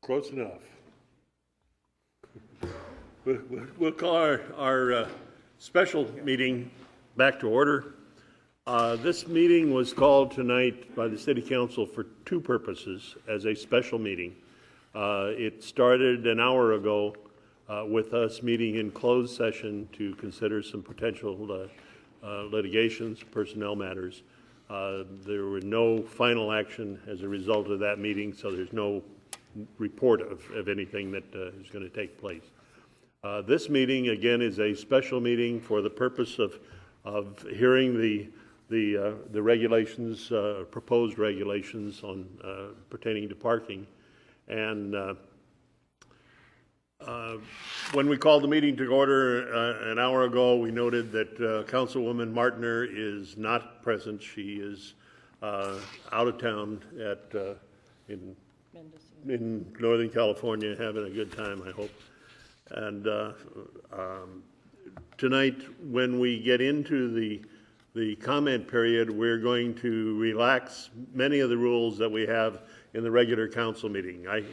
Close enough. We'll call our special meeting back to order. This meeting was called tonight by the City Council for two purposes as a special meeting. It started an hour ago with us meeting in closed session to consider some potential litigations, personnel matters. There were no final action as a result of that meeting, so there's no report of anything that is going to take place. This meeting, again, is a special meeting for the purpose of hearing the regulations, proposed regulations on pertaining to parking. And when we called the meeting to order an hour ago, we noted that Councilwoman Martiner is not present. She is out of town in Northern California, having a good time, I hope. And tonight, when we get into the comment period, we're going to relax many of the rules that we have in the regular council meeting. I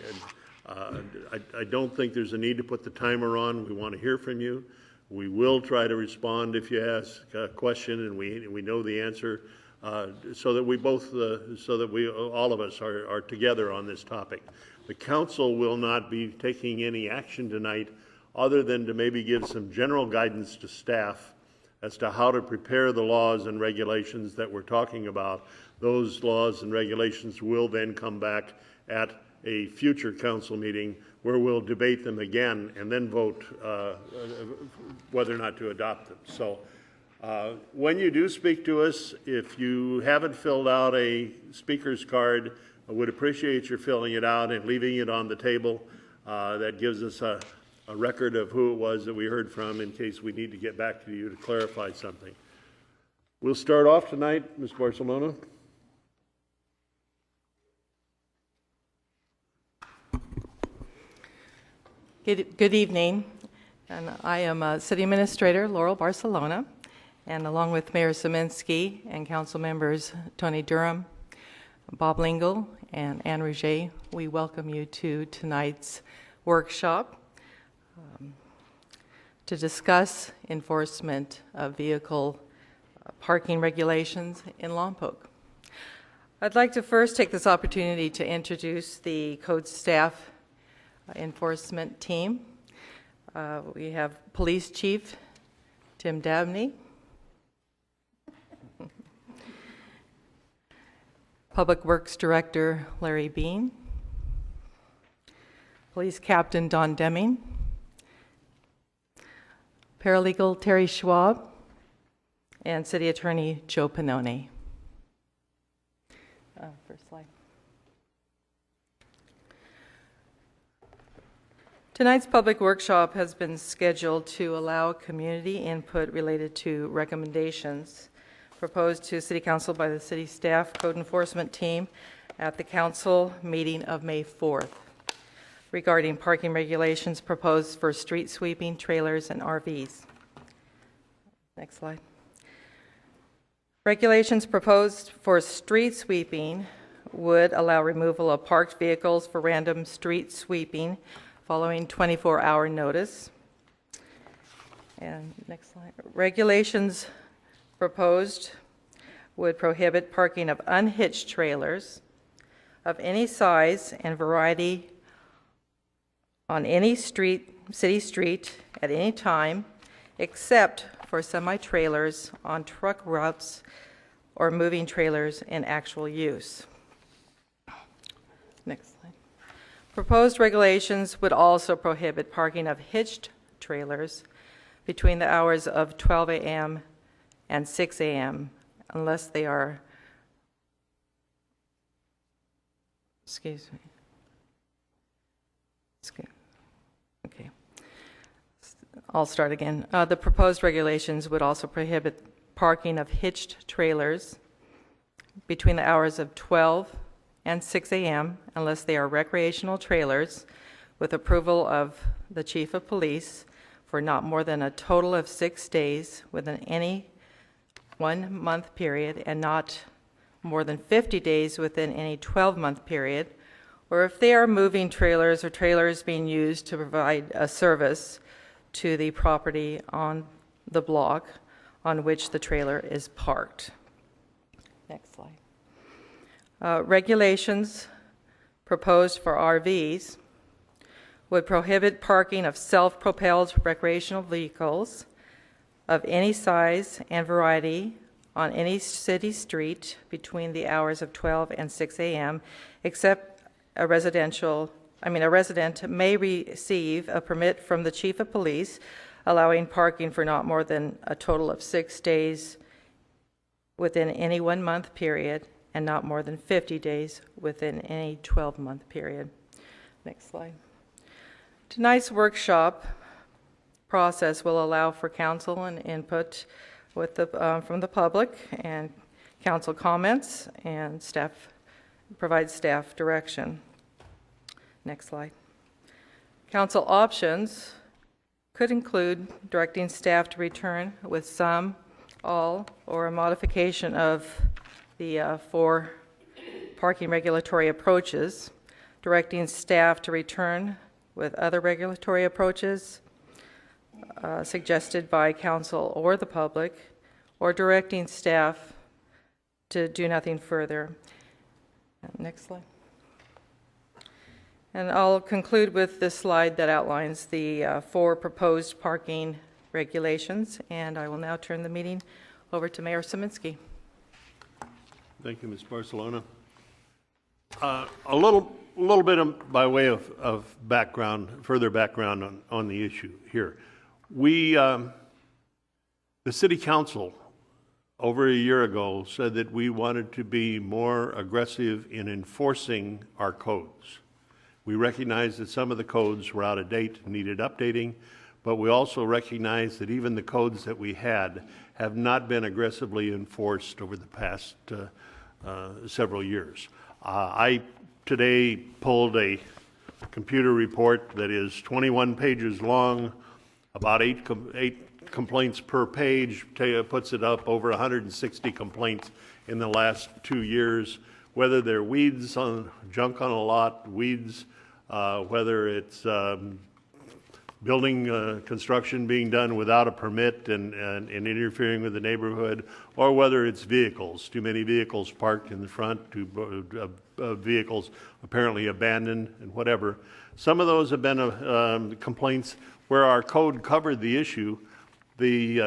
don't think there's a need to put the timer on. We want to hear from you. We will try to respond if you ask a question and we know the answer, so that all of us are together on this topic. The council will not be taking any action tonight other than to maybe give some general guidance to staff as to how to prepare the laws and regulations that we're talking about. Those laws and regulations will then come back at a future council meeting where we'll debate them again and then vote whether or not to adopt them. So when you do speak to us, if you haven't filled out a speaker's card, I would appreciate your filling it out and leaving it on the table. That gives us a record of who it was that we heard from in case we need to get back to you to clarify something. We'll start off tonight, Ms. Barcelona. Good evening, and I am City Administrator Laurel Barcelona, and along with Mayor Szymanski and Council Members Tony Durham, Bob Lingle, and Anne Rouget, we welcome you to tonight's workshop to discuss enforcement of vehicle parking regulations in Lompoc. I'd like to first take this opportunity to introduce the code staff enforcement team. We have Police Chief Tim Dabney, Public Works Director Larry Bean, Police Captain Don Deming, Paralegal Terry Schwab, and City Attorney Joe Pannone. First slide. Tonight's public workshop has been scheduled to allow community input related to recommendations proposed to City Council by the City Staff Code Enforcement Team at the Council meeting of May 4th regarding parking regulations proposed for street sweeping, trailers, and RVs. Next slide. Regulations proposed for street sweeping would allow removal of parked vehicles for random street sweeping following 24-hour notice. And next slide. Regulations proposed would prohibit parking of unhitched trailers of any size and variety on any city street at any time, except for semi-trailers on truck routes or moving trailers in actual use. Next slide. Proposed regulations would also prohibit parking of hitched trailers between the hours of 12 a.m. and 6 a.m. unless they are, okay. I'll start again. The proposed regulations would also prohibit parking of hitched trailers between the hours of 12 and 6 a.m. unless they are recreational trailers with approval of the Chief of Police for not more than a total of 6 days within any 1 month period and not more than 50 days within any 12-month period, or if they are moving trailers or trailers being used to provide a service to the property on the block on which the trailer is parked. Next slide. Regulations proposed for RVs would prohibit parking of self-propelled recreational vehicles of any size and variety on any city street between the hours of 12 and 6 a.m., except a resident may receive a permit from the chief of police allowing parking for not more than a total of 6 days within any 1 month period and not more than 50 days within any 12-month period. Next slide. Tonight's workshop process will allow for council and input with from the public and council comments, and provide staff direction. Next slide. Council options could include directing staff to return with some, all, or a modification of the 4 parking regulatory approaches, directing staff to return with other regulatory approaches suggested by council or the public, or directing staff to do nothing further. Next slide. And I'll conclude with this slide that outlines the 4 proposed parking regulations, and I will now turn the meeting over to Mayor Szymanski. Thank you, Ms. Barcelona. A little bit by way of background, further background on the issue here. The City Council over a year ago said that we wanted to be more aggressive in enforcing our codes. We recognized that some of the codes were out of date and needed updating, but we also recognized that even the codes that we had have not been aggressively enforced over the past several years. I today pulled a computer report that is 21 pages long, about 8 complaints per page, puts it up over 160 complaints in the last 2 years, whether they're weeds on junk on a lot, weeds, whether it's building construction being done without a permit and interfering with the neighborhood, or whether it's vehicles, too many vehicles parked in the front, vehicles apparently abandoned and whatever. Some of those have been complaints where our code covered the issue. The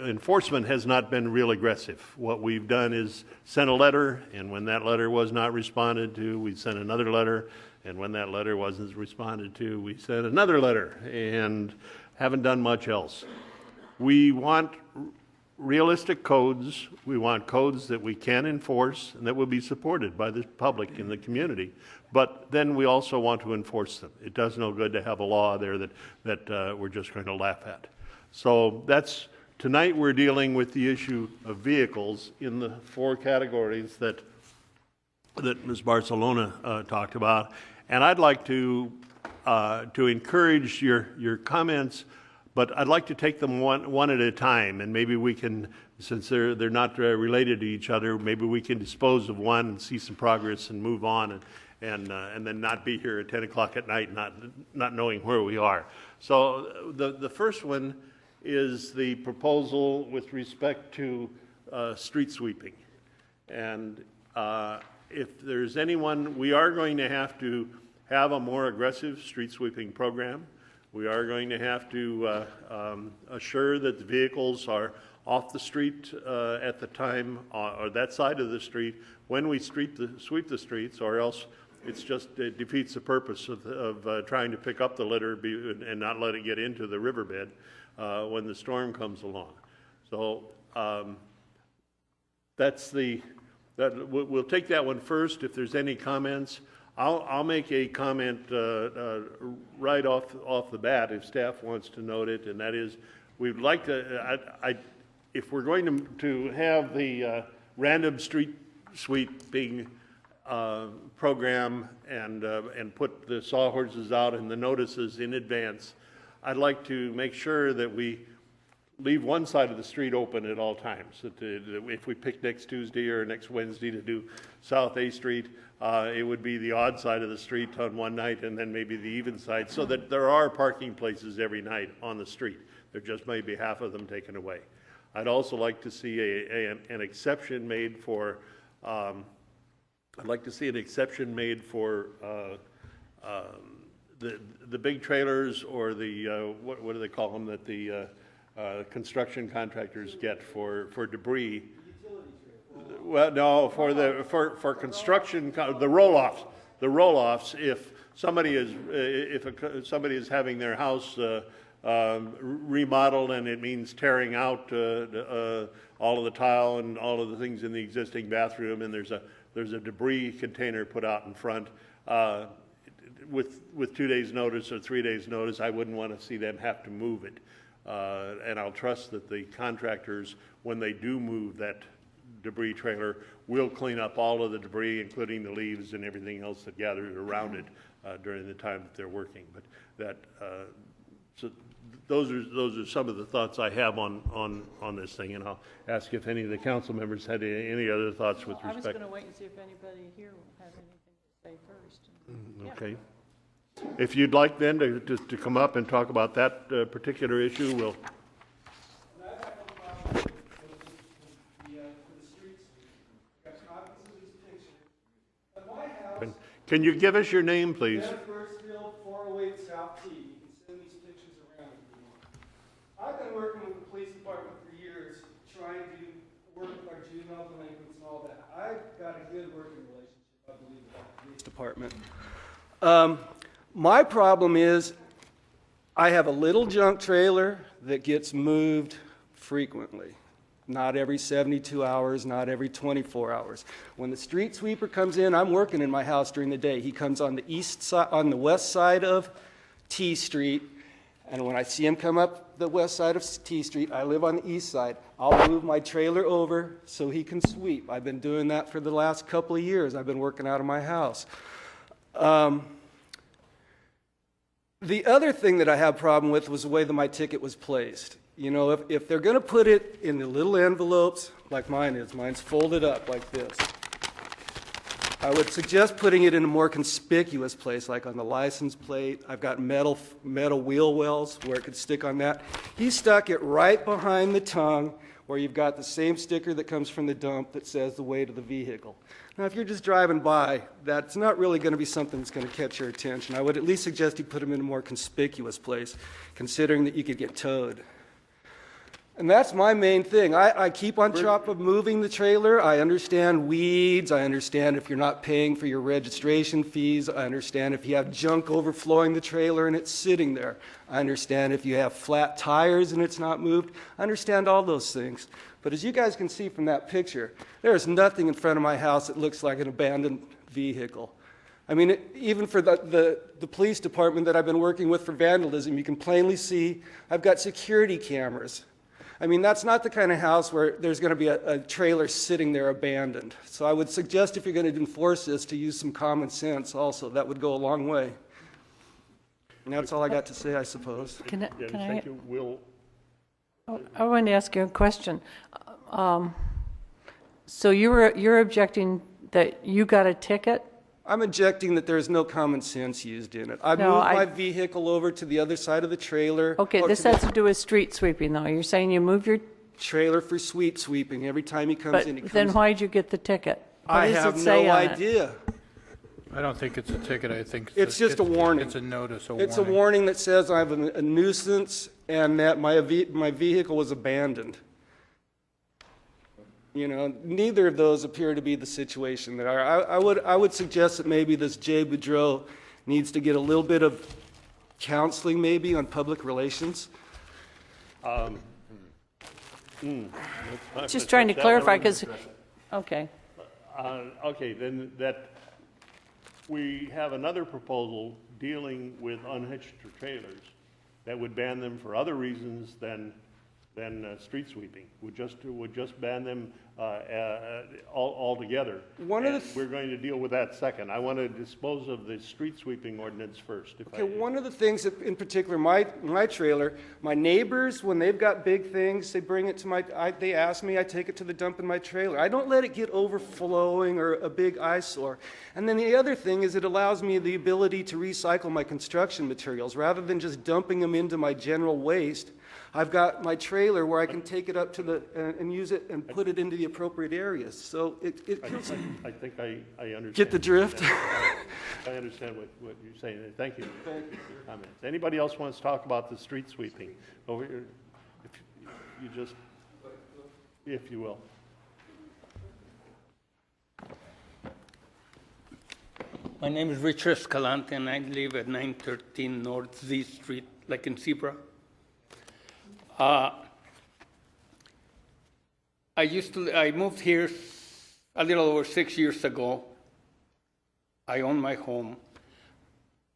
enforcement has not been real aggressive. What we've done is sent a letter, and when that letter was not responded to, we sent another letter, and when that letter wasn't responded to, we sent another letter, and haven't done much else. We want realistic codes. We want codes that we can enforce and that will be supported by the public and the community. But then we also want to enforce them. It does no good to have a law there that we're just going to laugh at. So tonight we're dealing with the issue of vehicles in the 4 categories that Ms. Barcelona talked about. And I'd like to encourage your comments, but I'd like to take them one at a time, and maybe we can, since they're not related to each other, maybe we can dispose of one and see some progress and move on, and then not be here at 10 o'clock at night not knowing where we are. So the first one is the proposal with respect to street sweeping. And if there's anyone, we are going to have a more aggressive street sweeping program. We are going to have to assure that the vehicles are off the street at the time, or that side of the street, when we sweep the streets, or else it defeats the purpose of trying to pick up the litter and not let it get into the riverbed when the storm comes along. So we'll take that one first. If there's any comments, I'll make a comment right off the bat if staff wants to note it, and that is, we'd like to, if we're going to have the random street sweeping program and put the sawhorses out and the notices in advance, I'd like to make sure that we leave one side of the street open at all times. If we pick next Tuesday or next Wednesday to do South A Street, it would be the odd side of the street on one night and then maybe the even side, so that there are parking places every night on the street. There just may be half of them taken away. I'd also like to see an exception made for, I'd like to see an exception made for the big trailers, or the, what do they call them, that the construction contractors get for debris. Well, no, for construction, the roll-offs. If somebody is having their house remodeled, and it means tearing out all of the tile and all of the things in the existing bathroom, and there's a debris container put out in front, with 2 days notice or 3 days notice, I wouldn't want to see them have to move it. And I'll trust that the contractors, when they do move that debris trailer, will clean up all of the debris, including the leaves and everything else that gathered around it during the time that they're working. But that, so those are some of the thoughts I have on this thing, and I'll ask if any of the council members had any other thoughts with respect. I was going to wait and see if anybody here has anything to say first. Okay. If you'd like then to come up and talk about that particular issue, we'll. Can you give us your name, please? 408 South T. You can send these pictures around if you want. I've been working with the police department for years, trying to work with our juvenile delinquents and all that. I've got a good working relationship, I believe, with the police department. My problem is I have a little junk trailer that gets moved frequently. Not every 72 hours, not every 24 hours. When the street sweeper comes in, I'm working in my house during the day. He comes on the east side, on the west side of T Street, and when I see him come up the west side of T Street, I live on the east side. I'll move my trailer over so he can sweep. I've been doing that for the last couple of years. I've been working out of my house. The other thing that I have a problem with was the way that my ticket was placed. You know, if they're going to put it in the little envelopes, like mine is, mine's folded up like this, I would suggest putting it in a more conspicuous place, like on the license plate. I've got metal wheel wells where it could stick on that. He stuck it right behind the tongue, where you've got the same sticker that comes from the dump that says the weight of the vehicle. Now, if you're just driving by, that's not really going to be something that's going to catch your attention. I would at least suggest you put them in a more conspicuous place, considering that you could get towed. And that's my main thing. I keep on top of moving the trailer. I understand weeds. I understand if you're not paying for your registration fees. I understand if you have junk overflowing the trailer and it's sitting there. I understand if you have flat tires and it's not moved. I understand all those things. But as you guys can see from that picture, there is nothing in front of my house that looks like an abandoned vehicle. I mean, even for the police department that I've been working with for vandalism, you can plainly see I've got security cameras. I mean, that's not the kind of house where there's going to be a trailer sitting there abandoned. So I would suggest if you're going to enforce this to use some common sense also. That would go a long way. And that's all I got to say, I suppose. Can I? Will. I wanted to ask you a question. So you're objecting that you got a ticket? I'm objecting that there's no common sense used in it. I moved my vehicle over to the other side of the trailer. Okay, this has to do with street sweeping, though. You're saying you moved your trailer for street sweeping. Every time he comes in, he comes. Then why'd you get the ticket? I have no idea. I don't think it's a ticket. I think it's just a warning. It's a notice, It's a warning that says I have a nuisance and that my vehicle was abandoned. You know, neither of those appear to be the situation there. I would suggest that maybe this Jay Boudreau needs to get a little bit of counseling, maybe, on public relations. Just trying to clarify, because, okay. Okay, then that we have another proposal dealing with unhitched trailers that would ban them for other reasons than than street sweeping. Would just ban them altogether. One of the And we're going to deal with that second. I want to dispose of the street sweeping ordinance first. If Okay, one of the things that, in particular, my trailer, my neighbors, when they've got big things, they bring it to they ask me, I take it to the dump in my trailer. I don't let it get overflowing or a big eyesore. And then the other thing is it allows me the ability to recycle my construction materials. Rather than just dumping them into my general waste, I've got my trailer where I can take it up to and use it and put it into the appropriate areas. So it I think I understand. get the drift. I understand what you're saying. Thank you. Thank you for your comments. Anybody else wants to talk about the street sweeping? Over here, if you will. My name is Richard Escalante, and I live at 913 North Z Street, like in Zebra. I moved here a little over 6 years ago. I own my home.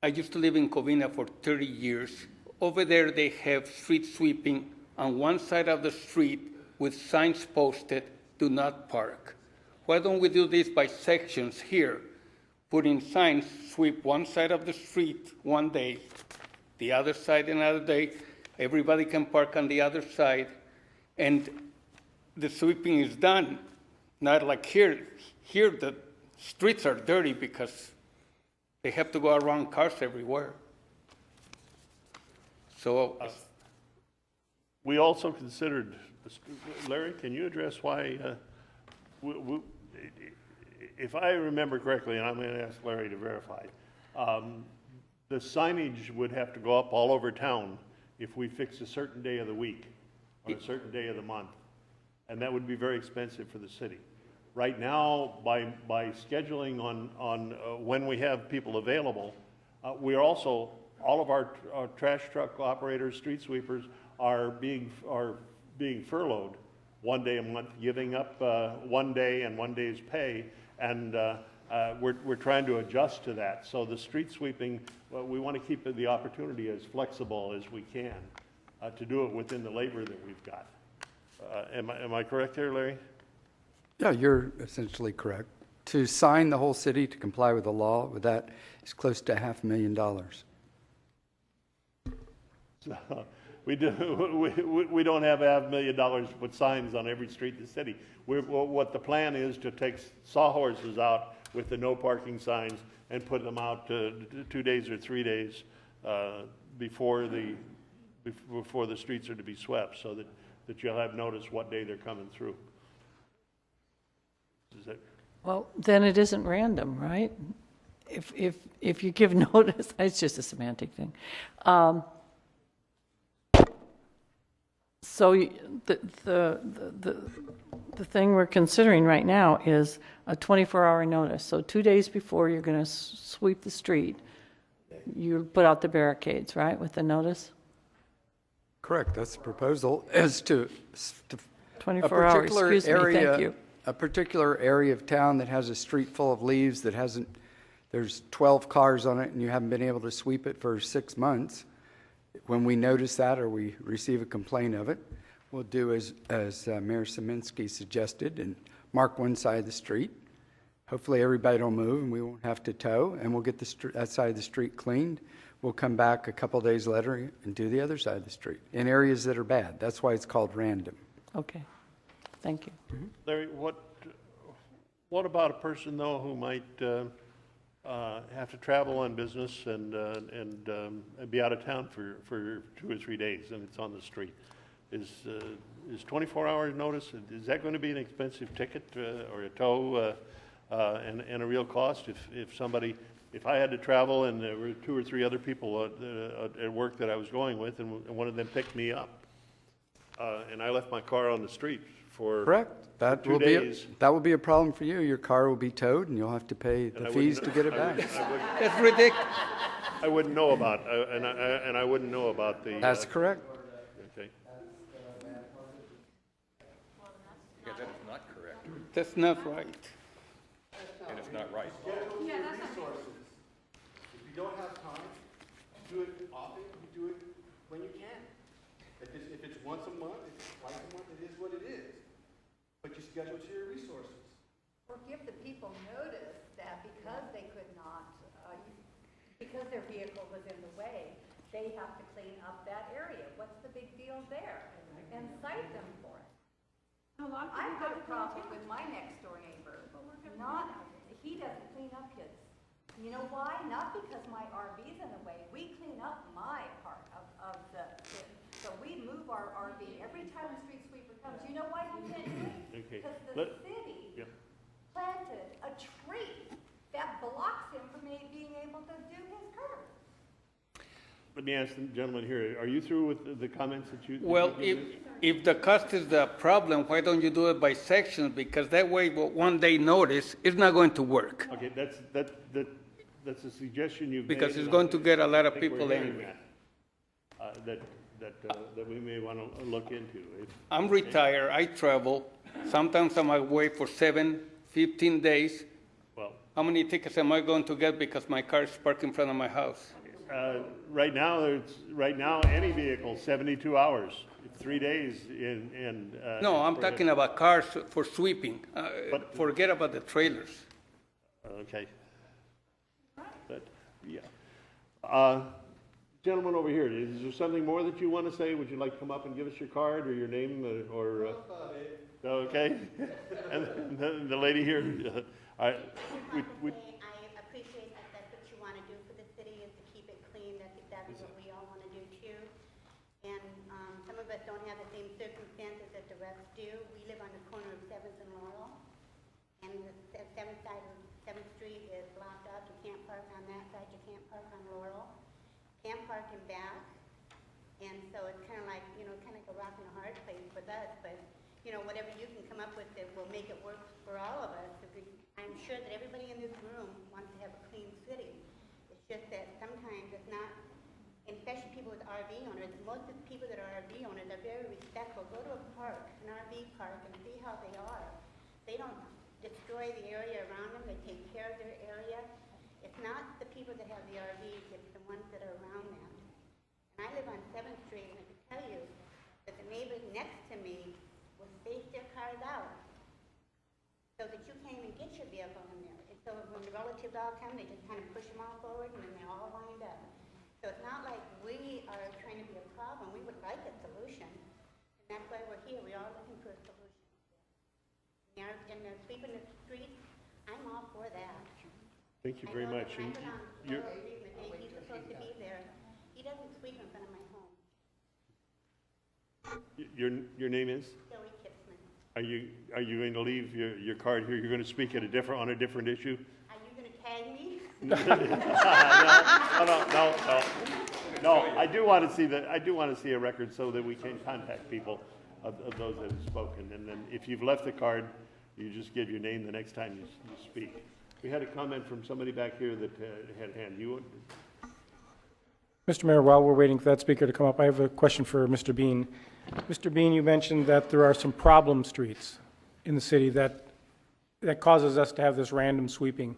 I used to live in Covina for 30 years. Over there, they have street sweeping on one side of the street with signs posted, "Do not park." Why don't we do this by sections here? Put in signs, sweep one side of the street one day, the other side another day. Everybody can park on the other side, and the sweeping is done. Not like here. Here, the streets are dirty because they have to go around cars everywhere. So, We also considered, Larry, can you address why, if I remember correctly, and I'm going to ask Larry to verify, the signage would have to go up all over town if we fix a certain day of the week or a certain day of the month. And that would be very expensive for the city. Right now, by scheduling on when we have people available, we are also, all of our trash truck operators, street sweepers are being furloughed one day a month, giving up 1 day and 1 day's pay, and we're trying to adjust to that. So the street sweeping, we want to keep the opportunity as flexible as we can to do it within the labor that we've got. Am I correct here, Larry? Yeah, you're essentially correct. To sign the whole city to comply with the law, with that is close to $500,000. So we don't have $500,000 to put signs on every street in the city. What the plan is to take sawhorses out with the no parking signs and put them out 2 days or 3 days before the streets are to be swept, so that you'll have notice what day they're coming through. Is that? Well, then it isn't random, right? If you give notice, it's just a semantic thing. So the thing we're considering right now is a 24-hour notice. So 2 days before you're going to sweep the street, you put out the barricades, right, with the notice? Correct. That's the proposal, is to 24 hours, excuse me, thank you. A particular area of town that has a street full of leaves that there's 12 cars on it and you haven't been able to sweep it for 6 months. When we notice that or we receive a complaint of it, we'll do as Mayor Szymanski suggested and mark one side of the street. Hopefully everybody will move and we won't have to tow, and we'll get that side of the street cleaned. We'll come back a couple days later and do the other side of the street in areas that are bad. That's why it's called random. Okay, thank you. Larry, what about a person though who might have to travel on business and be out of town for 2 or 3 days and it's on the street? Is 24 hours notice, is that going to be an expensive ticket or a tow and a real cost? If I had to travel and there were 2 or 3 other people at work that I was going with and one of them picked me up and I left my car on the street for Correct. That 2 will days. that will be a problem for you. Your car will be towed and you'll have to pay the fees to get it back. that's ridiculous. I wouldn't know about, and I wouldn't know about the. That's correct. Okay. Yeah, that is not correct, That's not right. and it's not right. Resources. If you don't have time, do it often, you do it when you can. If it's once a month, if it's twice a month, it is what it is. But you schedule to your resources. Or give the people notice that because they could not, because their vehicle was in the way, they have to clean up that area. What's the big deal there? And cite them for it. I've got a problem with my next door neighbor. He doesn't clean up his. You know why? Not because my RV's in the way. We clean up my part of the thing. So we move our RV every time the street sweeper comes. You know why he can't do it? Okay. Because the city planted a tree that blocks him from being able to do his curb. Let me ask the gentleman here, are you through with the comments that you? Well, if the cost is the problem, why don't you do it by sections? Because that way, one day notice, it's not going to work. Okay, that's a suggestion you've made. Because it's going to get a lot of I think we're people hearing angry. that we may want to look into. I'm retired, I travel. Sometimes I'm away for 7, 15 days. Well, How many tickets am I going to get because my car is parked in front of my house? right now, any vehicle, 72 hours, 3 days No, I'm talking about cars for sweeping. But- Forget about the trailers. Okay. But, yeah. Gentleman over here, is there something more that you want to say? Would you like to come up and give us your card or your name or? Okay. And the lady here, I appreciate that that's what you want to do for the city, is to keep it clean. That's exactly what we all want to do too. And some of us don't have the same circumstances that the rest do. We live on the corner of 7th and Laurel, and the 7th side of 7th Street is blocked up. You can't park on that side. You can't park on Laurel. Can't park in back. And so it's kind of like, kind of like a rock and a hard place with us. But, whatever you can come up with that will make it work for all of us. I'm sure that everybody in this room wants to have a clean city. It's just that sometimes it's not, and especially people with RV owners, most of the people that are RV owners are very respectful. Go to a park, an RV park, and see how they are. They don't destroy the area around them. They take care of their area. It's not the people that have the RVs, it's the ones that are around them. And I live on 7th Street, and I can tell you that the neighbors next to me will space their cars out so that you can't even get your vehicle in there. And so when the relatives all come, they just kind of push them all forward, and then they're all lined up. So it's not like we are trying to be a problem. We would like a solution, and that's why we're here. We're all looking for a solution. And the sweeping the streets, I'm all for that. thank you very much. I put on he's supposed to be there. He doesn't sweep in front of my home. Your name is? Joey Kipsman. Are you going to leave your card here? You're going to speak on a different issue? Are you going to tag me? No. I do want to see a record so that we can contact people of those that have spoken. And then if you've left the card, you just give your name the next time you speak. We had a comment from somebody back here that had a hand. You? Mr. Mayor, while we're waiting for that speaker to come up, I have a question for Mr. Bean. Mr. Bean, you mentioned that there are some problem streets in the city that causes us to have this random sweeping.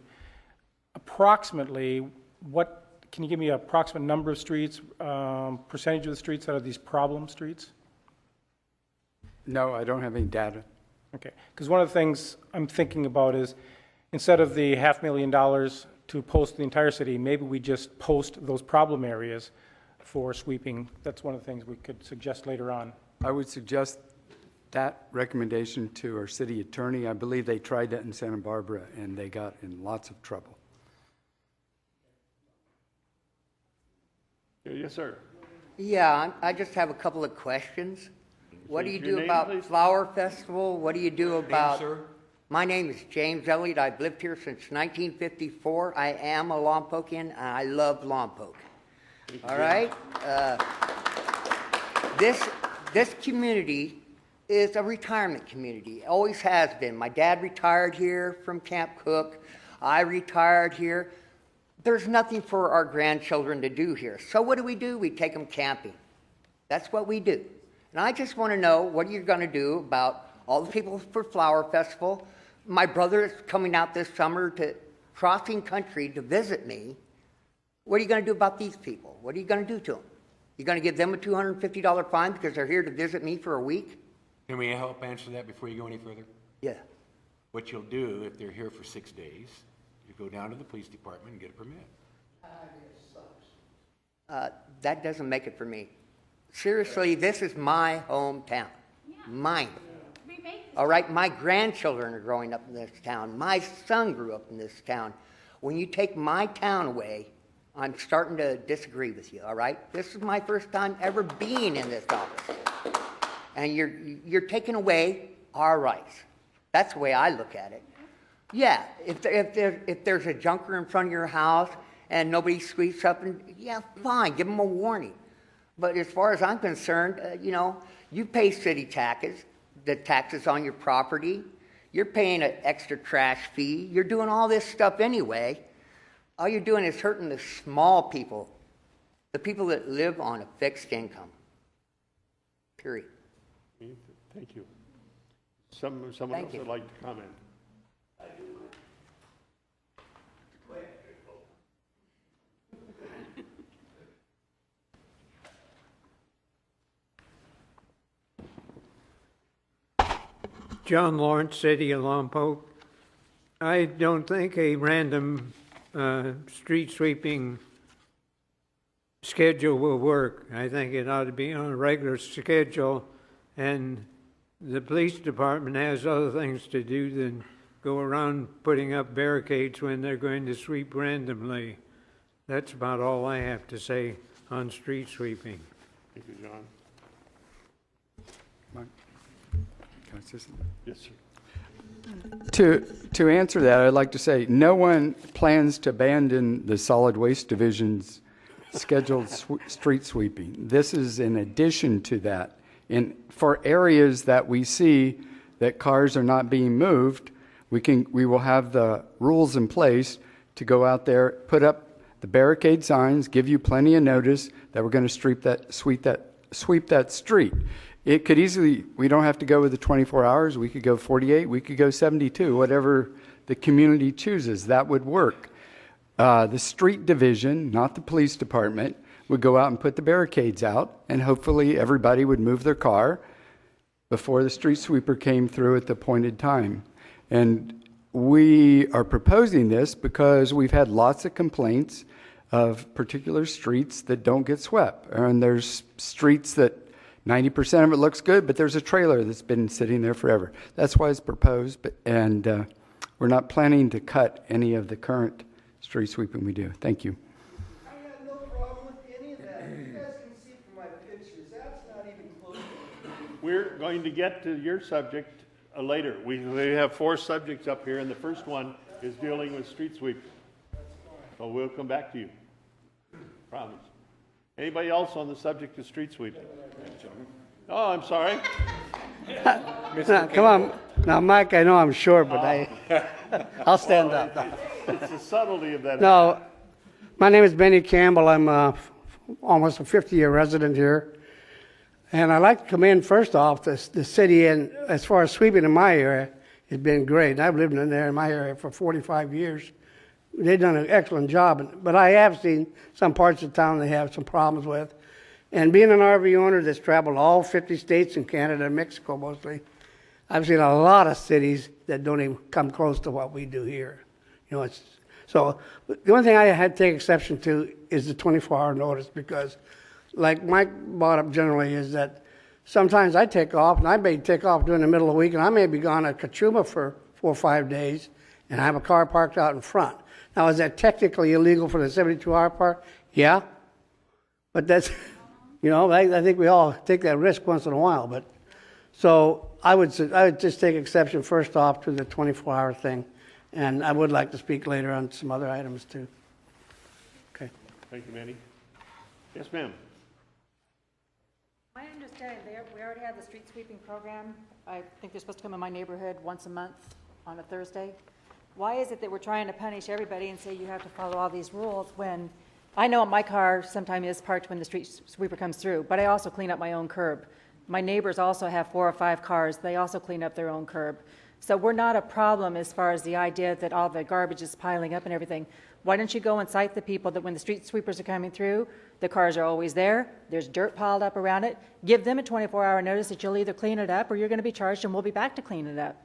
Approximately, can you give me an approximate number of streets, percentage of the streets that are these problem streets? No, I don't have any data. Okay, because one of the things I'm thinking about is, instead of the $500,000 to post the entire city, maybe we just post those problem areas for sweeping. That's one of the things we could suggest later on. I would suggest that recommendation to our city attorney. I believe they tried that in Santa Barbara, and they got in lots of trouble. Yes, sir. Yeah, I just have a couple of questions. What do you do about Flower Festival? What do you do about... Sir? My name is James Elliott. I've lived here since 1954. I am a Lompocian, and I love Lompoc. All right? This community is a retirement community. It always has been. My dad retired here from Camp Cook. I retired here. There's nothing for our grandchildren to do here. So what do? We take them camping. That's what we do. And I just want to know, what are you going to do about all the people for Flower Festival? My brother is coming out this summer to crossing country to visit me. What are you going to do about these people? What are you going to do to them? You gonna give them a $250 fine because they're here to visit me for a week? Can we help answer that before you go any further? Yeah. What you'll do if they're here for 6 days, you go down to the police department and get a permit. That doesn't make it for me. Seriously, this is my hometown. Mine. All right, my grandchildren are growing up in this town. My son grew up in this town. When you take my town away, I'm starting to disagree with you, all right? This is my first time ever being in this office. And you're taking away our rights. That's the way I look at it. Yeah, if there's a junker in front of your house and nobody sweeps up, and yeah, fine, give them a warning. But as far as I'm concerned, you pay city taxes, the taxes on your property. You're paying an extra trash fee. You're doing all this stuff anyway. All you're doing is hurting the small people, the people that live on a fixed income. Period. Thank you. Someone else would like to comment? John Lawrence, City of Lompoc. I don't think a random street sweeping schedule will work. I think it ought to be on a regular schedule, and the police department has other things to do than go around putting up barricades when they're going to sweep randomly. That's about all I have to say on street sweeping. Thank you, John. Can I say something? Yes, sir. To answer that, I'd like to say no one plans to abandon the solid waste division's scheduled street sweeping. This is in addition to that. For areas that we see that cars are not being moved, we will have the rules in place to go out there, put up the barricade signs, give you plenty of notice that we're going to sweep that street. It could easily, we don't have to go with the 24 hours. We could go 48. We could go 72, whatever the community chooses. That would work. The street division, not the police department, would go out and put the barricades out, and hopefully everybody would move their car before the street sweeper came through at the appointed time. And we are proposing this because we've had lots of complaints of particular streets that don't get swept. And there's streets that 90% of it looks good, but there's a trailer that's been sitting there forever. That's why it's proposed, and we're not planning to cut any of the current street sweeping we do. Thank you. I have no problem with any of that. You guys can see from my pictures, that's not even close. We're going to get to your subject later. We have 4 subjects up here, and the first one is dealing with street sweeping. So we'll come back to you. Promise. Anybody else on the subject of street sweeping? Oh, I'm sorry. Come on. Now, Mike, I know I'm short, but I'll stand up. It's the subtlety of that. No, my name is Benny Campbell. I'm almost a 50-year resident here. And I'd like to commend, first off, the city, and as far as sweeping in my area, it's been great. And I've lived in there in my area for 45 years. They've done an excellent job. But I have seen some parts of town they have some problems with. And being an RV owner that's traveled all 50 states in Canada and Mexico mostly, I've seen a lot of cities that don't even come close to what we do here. So the only thing I had to take exception to is the 24-hour notice, because like Mike brought up generally is that sometimes I take off, and I may take off during the middle of the week, and I may be gone at Kachuma for 4 or 5 days, and I have a car parked out in front. Now, is that technically illegal for the 72-hour park? Yeah. But that's, I think we all take that risk once in a while. But so I would just take exception first off to the 24-hour thing. And I would like to speak later on some other items too. Okay. Thank you, Manny. Yes, ma'am. My understanding, we already have the street sweeping program. I think they're supposed to come in my neighborhood once a month on a Thursday. Why is it that we're trying to punish everybody and say you have to follow all these rules when I know my car sometimes is parked when the street sweeper comes through, but I also clean up my own curb. My neighbors also have 4 or 5 cars. They also clean up their own curb. So we're not a problem as far as the idea that all the garbage is piling up and everything. Why don't you go and cite the people that when the street sweepers are coming through, the cars are always there, there's dirt piled up around it, give them a 24-hour notice that you'll either clean it up or you're going to be charged and we'll be back to clean it up.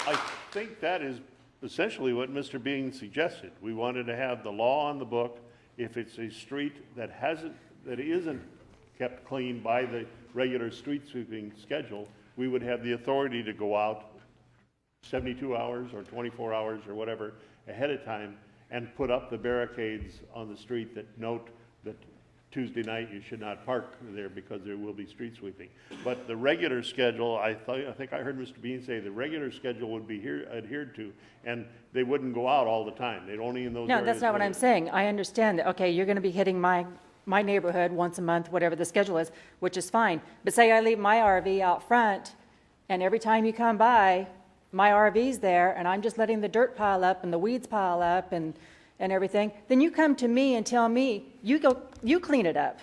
I think that is essentially what Mr. Bean suggested. We wanted to have the law on the book. If it's a street that isn't kept clean by the regular street sweeping schedule, we would have the authority to go out 72 hours or 24 hours or whatever ahead of time and put up the barricades on the street that note that Tuesday night you should not park there because there will be street sweeping. But the regular schedule, I think I heard Mr. Bean say the regular schedule would be adhered to, and they wouldn't go out all the time. They'd only in those No, areas that's not what I'm saying. I understand that, okay, you're going to be hitting my neighborhood once a month, whatever the schedule is, which is fine. But say I leave my RV out front, and every time you come by, my RV's there, and I'm just letting the dirt pile up and the weeds pile up and everything, then you come to me and tell me, you clean it up.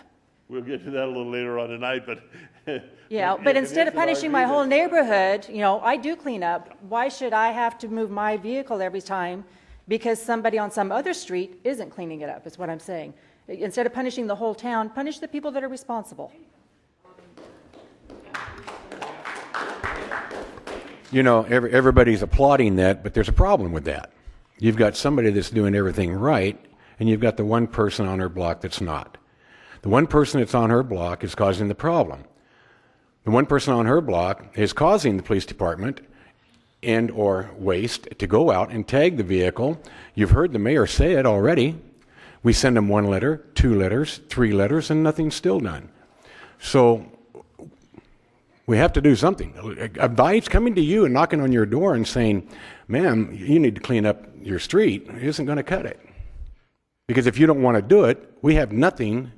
We'll get to that a little later on tonight, but... Yeah, but instead of punishing my whole neighborhood, I do clean up. Why should I have to move my vehicle every time because somebody on some other street isn't cleaning it up, is what I'm saying. Instead of punishing the whole town, punish the people that are responsible. Everybody's applauding that, but there's a problem with that. You've got somebody that's doing everything right, and you've got the one person on her block that's not. The one person that's on her block is causing the problem. The one person on her block is causing the police department and or waste to go out and tag the vehicle. You've heard the mayor say it already. We send them 1 letter, 2 letters, 3 letters, and nothing's still done. So we have to do something. It's coming to you and knocking on your door and saying, ma'am, you need to clean up your street, isn't going to cut it. Because if you don't want to do it, we have nothing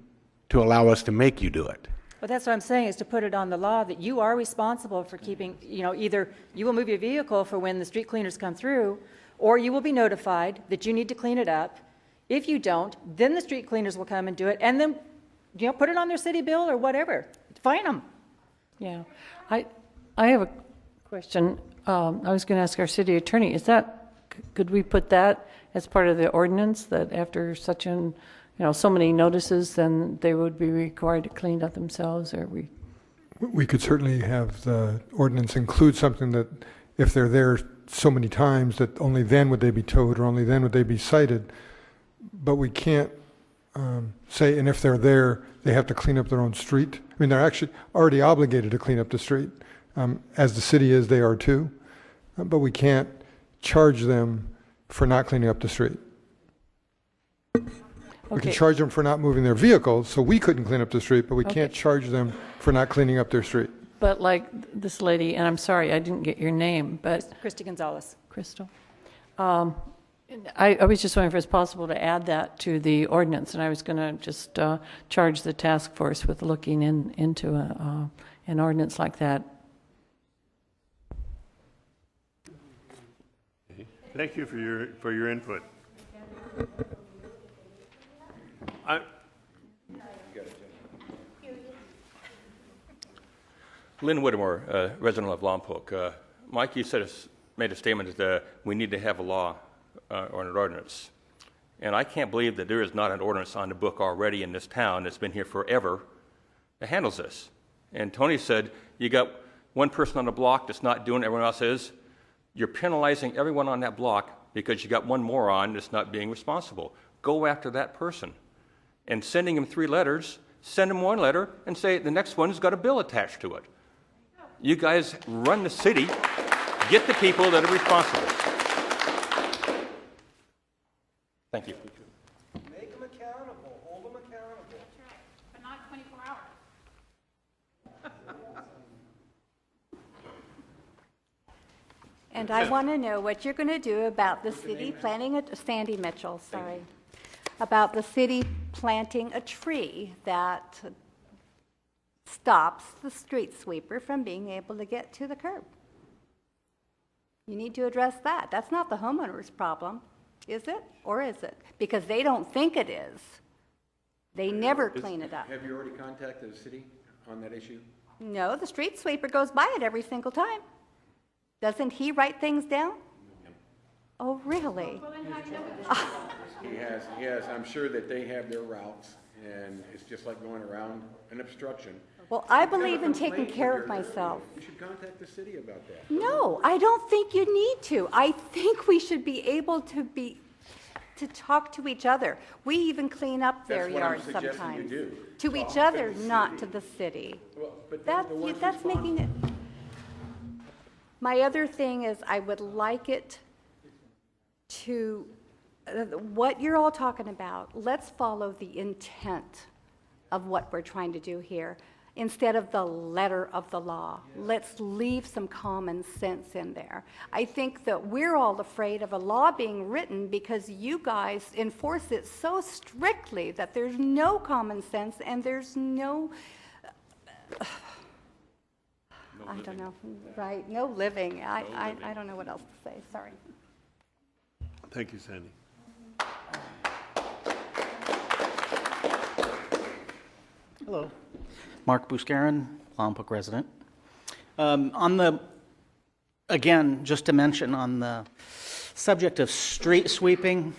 to allow us to make you do it. But that's what I'm saying, is to put it on the law that you are responsible for keeping, either you will move your vehicle for when the street cleaners come through, or you will be notified that you need to clean it up. If you don't, then the street cleaners will come and do it, and then, put it on their city bill or whatever. Fine them. Yeah. I have a question. I was going to ask our city attorney, could we put that as part of the ordinance, that after so many notices, then they would be required to clean up themselves, or We could certainly have the ordinance include something that if they're there so many times that only then would they be towed or only then would they be cited. But we can't say, and if they're there, they have to clean up their own street. I mean, they're actually already obligated to clean up the street. As the city is, they are too. But we can't charge them for not cleaning up the street. We can charge them for not moving their vehicles, so we couldn't clean up the street, but we can't charge them for not cleaning up their street. But like this lady, and I'm sorry, I didn't get your name, but... Christy Gonzalez. Crystal. I was just wondering if it's possible to add that to the ordinance, and I was going to just charge the task force with looking into an ordinance like that. Thank you for your input. Lynn Whittemore, resident of Lompoc. Mike, you made a statement that we need to have a law or an ordinance. And I can't believe that there is not an ordinance on the book already in this town that's been here forever that handles this. And Tony said, you got one person on the block that's not doing it, everyone else is. You're penalizing everyone on that block because you got one moron that's not being responsible. Go after that person. And sending him 3 letters, send him 1 letter and say the next one's got a bill attached to it. You guys run the city, get the people that are responsible. Thank you. Make them accountable, hold them accountable. That's right, but not 24 hours. And I want to know what you're going to do about the city planting Sandy Mitchell, sorry, about the city planting a tree that stops the street sweeper from being able to get to the curb. You need to address that. That's not the homeowner's problem, is it? Or is it? Because they don't think it is. They never clean it up. Have you already contacted the city on that issue? No, the street sweeper goes by it every single time. Doesn't he write things down? Oh, really? He has, I'm sure that they have their routes, and it's just like going around an obstruction. Well, I believe in taking care of myself. You should contact the city about that. No, I don't think you need to. I think we should be able to talk to each other. We even clean up their That's what I'm yards suggesting sometimes. you do. To each other, not to the city. Well, but That's making it. My other thing is I would like it to, what you're all talking about, let's follow the intent of what we're trying to do here instead of the letter of the law. Let's leave some common sense in there. I think that we're all afraid of a law being written because you guys enforce it so strictly that there's no common sense and there's no, I don't know, right, no living. I don't know what else to say, sorry. Thank you, Sandy. Hello. Mark Buscarin, Lompoc resident. Again, just to mention on the subject of street sweeping,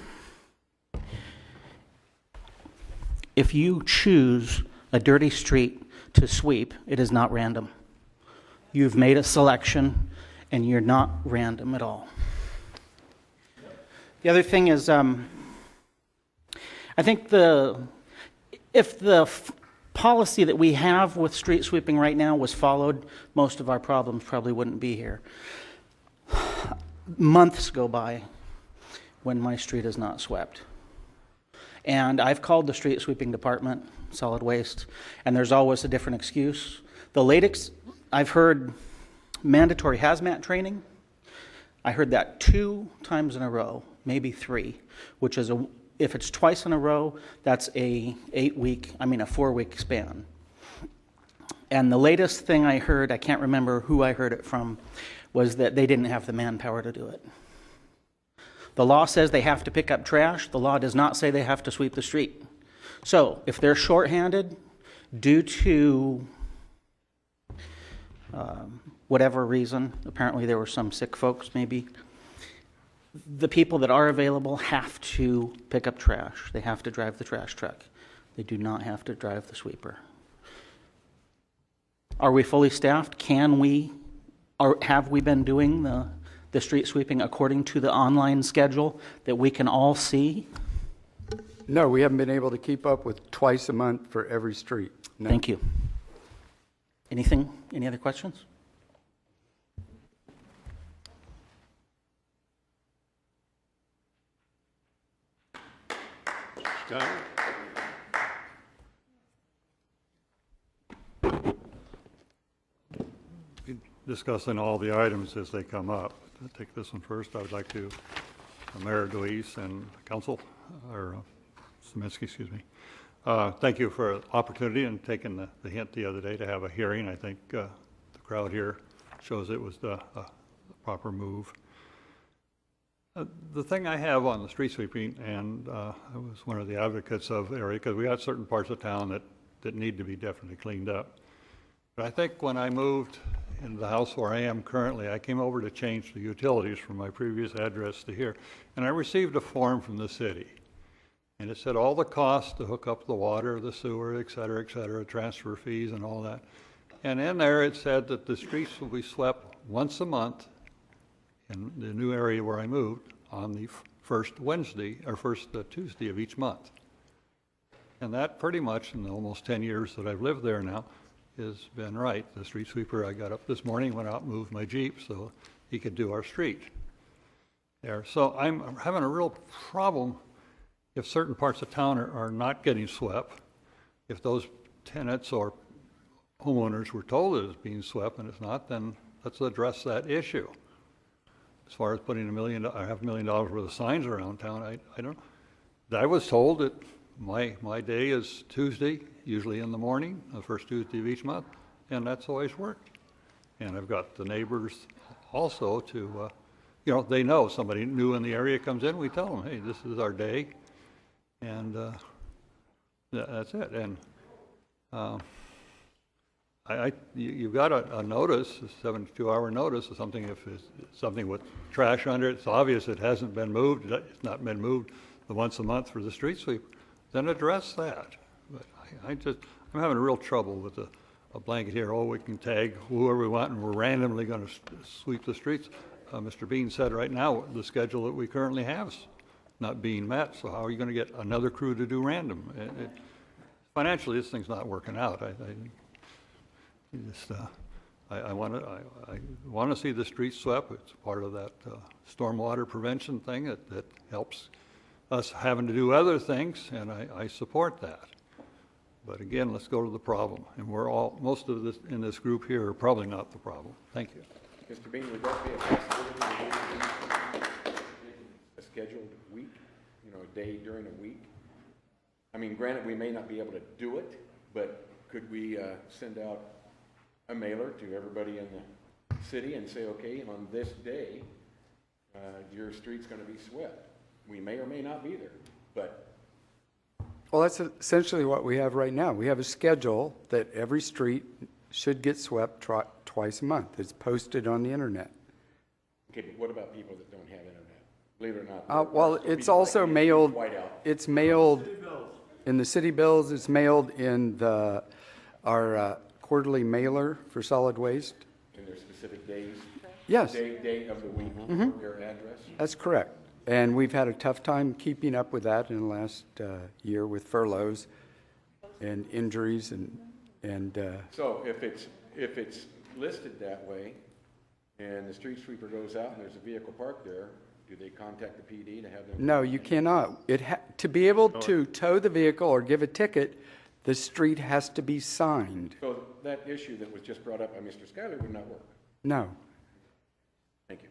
if you choose a dirty street to sweep, it is not random. You've made a selection and you're not random at all. The other thing is, I think if the policy that we have with street sweeping right now was followed, most of our problems probably wouldn't be here. Months go by when my street is not swept. And I've called the street sweeping department, solid waste, and there's always a different excuse. The latest, I've heard mandatory hazmat training. I heard that 2 times in a row, maybe 3, which is if it's twice in a row, that's a 4-week span. And the latest thing I heard, I can't remember who I heard it from, was that they didn't have the manpower to do it. The law says they have to pick up trash. The law does not say they have to sweep the street. So if they're shorthanded due to whatever reason, apparently there were some sick folks maybe, the people that are available have to pick up trash. They have to drive the trash truck. They do not have to drive the sweeper. Are we fully staffed? Can we, or have we been doing the street sweeping according to the online schedule that we can all see? No, we haven't been able to keep up with twice a month for every street. No. Thank you. Any other questions? John? Discussing all the items as they come up. I'll take this one first. I would like to, Mayor Deweese and Council, or Szymanski, excuse me. Thank you for the opportunity and taking the hint the other day to have a hearing. I think the crowd here shows it was the proper move. The thing I have on the street sweeping, and I was one of the advocates of the area, because we got certain parts of town that need to be definitely cleaned up. But I think when I moved into the house where I am currently, I came over to change the utilities from my previous address to here, and I received a form from the city. And it said all the costs to hook up the water, the sewer, et cetera, transfer fees and all that. And in there it said that the streets will be swept once a month in the new area where I moved on the first Tuesday of each month. And that pretty much, in the almost 10 years that I've lived there now, has been right. The street sweeper, I got up this morning, went out and moved my Jeep so he could do our street there. So I'm having a real problem if certain parts of town are not getting swept. If those tenants or homeowners were told it is being swept and it's not, then let's address that issue. As far as putting $500,000 worth of signs around town, I don't. I was told that my day is Tuesday, usually in the morning, the first Tuesday of each month, and that's always worked. And I've got the neighbors also to, they know somebody new in the area comes in, we tell them, hey, this is our day, and that's it. And you've got a notice, a 72-hour notice of something. If it's something with trash under it, it's obvious it hasn't been moved, it's not been moved the once a month for the street sweeper, then address that. But I'm having real trouble with a blanket here. Oh, we can tag whoever we want and we're randomly going to sweep the streets. Mr. Bean said right now the schedule that we currently have is not being met, so how are you going to get another crew to do random? Financially, this thing's not working out. I want to see the streets swept. It's part of that stormwater prevention thing that helps us having to do other things, and I support that. But again, let's go to the problem. And most of this in this group here are probably not the problem. Thank you. Mr. Bean, would that be a possibility to do a scheduled week, a day during a week? I mean, granted, we may not be able to do it, but could we send out a mailer to everybody in the city and say, okay, on this day, your street's going to be swept? We may or may not be there, but... Well, that's essentially what we have right now. We have a schedule that every street should get swept twice a month. It's posted on the internet. Okay, but what about people that don't have internet? Believe it or not. Well, it's also mailed. It's mailed in the city bills. It's mailed in our quarterly mailer for solid waste. And there's specific days? Yes. Day of the week for your address? That's correct. And we've had a tough time keeping up with that in the last year with furloughs and injuries and. So if it's listed that way, and the street sweeper goes out and there's a vehicle parked there, do they contact the PD to have them? No, you cannot. To be able to tow the vehicle or give a ticket, the street has to be signed. So that issue that was just brought up by Mr. Schuyler would not work? No. Thank you.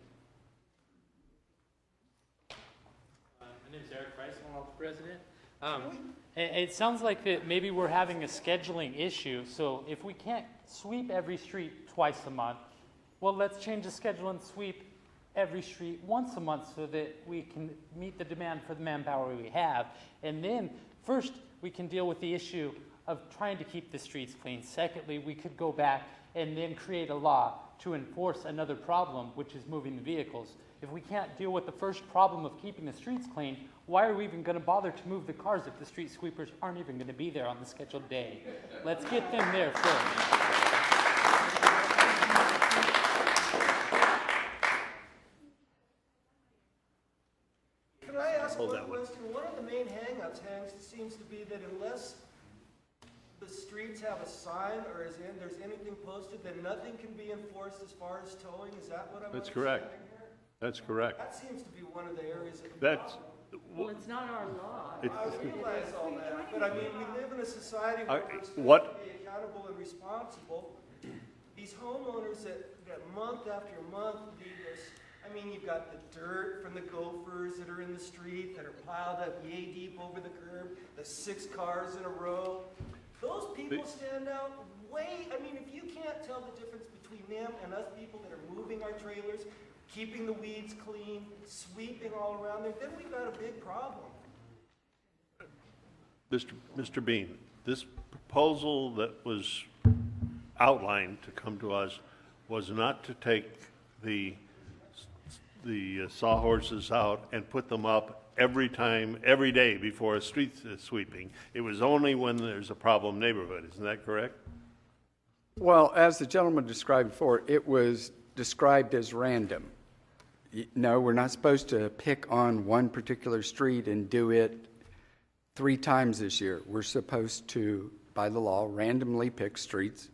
My name is Eric Price, I'm the president. It sounds like that maybe we're having a scheduling issue. So if we can't sweep every street twice a month, well, let's change the schedule and sweep every street once a month so that we can meet the demand for the manpower we have. And then first, we can deal with the issue of trying to keep the streets clean. Secondly, we could go back and then create a law to enforce another problem, which is moving the vehicles. If we can't deal with the first problem of keeping the streets clean, why are we even going to bother to move the cars if the street sweepers aren't even going to be there on the scheduled day? Let's get them there first. Can I ask one question? One of the main hang-ups seems to be that unless the streets have a sign or there's anything posted, then nothing can be enforced as far as towing. Is that what I'm That's correct. here? That's correct. That seems to be one of the areas of Well, it's not our law. I realize all that, but I mean, we live in a society where we're supposed to be accountable and responsible. These homeowners that month after month leave us, I mean, you've got the dirt from the gophers that are in the street that are piled up yay deep over the curb, the 6 cars in a row. Those people stand out way, I mean, if you can't tell the difference between them and us people that are moving our trailers, keeping the weeds clean, sweeping all around there, then we've got a big problem. Mr. Bean, this proposal that was outlined to come to us was not to take the sawhorses out and put them up every day before a street sweeping. It was only when there's a problem neighborhood. Isn't that correct? Well, as the gentleman described before, it was described as random. No, we're not supposed to pick on one particular street and do it 3 times this year. We're supposed to, by the law, randomly pick streets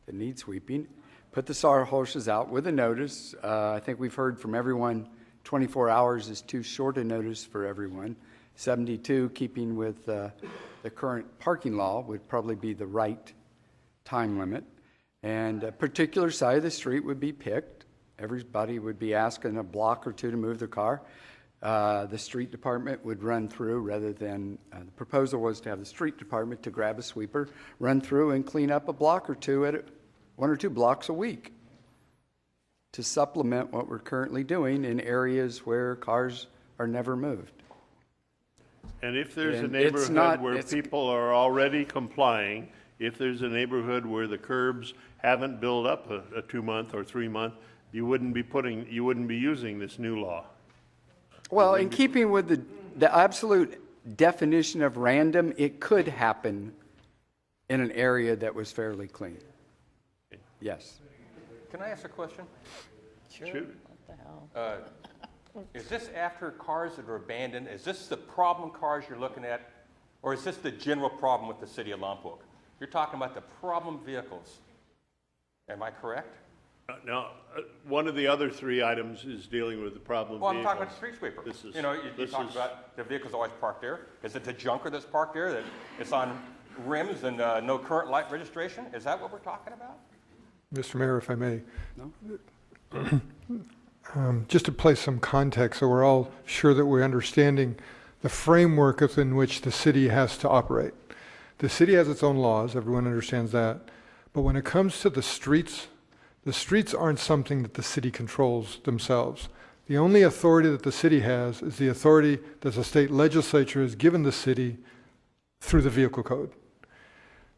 that need sweeping, put the sawhorses out with a notice. I think we've heard from everyone 24 hours is too short a notice for everyone. 72, keeping with the current parking law, would probably be the right time limit. And a particular side of the street would be picked. Everybody would be asking a block or 2 to move their car. The street department would run through rather than, the proposal was to have the street department to grab a sweeper, run through and clean up a block or 2 at 1 or 2 blocks a week to supplement what we're currently doing in areas where cars are never moved. And if there's a neighborhood where people are already complying if there's a neighborhood where the curbs haven't built up a 2-month or 3-month, you wouldn't be using this new law. Well, in keeping with the absolute definition of random, it could happen in an area that was fairly clean. Yes. Can I ask a question? Sure. What the hell? Is this after cars that are abandoned? Is this the problem cars you're looking at? Or is this the general problem with the city of Lompoc? You're talking about the problem vehicles. Am I correct? Now, one of the other 3 items is dealing with the problem Well, I'm vehicles. talking about the street sweeper. This is, you talked about the vehicles always parked there. Is it the junker that's parked there that it's on rims and no current light registration? Is that what we're talking about? Mr. Mayor, if I may. No? Just to place some context so we're all sure that we're understanding the framework within which the city has to operate. The city has its own laws, everyone understands that. But when it comes to the streets aren't something that the city controls themselves. The only authority that the city has is the authority that the state legislature has given the city through the vehicle code.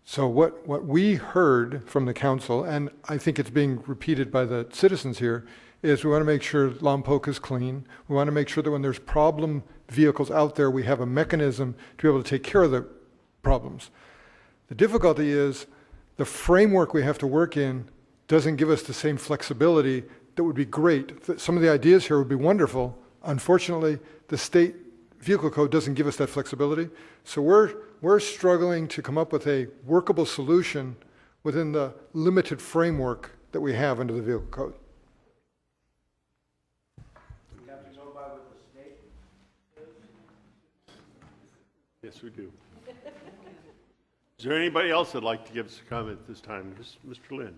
So what we heard from the council, and I think it's being repeated by the citizens here, is we want to make sure Lompoc is clean. We want to make sure that when there's problem vehicles out there, we have a mechanism to be able to take care of the problems. The difficulty is the framework we have to work in doesn't give us the same flexibility that would be great. Some of the ideas here would be wonderful. Unfortunately, the state vehicle code doesn't give us that flexibility. So we're struggling to come up with a workable solution within the limited framework that we have under the vehicle code. We have to go by what the state says. Yes, we do. Is there anybody else that'd like to give us a comment this time? Mr. Lynn.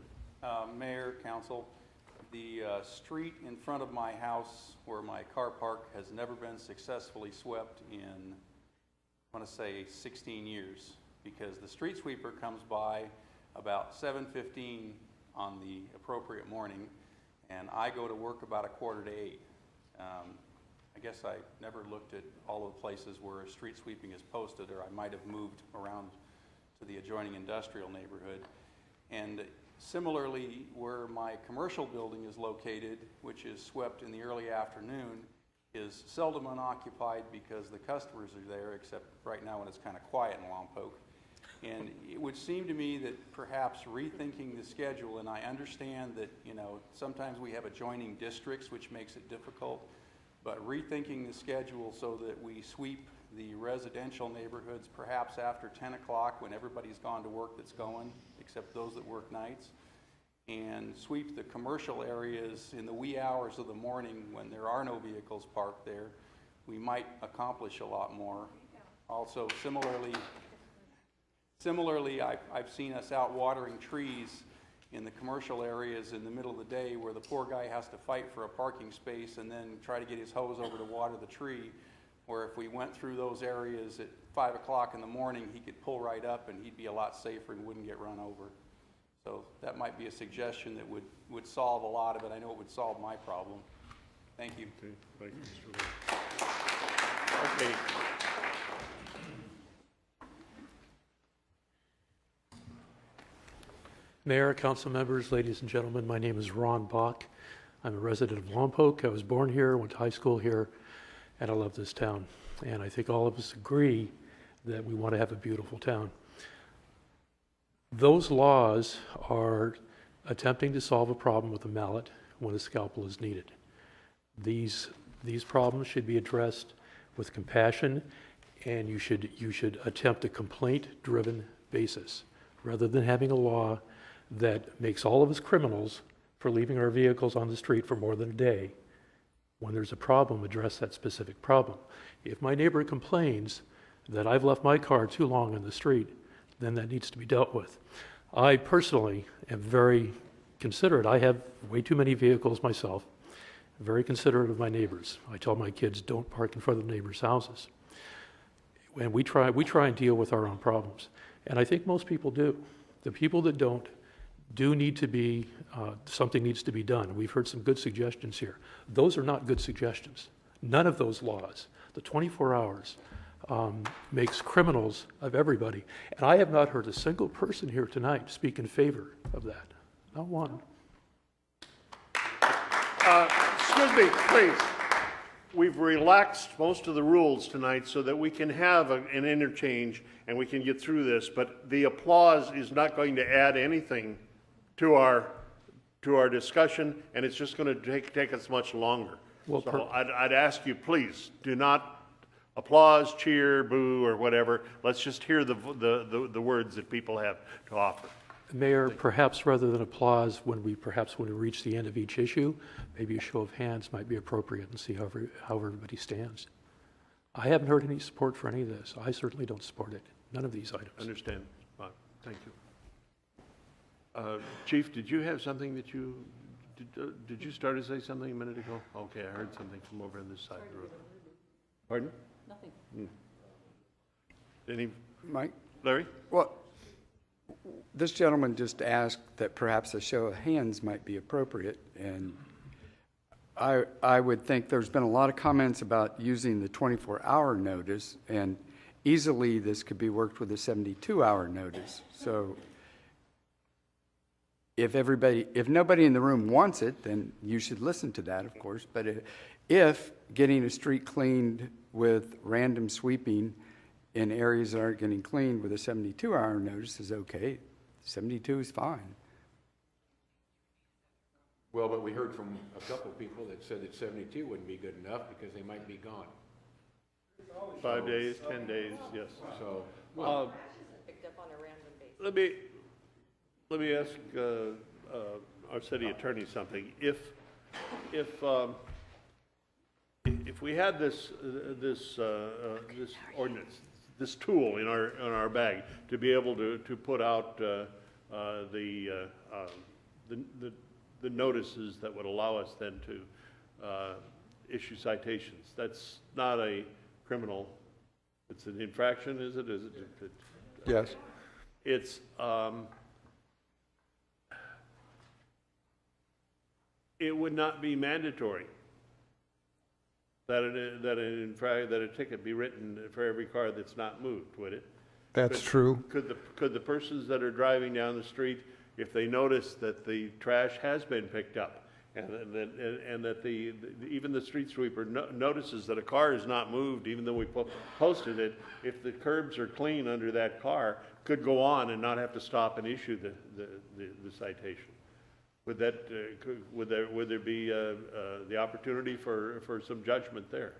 Mayor, council, the street in front of my house where my car park has never been successfully swept in, I want to say 16 years, because the street sweeper comes by about 7:15 on the appropriate morning, and I go to work about 7:45. I guess I never looked at all of the places where street sweeping is posted, or I might have moved around to the adjoining industrial neighborhood. And similarly, where my commercial building is located, which is swept in the early afternoon, is seldom unoccupied because the customers are there, except right now when it's kind of quiet in Lompoc. And it would seem to me that perhaps rethinking the schedule, and I understand that, sometimes we have adjoining districts, which makes it difficult, but rethinking the schedule so that we sweep the residential neighborhoods perhaps after 10 o'clock when everybody's gone to work that's going, except those that work nights, and sweep the commercial areas in the wee hours of the morning when there are no vehicles parked there, we might accomplish a lot more. Also, similarly, I've seen us out watering trees in the commercial areas in the middle of the day where the poor guy has to fight for a parking space and then try to get his hose over to water the tree, where if we went through those areas at 5 o'clock in the morning, he could pull right up and he'd be a lot safer and wouldn't get run over. So that might be a suggestion that would solve a lot of it. I know it would solve my problem. Thank you. Okay, thank you, Mr. Lee. Okay. Mayor, council members, ladies and gentlemen, my name is Ron Bach. I'm a resident of Lompoc. I was born here, went to high school here, and I love this town. And I think all of us agree that we want to have a beautiful town. Those laws are attempting to solve a problem with a mallet when a scalpel is needed. These problems should be addressed with compassion, and you should attempt a complaint-driven basis, rather than having a law that makes all of us criminals for leaving our vehicles on the street for more than a day. When there's a problem, address that specific problem. If my neighbor complains that I've left my car too long on the street, then that needs to be dealt with. I personally am very considerate. I have way too many vehicles myself. I'm very considerate of my neighbors. I tell my kids, don't park in front of the neighbors' houses. And we try and deal with our own problems. And I think most people do. The people that don't do need to be, something needs to be done. We've heard some good suggestions here. Those are not good suggestions. None of those laws, the 24 hours, makes criminals of everybody. And I have not heard a single person here tonight speak in favor of that. Not one. Excuse me, please. We've relaxed most of the rules tonight so that we can have an interchange and we can get through this, but the applause is not going to add anything to our discussion, and it's just going to take us much longer. Well, so I'd ask you, please, do not applause, cheer, boo, or whatever. Let's just hear the words that people have to offer. Mayor, perhaps rather than applause, when we reach the end of each issue, maybe a show of hands might be appropriate and see how everybody stands. I haven't heard any support for any of this. I certainly don't support it. None of these items. Understand. Thank you. Chief, did you have something that you did you start to say something a minute ago? Okay, I heard something from over on this side of the room. Pardon? Nothing. Any? Mike? Larry? Well, this gentleman just asked that perhaps a show of hands might be appropriate, and I would think there's been a lot of comments about using the 24-hour notice, and easily this could be worked with a 72-hour notice. So if nobody in the room wants it, then you should listen to that, of course. But if getting a street cleaned with random sweeping in areas that aren't getting cleaned with a 72-hour notice is okay, 72 is fine. Well, but we heard from a couple of people that said that 72 wouldn't be good enough because they might be gone. 5 days, 10 days, yes. So, Picked up on a random basis. Let me ask our city attorney something. If we had this ordinance, this tool in our bag to be able to put out the notices that would allow us then to issue citations, that's not a criminal. It's an infraction, is it? Yes. It's it would not be mandatory that a ticket be written for every car that's not moved, would it? That's true. Could the persons that are driving down the street, if they notice that the trash has been picked up, and that even the street sweeper notices that a car is not moved, even though we posted it, if the curbs are clean under that car, could go on and not have to stop and issue the citation? Would there be the opportunity for some judgment there?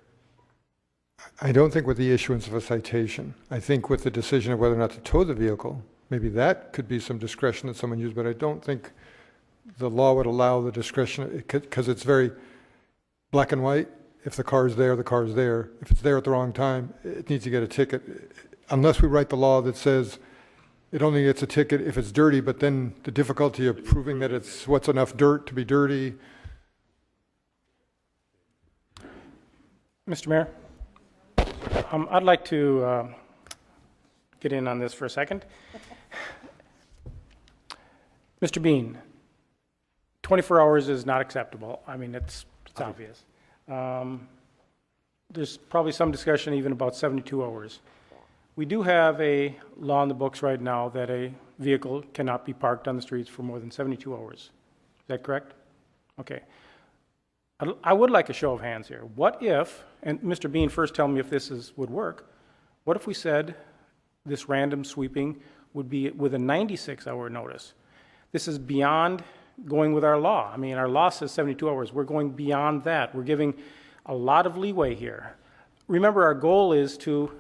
I don't think with the issuance of a citation. I think with the decision of whether or not to tow the vehicle, maybe that could be some discretion that someone used, but I don't think the law would allow the discretion, because it's very black and white. If the car is there, the car is there. If it's there at the wrong time, it needs to get a ticket. Unless we write the law that says it only gets a ticket if it's dirty, but then the difficulty of proving that it's what's enough dirt to be dirty. Mr. Mayor, I'd like to get in on this for a second. Mr. Bean, 24 hours is not acceptable. I mean, it's obvious. There's probably some discussion even about 72 hours. We do have a law in the books right now that a vehicle cannot be parked on the streets for more than 72 hours. Is that correct? Okay. I would like a show of hands here. What if, and Mr. Bean, first tell me if this would work, what if we said this random sweeping would be with a 96-hour notice? This is beyond going with our law. I mean, our law says 72 hours. We're going beyond that. We're giving a lot of leeway here. Remember, our goal is to,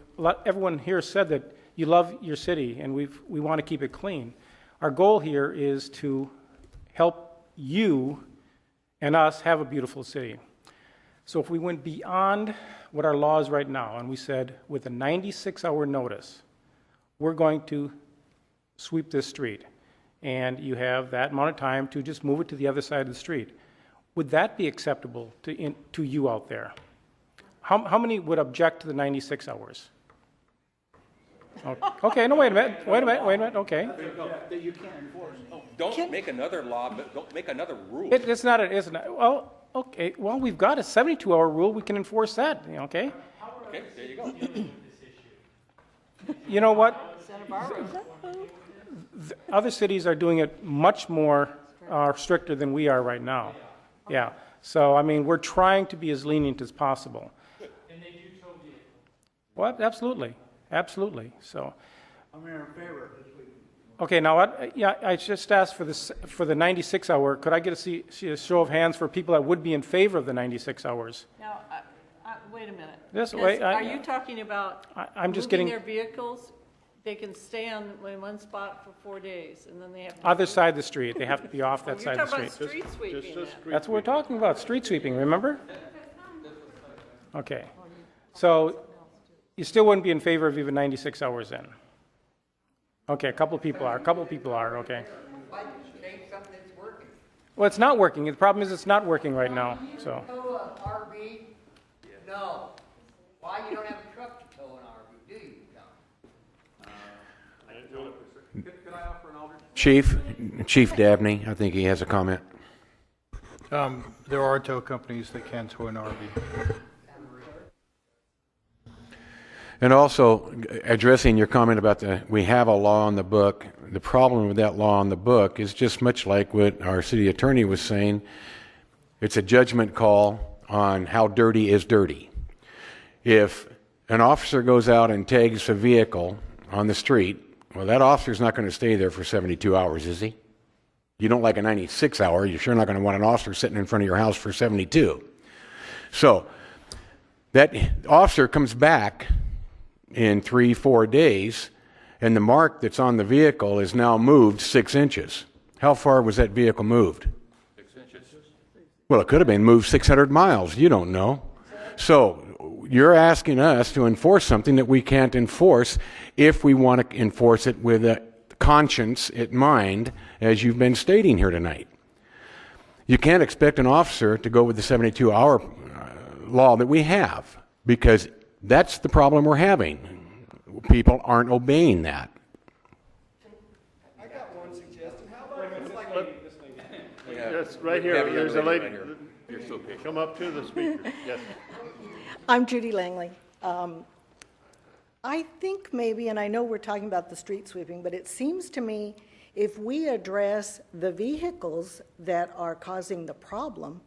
everyone here said that you love your city and we want to keep it clean. Our goal here is to help you and us have a beautiful city. So if we went beyond what our law is right now and we said with a 96-hour notice, we're going to sweep this street, and you have that amount of time to just move it to the other side of the street, would that be acceptable to you out there? How many would object to the 96 hours? Okay, no, wait a minute, okay. That you can't enforce. Don't make another law, but don't make another rule. It's not, well, okay, well, we've got a 72-hour rule, we can enforce that, okay? Okay, there you go. You know what? Other cities are doing it much more stricter than we are right now. Yeah. So, I mean, we're trying to be as lenient as possible. And they do tow vehicles. Well, absolutely. Absolutely. So. I'm in favor of this week. Okay, now what? Yeah, I just asked for this for the 96 hour. Could I get see a show of hands for people that would be in favor of the 96 hours? Now, wait a minute. This way, Are you talking about I'm just moving getting their vehicles? They can stay in one spot for 4 days, and then they have to other side of the street. They have to be off that side of the You're street. talking about street sweeping. That's what we're talking about. Street sweeping. Remember? Okay. So you still wouldn't be in favor of even 96 hours then? Okay, a couple of people are. Okay. Well, it's not working. The problem is it's not working right now. So. Tow an RV? No. Why you don't have a truck to tow an RV, do you, John? Can I offer an alternate? Chief Dabney, I think he has a comment. There are tow companies that can tow an RV. And also, addressing your comment about we have a law on the book, the problem with that law on the book is just much like what our city attorney was saying. It's a judgment call on how dirty is dirty. If an officer goes out and tags a vehicle on the street, well, that officer's not going to stay there for 72 hours, is he? You don't like a 96 hour, you're sure not going to want an officer sitting in front of your house for 72. So, that officer comes back in 3-4 days, and the mark that's on the vehicle is now moved 6 inches. How far was that vehicle moved? 6 inches. Well, it could have been moved 600 miles. You don't know. So you're asking us to enforce something that we can't enforce if we want to enforce it with a conscience in mind, as you've been stating here tonight. You can't expect an officer to go with the 72-hour law that we have, because that's the problem we're having. People aren't obeying that. I got one suggestion. How about it's like Yes, right here. There's a lady. Right here. You're so patient. Come up to the speaker. Yes. I'm Judy Langley. I think maybe, and I know we're talking about the street sweeping, but it seems to me if we address the vehicles that are causing the problem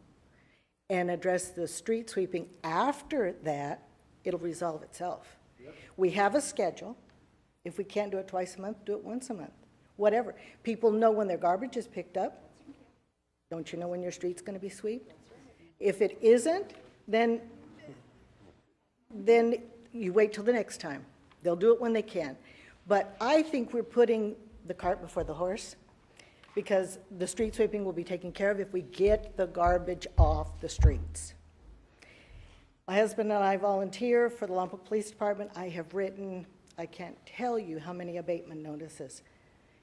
and address the street sweeping after that, it'll resolve itself. Yep. We have a schedule. If we can't do it twice a month, do it once a month. Whatever. People know when their garbage is picked up. Don't you know when your street's going to be swept? If it isn't, then you wait till the next time. They'll do it when they can. But I think we're putting the cart before the horse, because the street sweeping will be taken care of if we get the garbage off the streets. My husband and I volunteer for the Lompoc Police Department. I have written, I can't tell you how many abatement notices.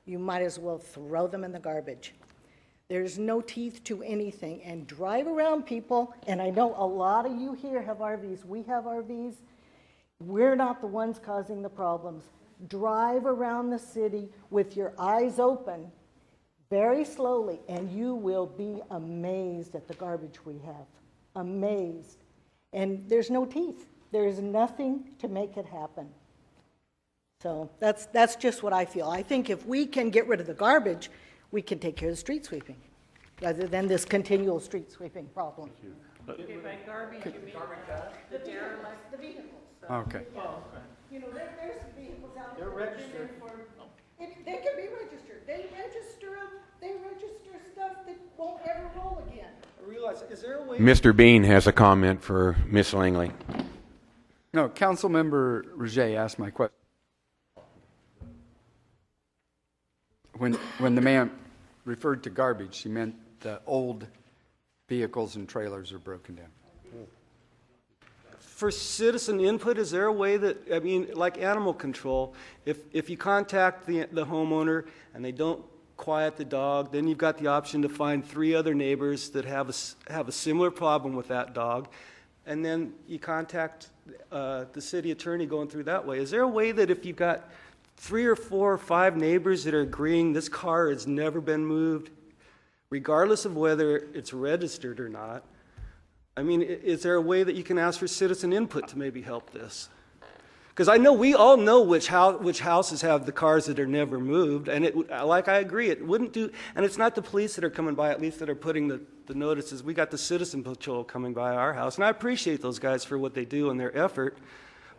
You might as well throw them in the garbage. There's no teeth to anything. And drive around, people, and I know a lot of you here have RVs. We have RVs. We're not the ones causing the problems. Drive around the city with your eyes open very slowly, and you will be amazed at the garbage we have. Amazed. And there's no teeth. There is nothing to make it happen. So that's just what I feel. I think if we can get rid of the garbage, we can take care of the street sweeping, rather than this continual street sweeping problem. Okay, by garbage, you mean the derelict, the vehicles. So. Okay. You know, there's vehicles out there. They're registered. They can be registered. They register stuff that won't ever roll again. I realize, is there a way? Mr. Bean has a comment for Miss Langley. No, Councilmember Rouget asked my question. When the man referred to garbage, he meant the old vehicles and trailers are broken down. For citizen input, is there a way that, I mean, like animal control, if you contact the homeowner and they don't quiet the dog, then you've got the option to find 3 other neighbors that have a similar problem with that dog, and then you contact the city attorney going through that way. Is there a way that if you've got 3 or 4 or 5 neighbors that are agreeing this car has never been moved, regardless of whether it's registered or not, I mean, is there a way that you can ask for citizen input to maybe help this? Because I know we all know which houses have the cars that are never moved, and like I agree, it wouldn't do. And it's not the police that are coming by, at least that are putting the notices. We got the citizen patrol coming by our house, and I appreciate those guys for what they do and their effort.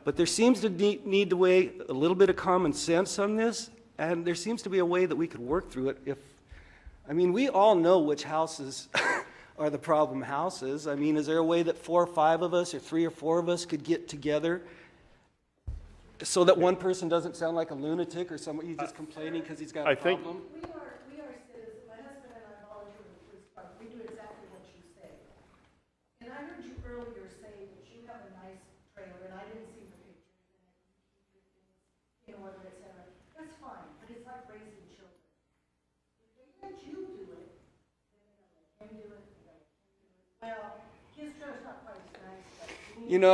But there seems to need to weigh a little bit of common sense on this, and there seems to be a way that we could work through it. We all know which houses are the problem houses. Is there a way that 4 or 5 of us, or 3 or 4 of us, could get together so that one person doesn't sound like a lunatic or somebody just complaining because he's got a problem? We are citizens. My husband and I volunteer with the police department. We do exactly what you say. And I heard you earlier say that you have a nice trailer, and I didn't see the pictures, and that you keep your things in order, et cetera. That's fine, but it's like raising children. If they let you do it, then they're going to let him do it, they're going to let him do it. Well, his trailer's not quite as nice, but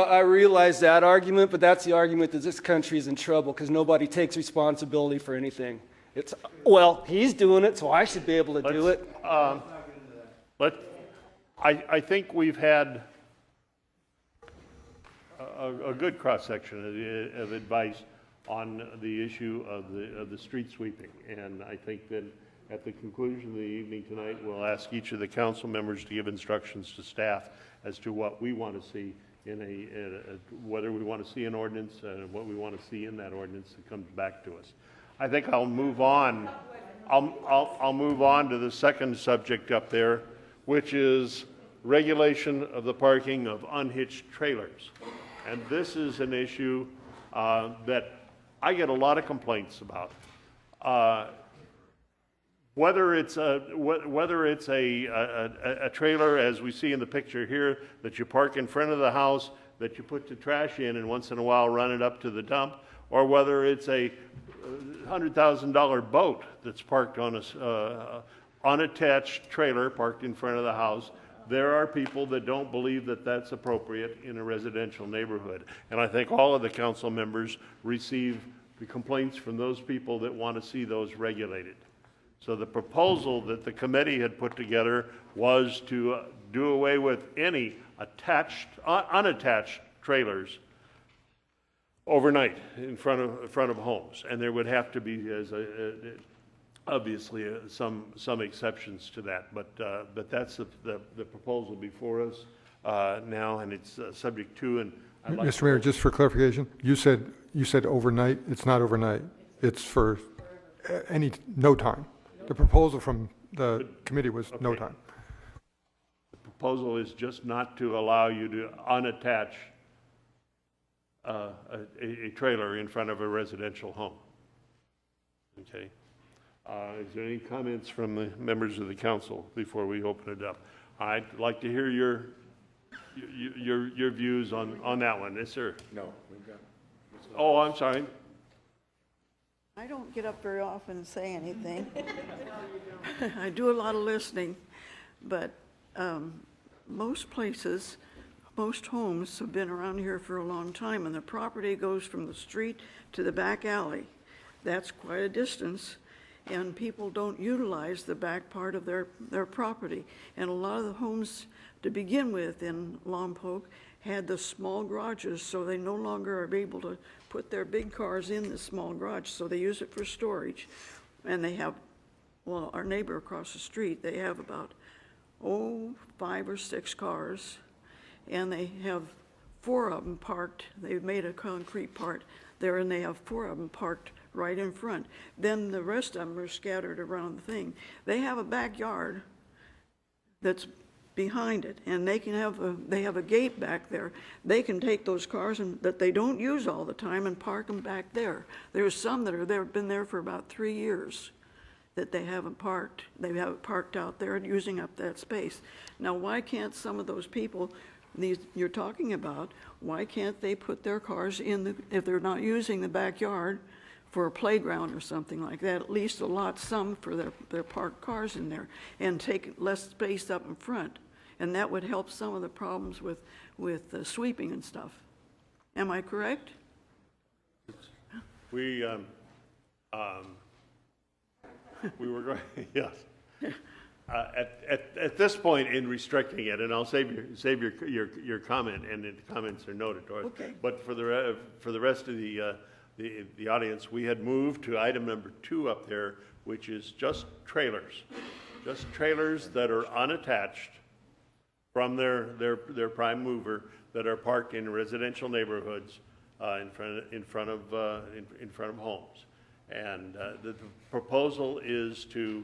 I realize that argument, but that's the argument that this country is in trouble because nobody takes responsibility for anything. Well, he's doing it, so I should be able to do it. I think we've had a good cross-section of advice on the issue of the street sweeping. And I think that at the conclusion of the evening tonight, we'll ask each of the council members to give instructions to staff as to what we want to see whether we want to see an ordinance and what we want to see in that ordinance that comes back to us. I think I'll move on. I'll move on to the second subject up there, which is regulation of the parking of unhitched trailers. And this is an issue that I get a lot of complaints about. Whether it's a trailer, as we see in the picture here, that you park in front of the house, that you put the trash in, and once in a while run it up to the dump, or whether it's a $100,000 boat that's parked on a unattached trailer parked in front of the house, there are people that don't believe that that's appropriate in a residential neighborhood. And I think all of the council members receive the complaints from those people that want to see those regulated. So the proposal that the committee had put together was to do away with any unattached trailers overnight in front of homes, and there would have to be, obviously, some exceptions to that. But that's the proposal before us now, and it's subject to. And Mr. Mayor, just for clarification, you said overnight. It's not overnight. It's for no time. The proposal from the committee was no time. The proposal is just not to allow you to unattach a trailer in front of a residential home. Okay. Is there any comments from the members of the council before we open it up? I'd like to hear your views on that one. Yes, sir. No, we've got. Oh, I'm sorry. I don't get up very often and say anything. I do a lot of listening, but most places, most homes have been around here for a long time, and the property goes from the street to the back alley. That's quite a distance, and people don't utilize the back part of their property. And a lot of the homes to begin with in Lompoc had the small garages, so they no longer are able to put their big cars in the small garage, so they use it for storage. And they have, well, our neighbor across the street, they have about 5 or 6 cars, and they have 4 of them parked. They've made a concrete part there, and they have 4 of them parked right in front. Then the rest of them are scattered around the thing. They have a backyard that's behind it, and they have a gate back there. They can take those cars that they don't use all the time and park them back there. There's some that are there, been there for about 3 years that they haven't parked. They have it parked out there and using up that space. Now, why can't some of those people you're talking about, why can't they put their cars if they're not using the backyard for a playground or something like that, at least allot some for their parked cars in there and take less space up in front? And that would help some of the problems with sweeping and stuff. Am I correct? We were going, yes. At this point in restricting it, and I'll save your comment, and the comments are noted, Doris. Okay. But for the rest of the audience, we had moved to item number 2 up there, which is just trailers that are unattached from their prime mover that are parked in residential neighborhoods in front of homes, and the proposal is to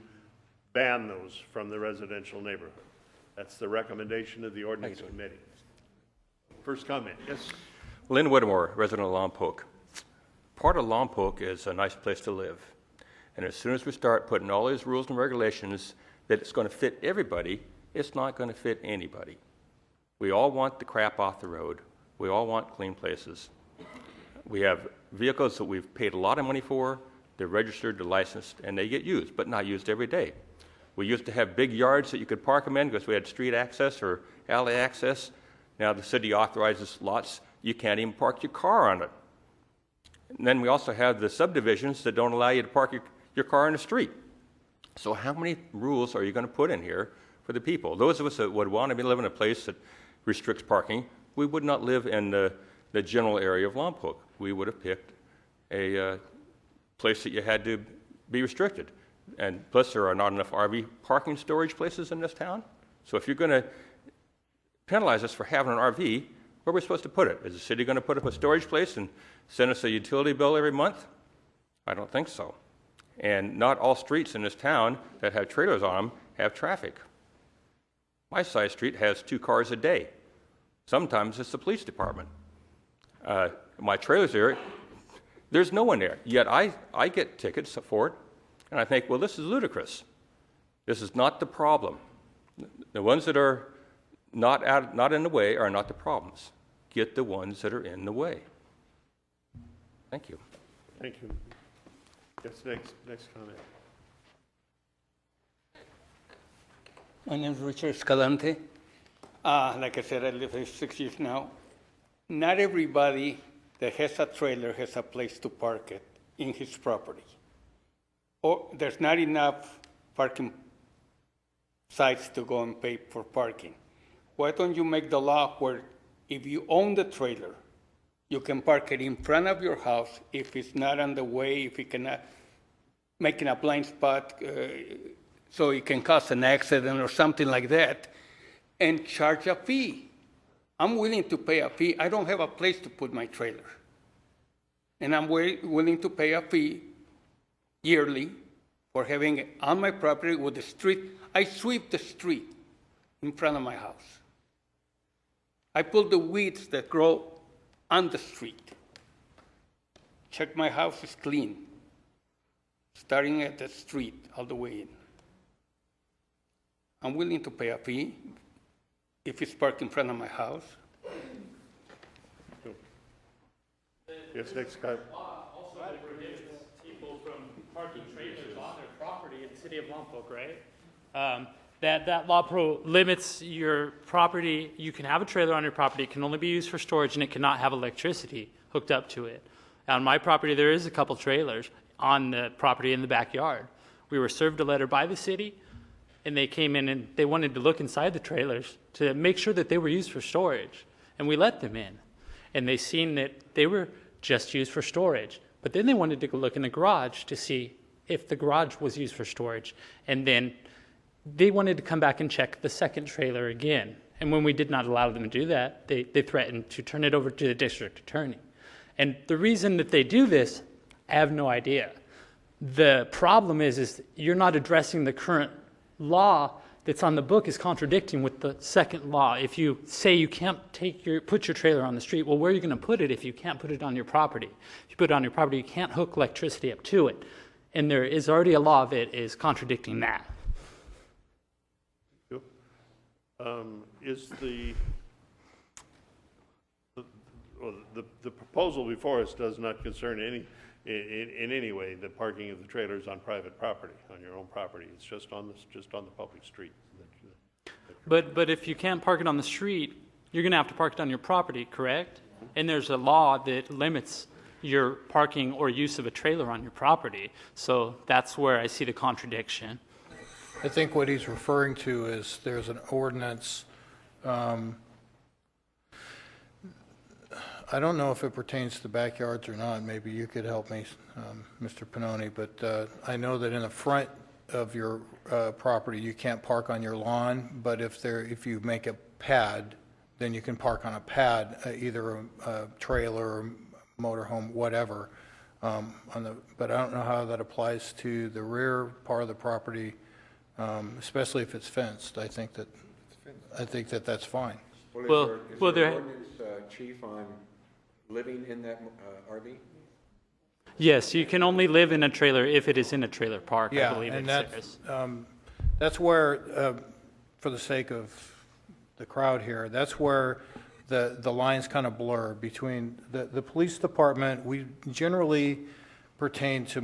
ban those from the residential neighborhood. That's the recommendation of the ordinance committee. First comment, yes. Lynn Whittemore, resident of Lompoc. Part of Lompoc is a nice place to live. And as soon as we start putting all these rules and regulations that it's going to fit everybody, it's not going to fit anybody. We all want the crap off the road. We all want clean places. We have vehicles that we've paid a lot of money for. They're registered, they're licensed, and they get used, but not used every day. We used to have big yards that you could park them in because we had street access or alley access. Now the city authorizes lots you can't even park your car on it. And then we also have the subdivisions that don't allow you to park your car in the street. So how many rules are you going to put in here for the people? Those of us that would want to live in a place that restricts parking, we would not live in the general area of Lompoc. We would have picked a place that you had to be restricted. And plus, there are not enough RV parking storage places in this town. So if you're going to penalize us for having an RV, where are we supposed to put it? Is the city going to put up a storage place and send us a utility bill every month? I don't think so. And not all streets in this town that have trailers on them have traffic. My side street has 2 cars a day. Sometimes it's the police department. My trailer's there. There's no one there. Yet I get tickets for it. And I think, well, this is ludicrous. This is not the problem. The ones that are not in the way are not the problems. Get the ones that are in the way. Thank you. Thank you. Yes, next comment. My name is Richard Escalante. Like I said, I live here 6 years now. Not everybody that has a trailer has a place to park it in his property. Or there's not enough parking sites to go and pay for parking. Why don't you make the law where if you own the trailer, you can park it in front of your house if it's not on the way, if you cannot making a blind spot so it can cause an accident or something like that, and charge a fee. I'm willing to pay a fee. I don't have a place to put my trailer. And I'm willing to pay a fee yearly for having it on my property with the street. I sweep the street in front of my house. I pull the weeds that grow on the street. Check my house is clean, starting at the street all the way in. I'm willing to pay a fee if it's parked in front of my house. Yes, next guy. Also prohibits people from parking trailers on their property in the city of Lompoc, right? That law limits your property. You can have a trailer on your property. It can only be used for storage, and it cannot have electricity hooked up to it. On my property, there is a couple trailers on the property in the backyard. We were served a letter by the city, and they came in and they wanted to look inside the trailers to make sure that they were used for storage. And we let them in. And they seen that they were just used for storage. But then they wanted to go look in the garage to see if the garage was used for storage. And then they wanted to come back and check the second trailer again. And when we did not allow them to do that, they threatened to turn it over to the district attorney. And the reason that they do this, I have no idea. The problem is you're not addressing the current law that's on the book is contradicting with the second law. If you say you can't put your trailer on the street, well, where are you going to put it if you can't put it on your property? If you put it on your property, you can't hook electricity up to it. And there is already a law that is contradicting that. Is the proposal before us does not concern in any way the parking of the trailers on private property, on your own property. It's just on the public street. But if you can't park it on the street, you're going to have to park it on your property, correct? And there's a law that limits your parking or use of a trailer on your property. So that's where I see the contradiction. I think what he's referring to is there's an ordinance, I don't know if it pertains to backyards or not. Maybe you could help me, Mr. Pannoni, but I know that in the front of your property, you can't park on your lawn, but if you make a pad, then you can park on a pad, either a trailer or motorhome, whatever. But I don't know how that applies to the rear part of the property, especially if it's fenced. I think that that's fine. Well, is there an ordinance, Chief, on living in that RV? Yes, you can only live in a trailer if it is in a trailer park, I believe and it says. that's where, for the sake of the crowd here, that's where the lines kind of blur between the police department. We generally pertain to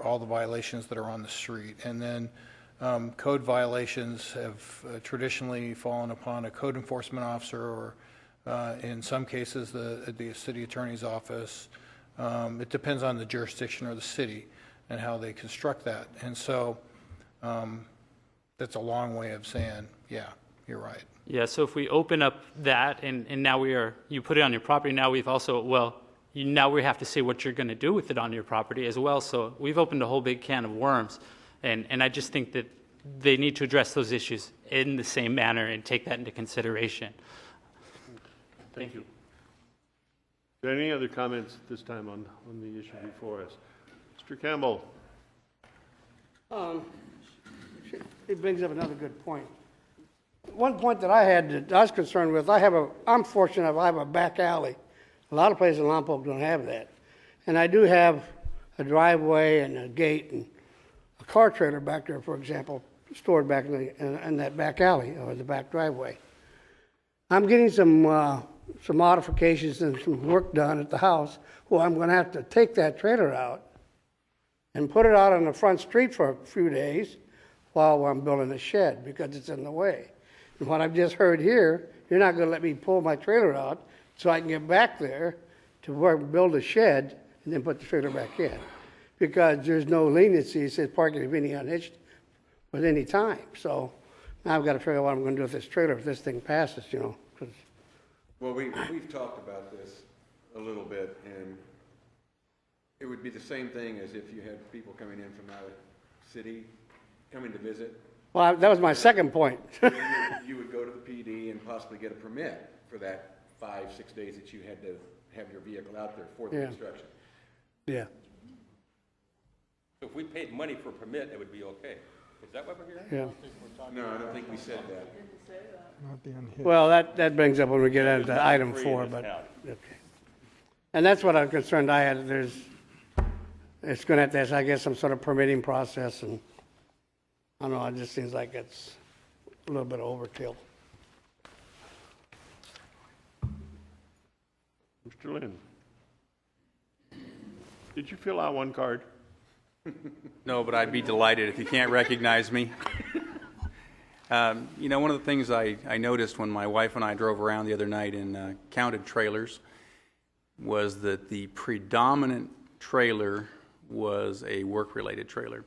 all the violations that are on the street, and then code violations have traditionally fallen upon a code enforcement officer, or in some cases the city attorney's office. It depends on the jurisdiction or the city and how they construct that. And so that's a long way of saying, yeah, you're right. Yeah, so if we open up that and now you put it on your property, now we've also, now we have to say what you're going to do with it on your property as well. So we've opened a whole big can of worms. And I just think that they need to address those issues in the same manner and take that into consideration. Thank you. Are there any other comments at this time on the issue before us? Mr. Campbell. It brings up another good point. One point that I had that I was concerned with, I'm fortunate I have a back alley. A lot of places in Lompoc don't have that. And I do have a driveway and a gate and a car trailer back there, for example, stored back in that back alley or the back driveway. I'm getting some modifications and some work done at the house. Well, I'm going to have to take that trailer out and put it out on the front street for a few days while I'm building a shed because it's in the way. And what I've just heard here, you're not going to let me pull my trailer out so I can get back there to work, build a shed and then put the trailer back in. Because there's no leniency, it says parking of any unhitched with any time. So now I've got to figure out what I'm going to do with this trailer if this thing passes, you know. Well, we've talked about this a little bit, and it would be the same thing as if you had people coming in from out of city, coming to visit. Well, that was my second point. You would go to the PD and possibly get a permit for that 5-6 days that you had to have your vehicle out there for the construction. Yeah. So if we paid money for a permit, it would be okay. Is that what we're hearing? Yeah. No, I don't think we said that. Not the unhitched. Well, that brings up when we get into item 4, but okay. And that's what I'm concerned. It's going to have to, I guess, some sort of permitting process, and I don't know. It just seems like it's a little bit of overkill. Mr. Lynn, did you fill out one card? No, but I'd be delighted if you can't recognize me. You know, one of the things I noticed when my wife and I drove around the other night and counted trailers was that the predominant trailer was a work-related trailer.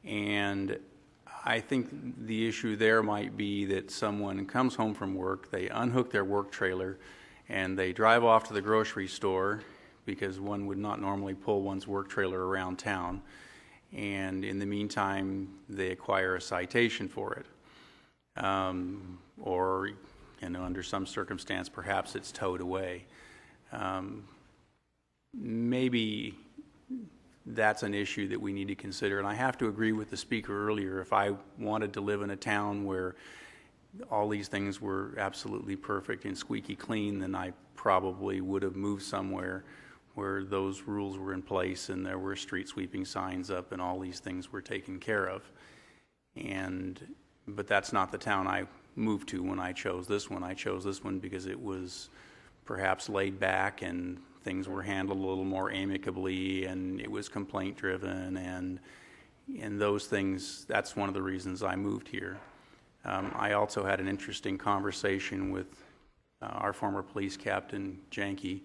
And I think the issue there might be that someone comes home from work, they unhook their work trailer, and they drive off to the grocery store because one would not normally pull one's work trailer around town. And in the meantime, they acquire a citation for it. Or, you know, under some circumstance, perhaps it's towed away. Maybe that's an issue that we need to consider. And I have to agree with the speaker earlier. If I wanted to live in a town where all these things were absolutely perfect and squeaky clean, then I probably would have moved somewhere where those rules were in place and there were street sweeping signs up and all these things were taken care of. But that's not the town I moved to when I chose this one. I chose this one because it was perhaps laid back and things were handled a little more amicably and it was complaint driven and those things, that's one of the reasons I moved here. I also had an interesting conversation with our former police captain, Janke,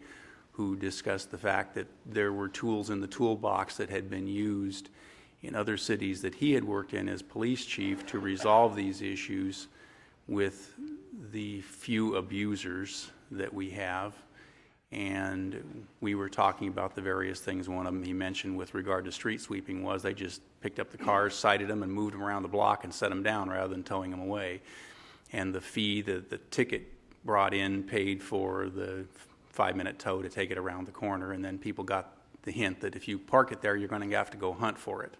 who discussed the fact that there were tools in the toolbox that had been used in other cities that he had worked in as police chief to resolve these issues with the few abusers that we have. And we were talking about the various things. One of them he mentioned with regard to street sweeping was they just picked up the cars, cited them, and moved them around the block and set them down rather than towing them away. And the fee that the ticket brought in paid for the 5-minute tow to take it around the corner, and then people got the hint that if you park it there, you're going to have to go hunt for it.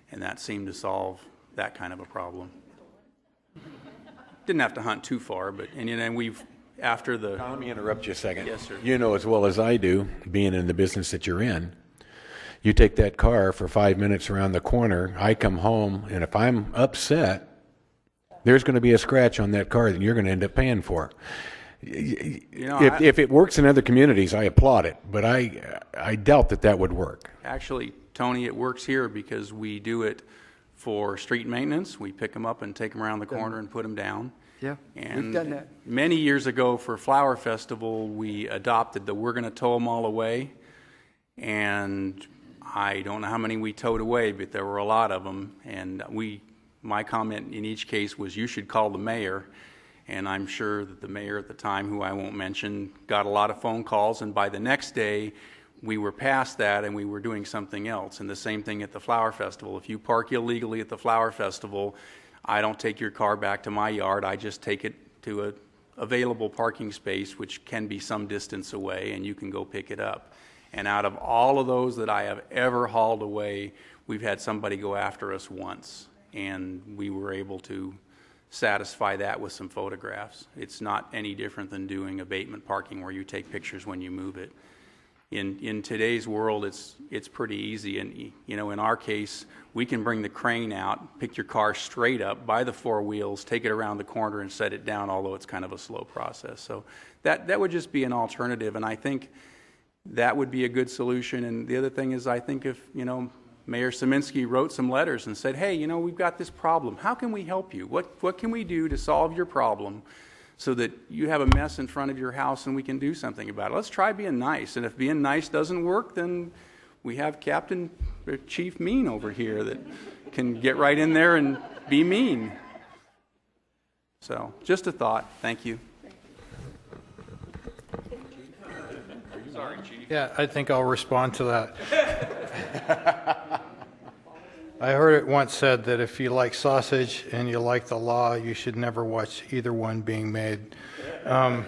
And that seemed to solve that kind of a problem. Didn't have to hunt too far, but, and then we've, after the... Let me interrupt you a second. Yes, sir. You know as well as I do, being in the business that you're in, you take that car for 5 minutes around the corner, I come home, and if I'm upset, there's going to be a scratch on that car that you're going to end up paying for. If it works in other communities, I applaud it, but I doubt that would work. Actually, Tony, it works here because we do it for street maintenance. We pick them up and take them around the corner and put them down. Yeah, and we've done that. Many years ago for Flower Festival, we adopted the we're going to tow them all away. And I don't know how many we towed away, but there were a lot of them. And my comment in each case was you should call the mayor. And I'm sure that the mayor at the time, who I won't mention, got a lot of phone calls. And by the next day, we were past that and we were doing something else. And the same thing at the Flower Festival. If you park illegally at the Flower Festival, I don't take your car back to my yard. I just take it to a available parking space, which can be some distance away, and you can go pick it up. And out of all of those that I have ever hauled away, we've had somebody go after us once. And we were able to satisfy that with some photographs. It's not any different than doing abatement parking where you take pictures when you move it. In today's world, it's pretty easy. And you know, in our case, we can bring the crane out, pick your car straight up by the 4 wheels, take it around the corner and set it down, although it's kind of a slow process. So that would just be an alternative, and I think that would be a good solution. And the other thing is, I think if, you know, Mayor Szymanski wrote some letters and said, hey, you know, we've got this problem. How can we help you? What can we do to solve your problem so that you have a mess in front of your house and we can do something about it? Let's try being nice. And if being nice doesn't work, then we have Captain or Chief Mean over here that can get right in there and be mean. So just a thought. Thank you. Sorry, Chief. Yeah, I think I'll respond to that. I heard it once said that if you like sausage and you like the law, you should never watch either one being made. And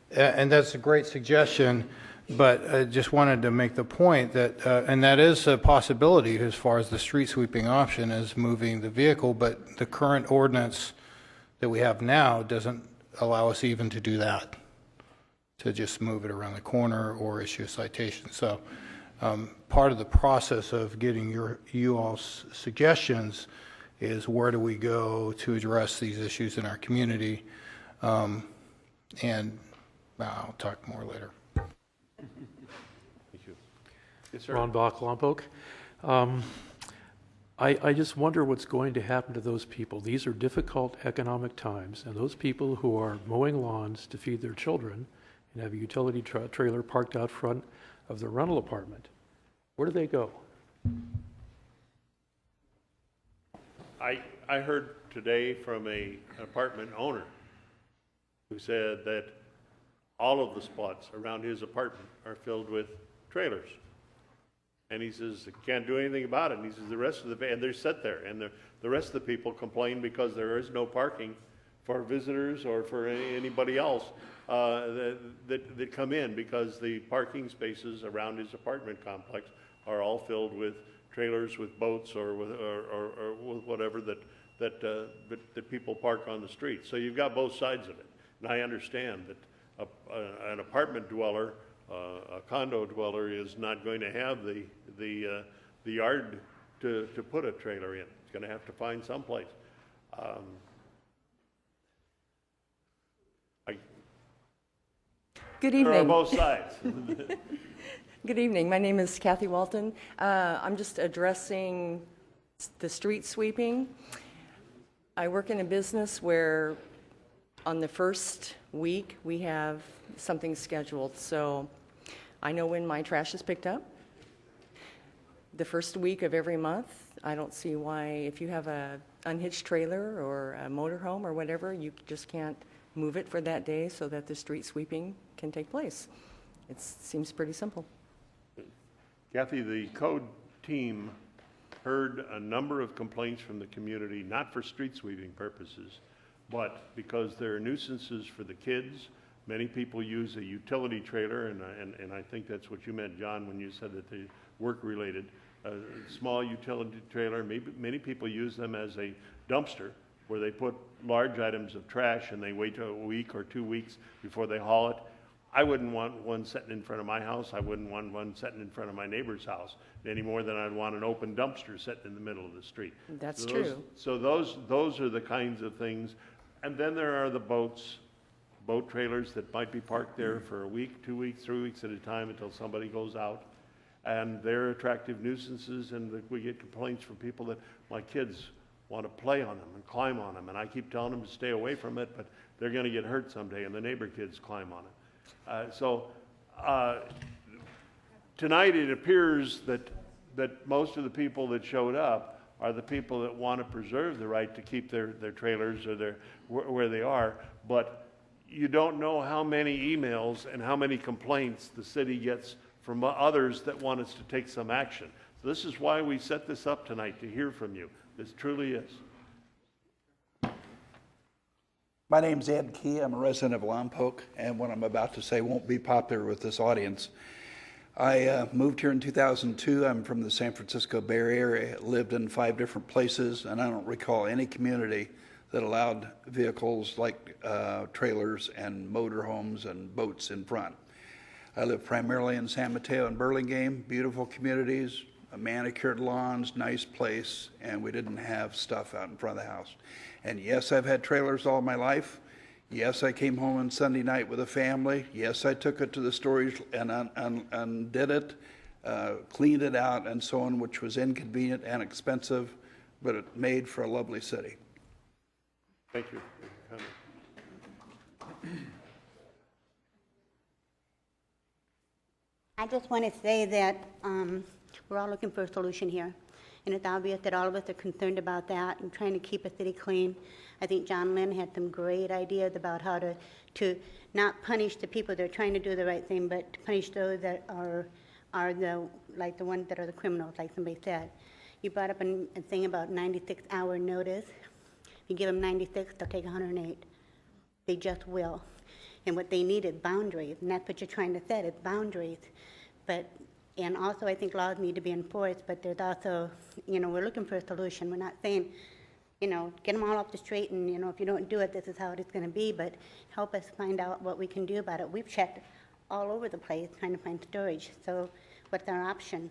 that's a great suggestion, but I just wanted to make the point that, and that is a possibility as far as the street sweeping option is moving the vehicle, but the current ordinance that we have now doesn't allow us even to do that, to just move it around the corner or issue a citation. So part of the process of getting you all's suggestions is where do we go to address these issues in our community, and I'll talk more later. Thank you. Yes, sir. Ron Bach, Lompoc. I just wonder what's going to happen to those people. These are difficult economic times, and those people who are mowing lawns to feed their children and have a utility trailer parked out front of the rental apartment, where do they go? I heard today from an apartment owner who said that all of the spots around his apartment are filled with trailers. And he says, can't do anything about it. And he says, the rest of and they're set there. And the rest of the people complain because there is no parking for visitors or for anybody else that come in, because the parking spaces around his apartment complex are all filled with trailers, with boats, or with whatever that people park on the street. So you've got both sides of it. And I understand that an apartment dweller, a condo dweller, is not going to have the yard to put a trailer in. It's going to have to find someplace. Good evening. There are both sides. Good evening. My name is Kathy Walton. I'm just addressing the street sweeping. I work in a business where on the first week we have something scheduled, so I know when my trash is picked up. the first week of every month. I don't see why, if you have a unhitched trailer or a motorhome or whatever, you just can't move it for that day so that the street sweeping can take place. It seems pretty simple. Kathy, the code team heard a number of complaints from the community, not for street sweeping purposes, but because there are nuisances for the kids. Many people use a utility trailer, and I think that's what you meant, John, when you said that they work-related. A small utility trailer, many people use them as a dumpster where they put large items of trash and they wait a week or 2 weeks before they haul it. I wouldn't want one sitting in front of my house. I wouldn't want one sitting in front of my neighbor's house any more than I'd want an open dumpster sitting in the middle of the street. That's true. So those are the kinds of things. And then there are the boat trailers that might be parked there for a week, 2 weeks, 3 weeks at a time until somebody goes out. And they're attractive nuisances, and we get complaints from people that my kids want to play on them and climb on them. And I keep telling them to stay away from it, but they're going to get hurt someday, and the neighbor kids climb on it. Tonight it appears that most of the people that showed up are the people that want to preserve the right to keep their trailers or where they are, but you don't know how many emails and how many complaints the city gets from others that want us to take some action. So this is why we set this up tonight, to hear from you. This truly is. My name's Ed Key. I'm a resident of Lompoc, and what I'm about to say won't be popular with this audience. I moved here in 2002. I'm from the San Francisco Bay Area, lived in 5 different places, and I don't recall any community that allowed vehicles like trailers and motorhomes and boats in front. I live primarily in San Mateo and Burlingame, beautiful communities, manicured lawns, nice place, and we didn't have stuff out in front of the house. And yes, I've had trailers all my life. Yes, I came home on Sunday night with a family. Yes, I took it to the storage and did it, cleaned it out and so on, which was inconvenient and expensive, but it made for a lovely city. Thank you. I just want to say that we're all looking for a solution here. And it's obvious that all of us are concerned about that and trying to keep a city clean. I think John Lynn had some great ideas about how to not punish the people that are trying to do the right thing, but to punish those that are like the ones that are the criminals, like somebody said. You brought up a thing about 96-hour notice. If you give them 96, they'll take 108. They just will. And what they need is boundaries, and that's what you're trying to set, is boundaries. And also I think laws need to be enforced, but there's also, we're looking for a solution. We're not saying, get them all off the street and, if you don't do it, this is how it is going to be, but help us find out what we can do about it. We've checked all over the place trying to find storage, so what's our option?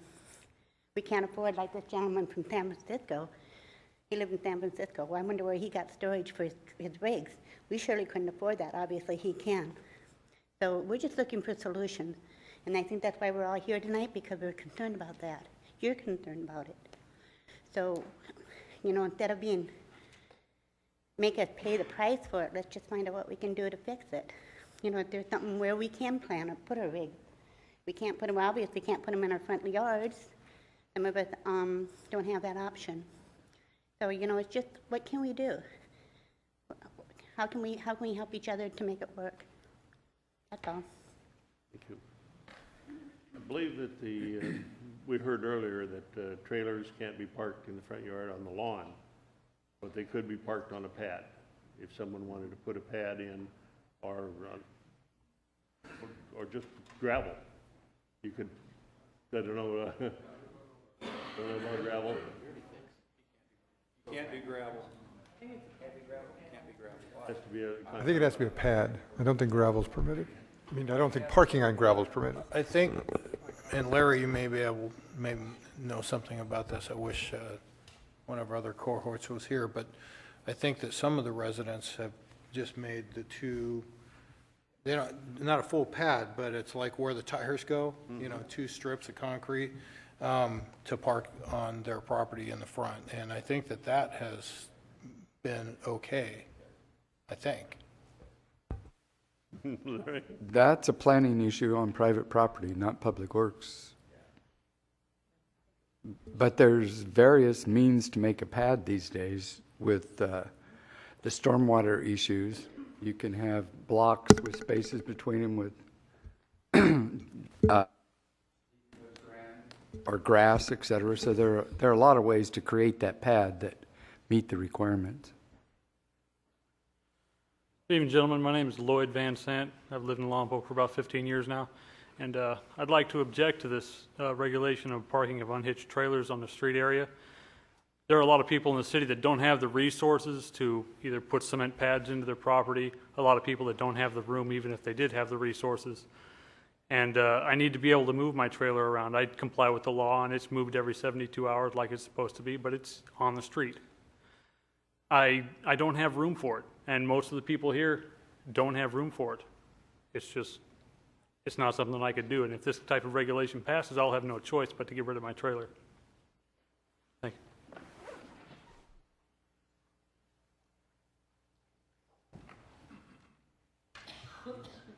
We can't afford, like this gentleman from San Francisco. He lived in San Francisco. Well, I wonder where he got storage for his rigs. We surely couldn't afford that. Obviously, he can. So we're just looking for solutions. And I think that's why we're all here tonight, because we're concerned about that. You're concerned about it. So, instead of make us pay the price for it, let's just find out what we can do to fix it. If there's something where we can plant or put a rig. We can't put them, obviously can't put them in our front yards. Some of us don't have that option. So, it's just, what can we do? How can we help each other to make it work? That's all. Thank you. I believe that we heard earlier that trailers can't be parked in the front yard on the lawn, but they could be parked on a pad. If someone wanted to put a pad in, or just gravel, you could. I don't know about gravel. Can't be gravel. Can't be gravel. Has to be I think it has to be a pad. I don't think gravel's permitted. I mean, I don't think parking on gravel is permitted. I think, and Larry, you may know something about this. I wish one of our other cohorts was here, but I think that some of the residents have just made the two, not a full pad, but it's like where the tires go, 2 strips of concrete to park on their property in the front. And I think that has been okay, I think. That's a planning issue on private property, not public works. But there's various means to make a pad these days with the stormwater issues. You can have blocks with spaces between them with or grass, et cetera. So there are a lot of ways to create that pad that meet the requirements. Good evening, gentlemen. My name is Lloyd Van Sant. I've lived in Lompoc for about 15 years now, and I'd like to object to this regulation of parking of unhitched trailers on the street area. There are a lot of people in the city that don't have the resources to either put cement pads into their property, a lot of people that don't have the room even if they did have the resources. And I need to be able to move my trailer around. I comply with the law, and it's moved every 72 hours like it's supposed to be, but it's on the street. I don't have room for it, and most of the people here don't have room for it. It's not something I could do, and if this type of regulation passes, I'll have no choice but to get rid of my trailer. Thank you.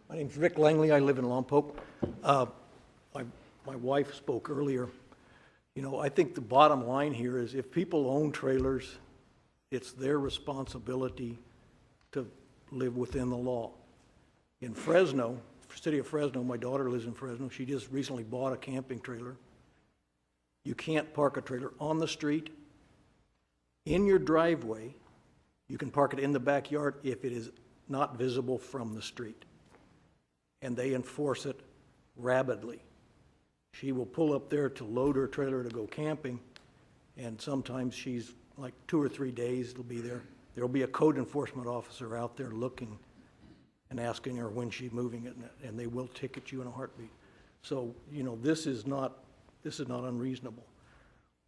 My name's Rick Langley. I live in Lompoc. My wife spoke earlier. You know, I think the bottom line here is if people own trailers, it's their responsibility to live within the law. In Fresno, city of Fresno, my daughter lives in Fresno. She just recently bought a camping trailer. You can't park a trailer on the street, in your driveway. You can park it in the backyard if it is not visible from the street. And they enforce it rabidly. She will pull up there to load her trailer to go camping, and sometimes she's like 2 or 3 days it'll be there. There'll be a code enforcement officer out there looking and asking her when she's moving it, and they will ticket you in a heartbeat. So, you know, this is not unreasonable.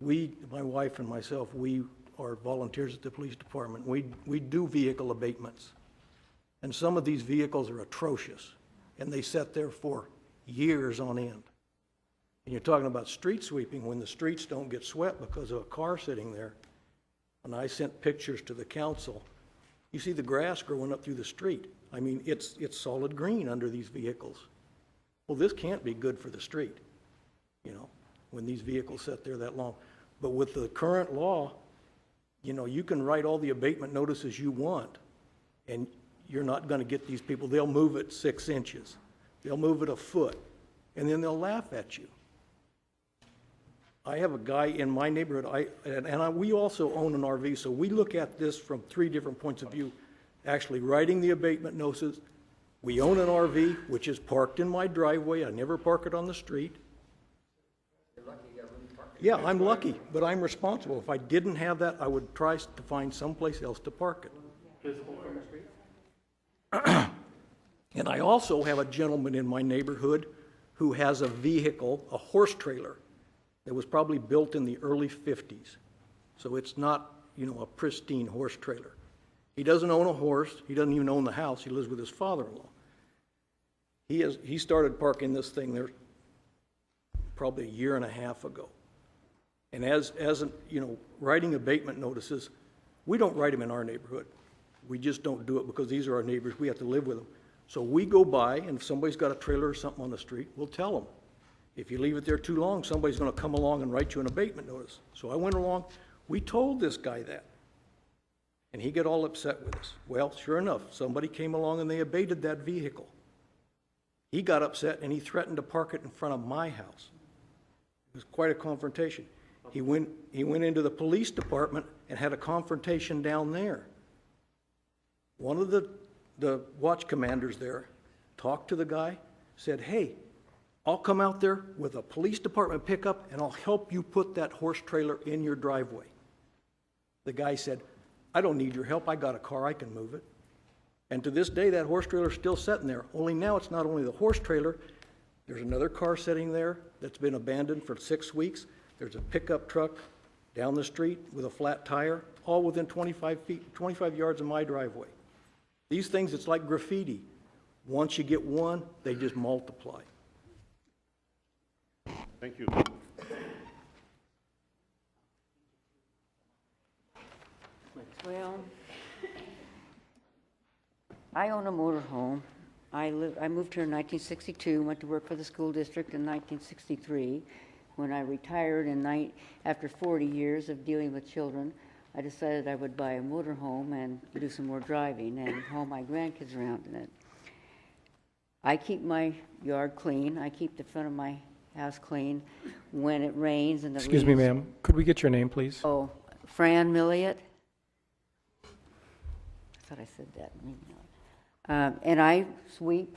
My wife and myself, we are volunteers at the police department. We do vehicle abatements, and some of these vehicles are atrocious, and they sit there for years on end. And you're talking about street sweeping when the streets don't get swept because of a car sitting there. And I sent pictures to the council. You see the grass growing up through the street. I mean, it's solid green under these vehicles. Well, this can't be good for the street, you know, when these vehicles sit there that long. But with the current law, you know, you can write all the abatement notices you want, and you're not going to get these people. They'll move it 6 inches. They'll move it a foot, and then they'll laugh at you. I have a guy in my neighborhood, we also own an RV, so we look at this from 3 different points of view. Actually writing the abatement notices. We own an RV, which is parked in my driveway. I never park it on the street. You're lucky you got room to park it. Yeah, I'm lucky, but I'm responsible. If I didn't have that, I would try to find someplace else to park it. Visible from the street? And I also have a gentleman in my neighborhood who has a vehicle, a horse trailer, that was probably built in the early 50s. So it's not, you know, a pristine horse trailer. He doesn't own a horse. He doesn't even own the house. He lives with his father-in-law. He started parking this thing there probably 1.5 years ago. And as you know, writing abatement notices, we don't write them in our neighborhood. We just don't do it because these are our neighbors. We have to live with them. So we go by, and if somebody's got a trailer or something on the street, we'll tell them. If you leave it there too long, somebody's going to come along and write you an abatement notice. So I went along. We told this guy that. And he got all upset with us. Well, sure enough, somebody came along and they abated that vehicle. He got upset and he threatened to park it in front of my house. It was quite a confrontation. He went into the police department and had a confrontation down there. One of the watch commanders there talked to the guy, said, "Hey, I'll come out there with a police department pickup and I'll help you put that horse trailer in your driveway." The guy said, "I don't need your help. I got a car. I can move it." And to this day, that horse trailer is still sitting there. Only now it's not only the horse trailer. There's another car sitting there that's been abandoned for 6 weeks. There's a pickup truck down the street with a flat tire, all within 25 yards of my driveway. These things, it's like graffiti. Once you get one, they just multiply. Thank you. Well, I own a motorhome. I moved here in 1962, went to work for the school district in 1963. when I retired after 40 years of dealing with children, I decided I would buy a motorhome and do some more driving and haul my grandkids around in it. I keep my yard clean. I keep the front of my house clean when it rains and the Excuse me, leaves. ma'am. Could we get your name, please? Oh, Fran Milliot. I thought I said that. Maybe not. And I sweep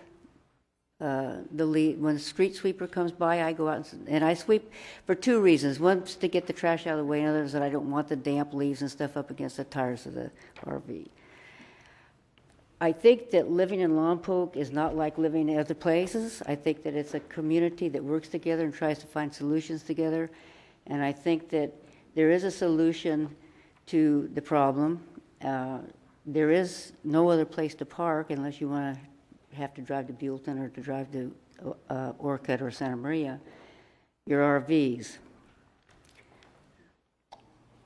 when the street sweeper comes by, I go out and I sweep for two reasons. One's to get the trash out of the way, and the other is that I don't want the damp leaves and stuff up against the tires of the RV. I think that living in Lompoc is not like living in other places. I think that it's a community that works together and tries to find solutions together. And I think that there is a solution to the problem. There is no other place to park unless you want to have to drive to Buellton or to drive to Orcutt or Santa Maria, your RVs.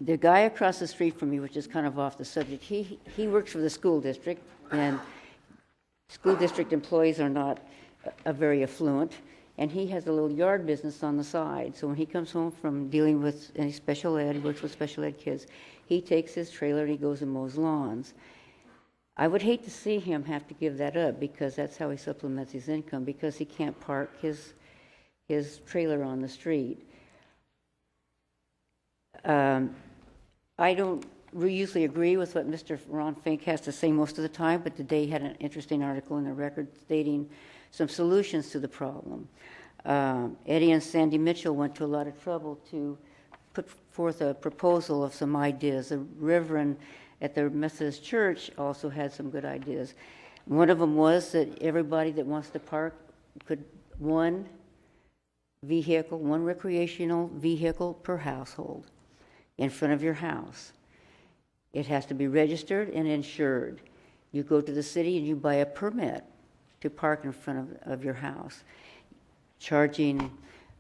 The guy across the street from me, which is kind of off the subject, he works for the school district, and school district employees are not very affluent, and he has a little yard business on the side. So when he comes home from dealing with any special ed, he works with special ed kids, he takes his trailer and he goes and mows lawns. I would hate to see him have to give that up because that's how he supplements his income, because he can't park his trailer on the street. I don't usually agree with what Mr. Ron Fink has to say most of the time, but today he had an interesting article in the Record stating some solutions to the problem. Eddie and Sandy Mitchell went to a lot of trouble to put forth a proposal of some ideas. The Reverend at the Methodist Church also had some good ideas. One of them was that everybody that wants to park could one recreational vehicle per household in front of your house. It has to be registered and insured. You go to the city and you buy a permit to park in front of your house, charging,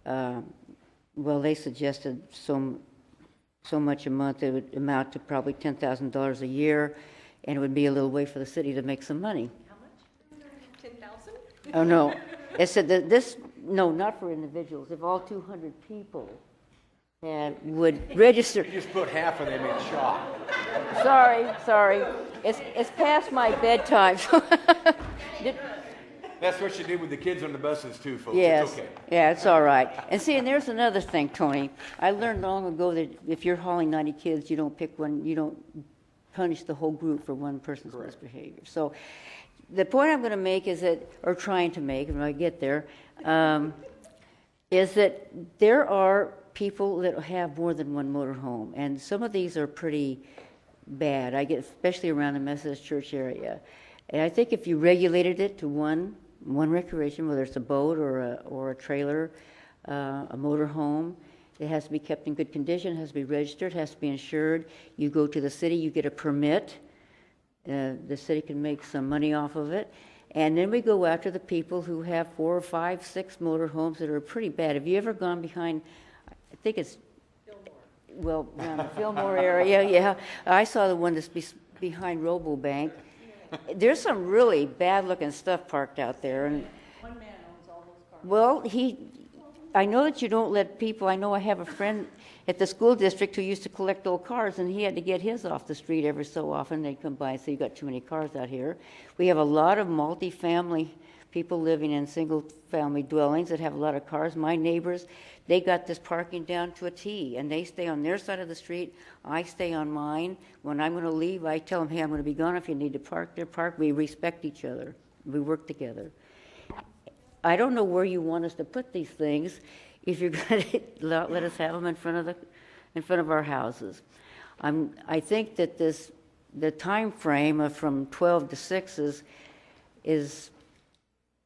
they suggested so much a month, it would amount to probably $10,000 a year, and it would be a little way for the city to make some money. How much? 10,000? Oh, no. It said that no, not for individuals. If all 200 people would register. You just put half of them in shop. Sorry. It's past my bedtime. That's what you do with the kids on the buses too, folks. Yes. It's okay. Yeah, it's all right. And see, and there's another thing, Tony. I learned long ago that if you're hauling 90 kids, you don't pick one, you don't punish the whole group for one person's misbehavior. So the point I'm going to make is that, or trying to make when I get there, is that there are people that have more than one motorhome, and some of these are pretty bad. I get, especially around the Methodist Church area. And I think if you regulated it to one recreation, whether it's a boat or a trailer, a motorhome, it has to be kept in good condition, has to be registered, has to be insured. You go to the city, you get a permit. The city can make some money off of it. And then we go after the people who have 4 or 5, 6 motorhomes that are pretty bad. Have you ever gone behind, I think it's, around the Fillmore area, yeah. I saw the one that's behind Robobank. There's some really bad-looking stuff parked out there. And One man owns all those cars. well, I know that you don't let people, I know I have a friend at the school district who used to collect old cars, and he had to get his off the street every so often. They'd come by and say, "You've got too many cars out here." We have a lot of multi-family people living in single-family dwellings that have a lot of cars. My neighbors, they got this parking down to a T, and they stay on their side of the street. I stay on mine. When I'm going to leave, I tell them, "Hey, I'm going to be gone. If you need to park there, park." We respect each other. We work together. I don't know where you want us to put these things if you're going to let us have them in front of our houses. I think that the time frame of from 12 to 6 is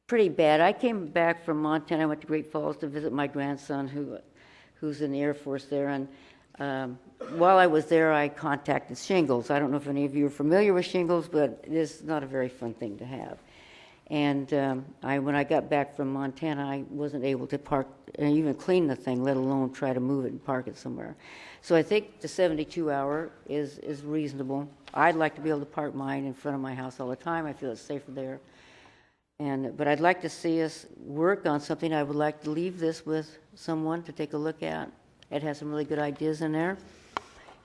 pretty bad. I came back from Montana. I went to Great Falls to visit my grandson who's in the Air Force there. And while I was there, I contacted shingles. I don't know if any of you are familiar with shingles, but it is not a very fun thing to have. And when I got back from Montana, I wasn't able to park and even clean the thing, let alone try to move it and park it somewhere. So I think the 72-hour is reasonable. I'd like to be able to park mine in front of my house all the time. I feel it's safer there. But I'd like to see us work on something. I would like to leave this with someone to take a look at. It has some really good ideas in there.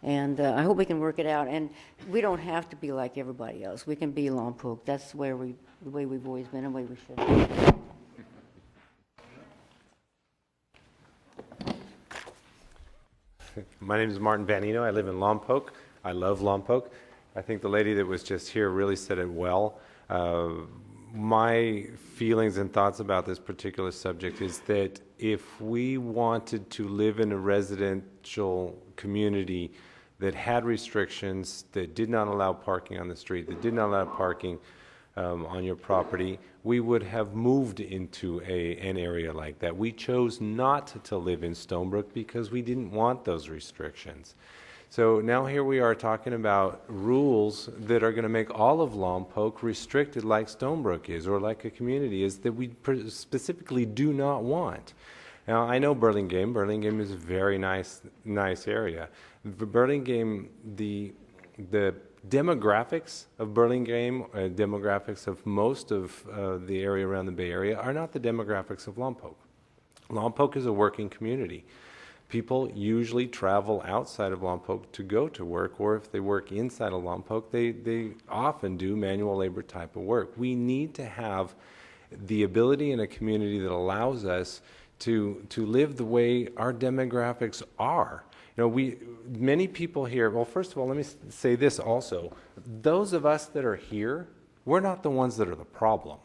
And I hope we can work it out. And we don't have to be like everybody else. We can be Lompoc. That's the way we've always been and the way we should be. My name is Martin Vanino. I live in Lompoc. I love Lompoc. I think the lady that was just here really said it well. My feelings and thoughts about this particular subject is that if we wanted to live in a residential community that had restrictions, that did not allow parking on the street, that did not allow parking on your property, we would have moved into an area like that. We chose not to live in Stonebrook because we didn't want those restrictions. So now here we are talking about rules that are going to make all of Lompoc restricted like Stonebrook is, or like a community is, that we specifically do not want. Now, I know Burlingame. Burlingame is a very nice area. Burlingame, the demographics of Burlingame, demographics of most of the area around the Bay Area are not the demographics of Lompoc. Lompoc is a working community. People usually travel outside of Lompoc to go to work, or if they work inside of Lompoc, they often do manual labor type of work. We need to have the ability in a community that allows us to live the way our demographics are. You know, many people here, well, first of all, let me say this also. Those of us that are here, we're not the ones that are the problem.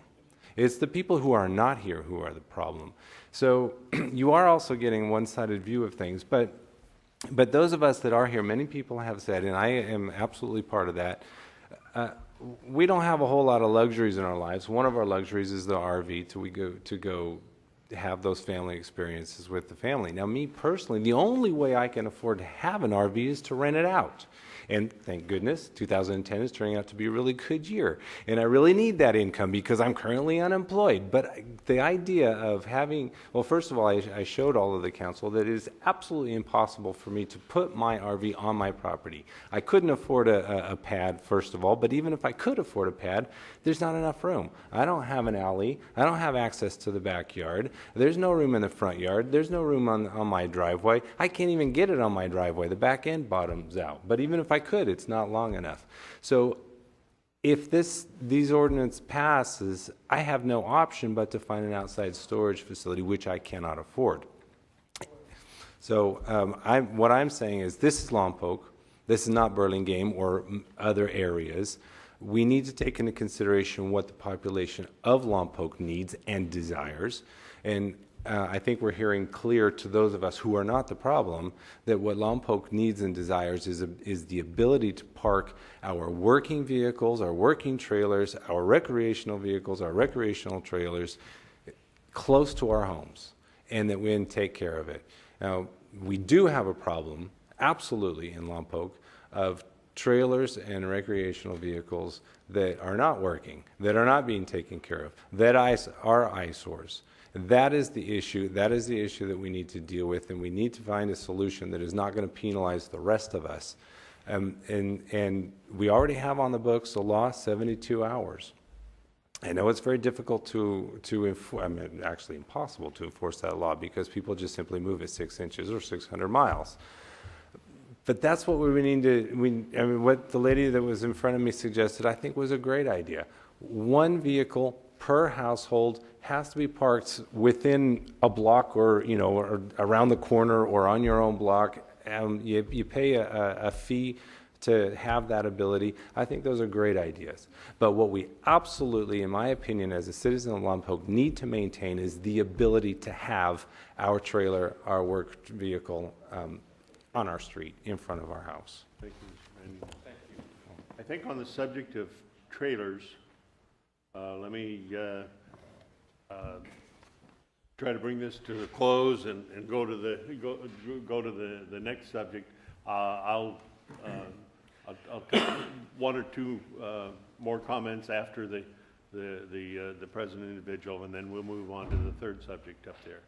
It's the people who are not here who are the problem. So you are also getting a one-sided view of things, but those of us that are here, many people have said, and I am absolutely part of that, we don't have a whole lot of luxuries in our lives. One of our luxuries is the RV to go have those family experiences with the family. Now, me personally, the only way I can afford to have an RV is to rent it out. And thank goodness, 2010 is turning out to be a really good year. And I really need that income because I'm currently unemployed. But the idea of having, well, first of all, I showed all of the council that it is absolutely impossible for me to put my RV on my property. I couldn't afford a pad, first of all, but even if I could afford a pad, there's not enough room. I don't have an alley. I don't have access to the backyard. There's no room in the front yard. There's no room on my driveway. I can't even get it on my driveway. The back end bottoms out. But even if I could, it's not long enough. So if these ordinance passes, I have no option but to find an outside storage facility, which I cannot afford. So what I'm saying is this is Lompoc. This is not Burlingame or other areas. We need to take into consideration what the population of Lompoc needs and desires. And I think we're hearing clear to those of us who are not the problem that what Lompoc needs and desires is the ability to park our working vehicles, our working trailers, our recreational vehicles, our recreational trailers close to our homes, and that we can take care of it. Now, we do have a problem, absolutely, in Lompoc of trailers and recreational vehicles that are not working, that are not being taken care of, that are eyesores. That is the issue. That is the issue that we need to deal with, and we need to find a solution that is not going to penalize the rest of us. And we already have on the books a law, 72 hours. I know it's very difficult to enforce, I mean, actually impossible to enforce that law because people just simply move at 6 inches or 600 miles. But that's what we need to, I mean, what the lady that was in front of me suggested, I think was a great idea. One vehicle per household has to be parked within a block or, you know, or around the corner or on your own block. You pay a fee to have that ability. I think those are great ideas. But what we absolutely, in my opinion, as a citizen of Lompoc, need to maintain is the ability to have our trailer, our work vehicle on our street in front of our house. Thank you, Mr. Randy. Thank you. I think on the subject of trailers, let me try to bring this to a close and go to the next subject. I'll take one or two more comments after the present individual, and then we'll move on to the third subject up there.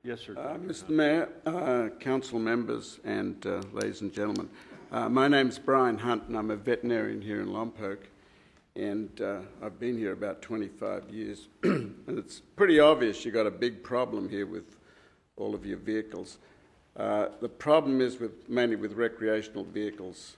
Yes, sir. Mr. Mayor, council members, and ladies and gentlemen, my name's Brian Hunt, and I'm a veterinarian here in Lompoc. and I've been here about 25 years, and it's pretty obvious you've got a big problem here with all of your vehicles. The problem is mainly with recreational vehicles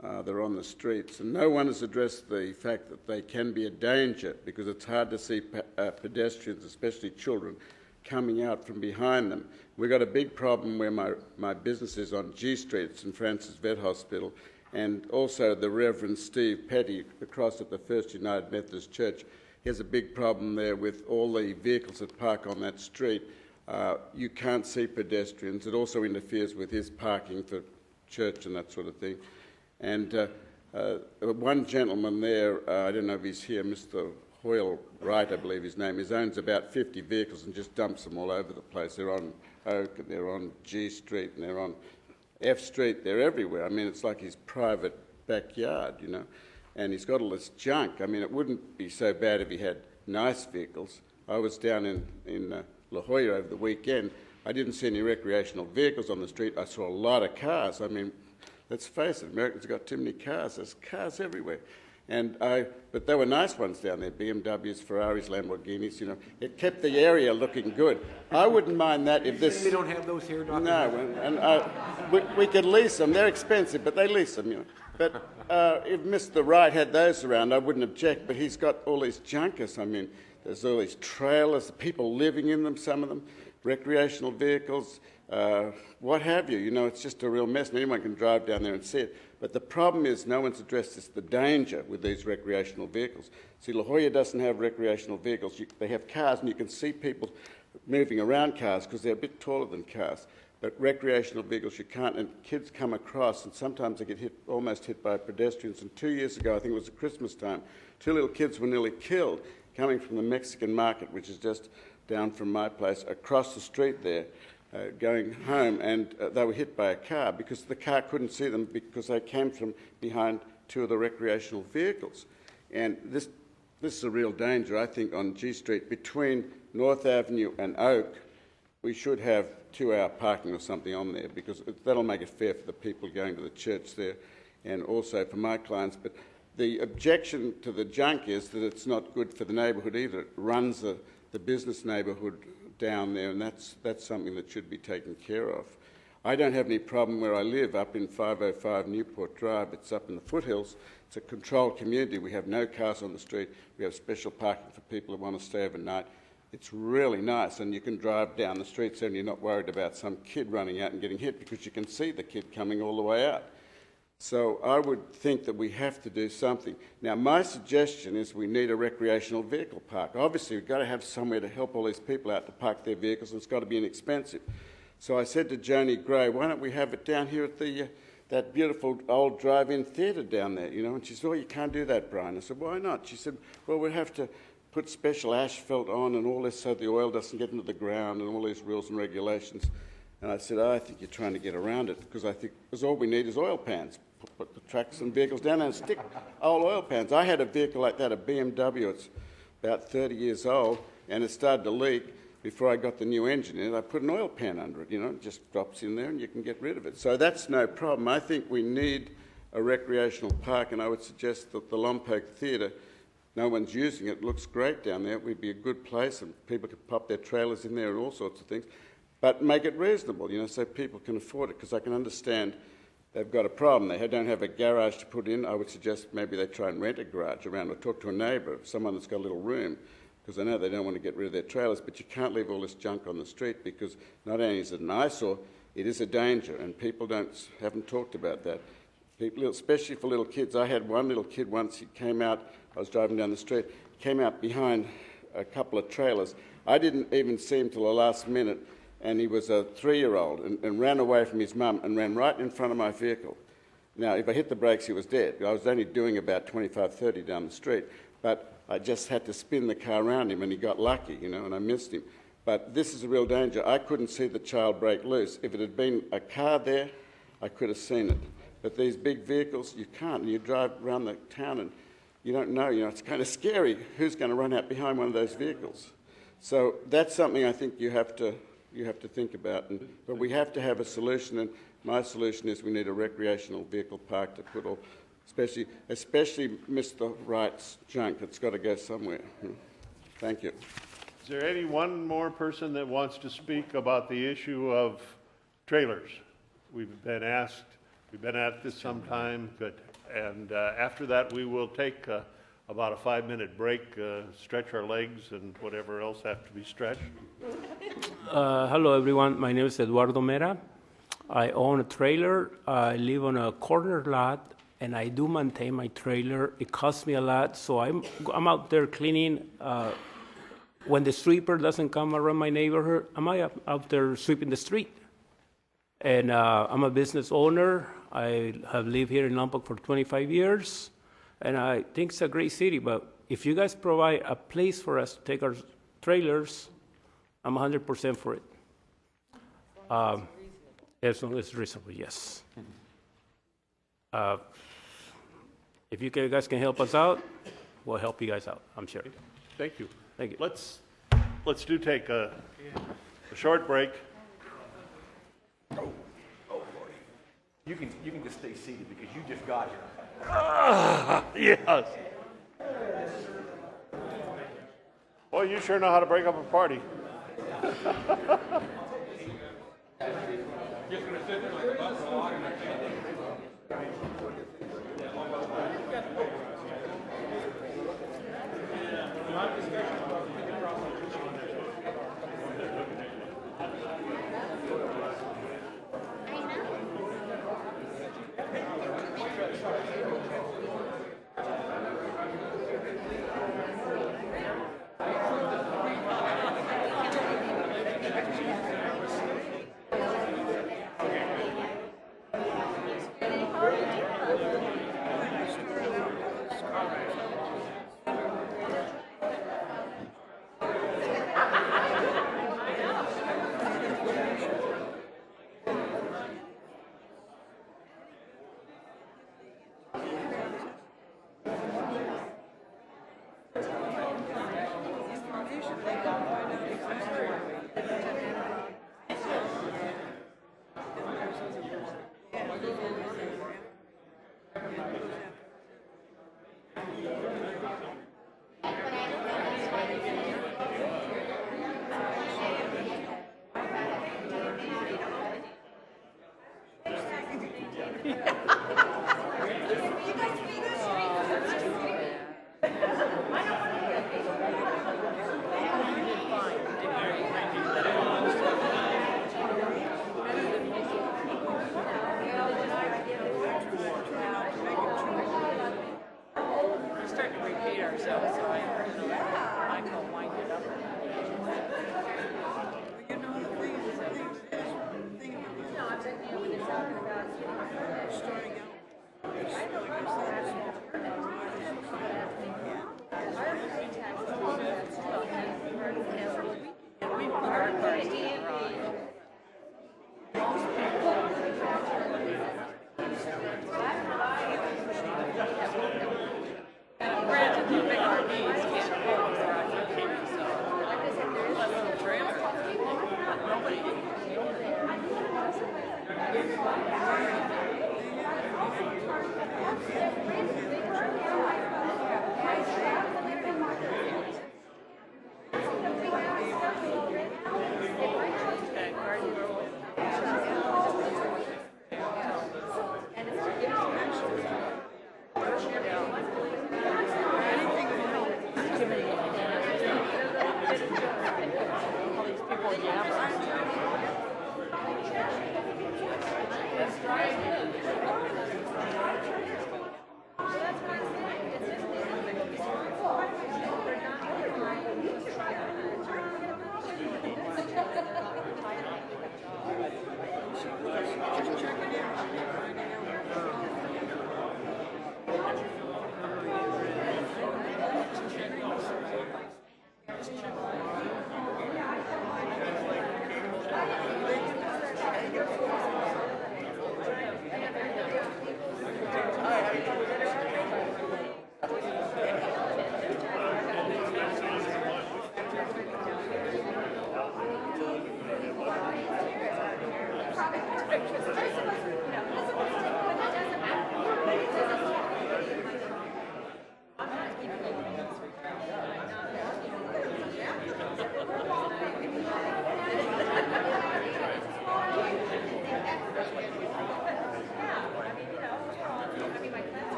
that are on the streets, and no one has addressed the fact that they can be a danger, because it's hard to see pedestrians, especially children, coming out from behind them. We've got a big problem where my business is on G Street, it's in Francis Vet Hospital, and also the Reverend Steve Petty across at the First United Methodist Church. He has a big problem there with all the vehicles that park on that street. You can't see pedestrians. It also interferes with his parking for church and that sort of thing. And one gentleman there, I don't know if he's here, Mr. Hoyle Wright, I believe his name is, owns about 50 vehicles and just dumps them all over the place. They're on Oak, and they're on G Street, and they're on F Street, they're everywhere. I mean, it's like his private backyard, you know. And he's got all this junk. I mean, it wouldn't be so bad if he had nice vehicles. I was down in La Jolla over the weekend. I didn't see any recreational vehicles on the street. I saw a lot of cars. I mean, let's face it, Americans have got too many cars. There's cars everywhere. But there were nice ones down there, BMWs, Ferraris, Lamborghinis, you know. It kept the area looking good. I wouldn't mind that if this... We don't have those here, Dr. No, we could lease them. They're expensive, but they lease them, you know. But if Mr. Wright had those around, I wouldn't object, but he's got all these junkers. I mean, there's all these trailers, people living in them, some of them, recreational vehicles, what have you. You know, it's just a real mess, and anyone can drive down there and see it. But the problem is no one's addressed this, the danger with these recreational vehicles. See, La Jolla doesn't have recreational vehicles. They have cars, and you can see people moving around cars because they're a bit taller than cars. But recreational vehicles you can't, and kids come across, and sometimes they get almost hit by pedestrians. And 2 years ago, I think it was at Christmas time, 2 little kids were nearly killed coming from the Mexican market, which is just down from my place, across the street there, going home, and they were hit by a car because the car couldn't see them because they came from behind 2 of the recreational vehicles. And this is a real danger, I think, on G Street. Between North Avenue and Oak, we should have 2-hour parking or something on there, because that'll make it fair for the people going to the church there and also for my clients. But the objection to the junk is that it's not good for the neighbourhood either. It runs the business neighbourhood down there, and that's something that should be taken care of. I don't have any problem where I live, up in 505 Newport Drive. It's up in the foothills. It's a controlled community. We have no cars on the street. We have special parking for people who want to stay overnight. It's really nice, and you can drive down the streets and you're not worried about some kid running out and getting hit, because you can see the kid coming all the way out. So I would think that we have to do something. Now, my suggestion is we need a recreational vehicle park. Obviously, we've got to have somewhere to help all these people out to park their vehicles, and it's got to be inexpensive. So I said to Joni Gray, why don't we have it down here at that beautiful old drive-in theatre down there, you know? And she said, oh, you can't do that, Brian. I said, why not? She said, well, we'll have to put special asphalt on and all this so the oil doesn't get into the ground and all these rules and regulations. And I said, I think you're trying to get around it, because I think all we need is oil pans. Put the trucks and vehicles down there and stick old oil pans. I had a vehicle like that, a BMW. It's about 30 years old, and it started to leak. Before I got the new engine in it, I put an oil pan under it, you know, it just drops in there and you can get rid of it. So that's no problem. I think we need a recreational park, and I would suggest that the Lompoc Theatre, no one's using it, looks great down there. It would be a good place, and people could pop their trailers in there and all sorts of things. But make it reasonable, you know, so people can afford it, because I can understand they've got a problem. They don't have a garage to put in. I would suggest maybe they try and rent a garage around, or talk to a neighbour, someone that's got a little room, because I know they don't want to get rid of their trailers, but you can't leave all this junk on the street, because not only is it an eyesore, it is a danger, and people haven't talked about that. People, especially for little kids. I had one little kid once, he came out, I was driving down the street, came out behind a couple of trailers. I didn't even see him till the last minute, and he was a 3-year-old, and ran away from his mum and ran right in front of my vehicle. Now, if I hit the brakes, he was dead. I was only doing about 25, 30 down the street, but I just had to spin the car around him, and he got lucky, you know, and I missed him. But this is a real danger. I couldn't see the child break loose. If it had been a car there, I could have seen it. But these big vehicles, you can't. You drive around the town and you don't know, you know, it's kind of scary who's going to run out behind one of those vehicles. So that's something I think you have to think about. But we have to have a solution, and my solution is we need a recreational vehicle park to put especially Mr. Wright's junk. It's got to go somewhere. Thank you. Is there any one more person that wants to speak about the issue of trailers? We've been asked, we've been at this some time, good. And after that, we will take about a 5-minute break, stretch our legs and whatever else have to be stretched. Hello, everyone. My name is Eduardo Mera. I own a trailer. I live on a corner lot, and I do maintain my trailer. It costs me a lot, so I'm out there cleaning. When the sweeper doesn't come around my neighborhood, I'm out there sweeping the street. And I'm a business owner. I have lived here in Lompoc for 25 years, and I think it's a great city. But if you guys provide a place for us to take our trailers, I'm 100% for it. As long as it's reasonable, yes. If you guys can help us out, we'll help you guys out, I'm sure. Thank you. Thank you. Let's take a short break. You can just stay seated because you just got here. Yes. Well, you sure know how to break up a party.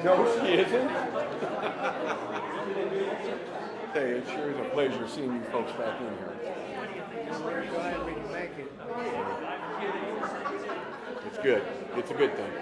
No, she isn't. Hey, it sure is a pleasure seeing you folks back in here. Glad we can make it. It's good. It's a good thing.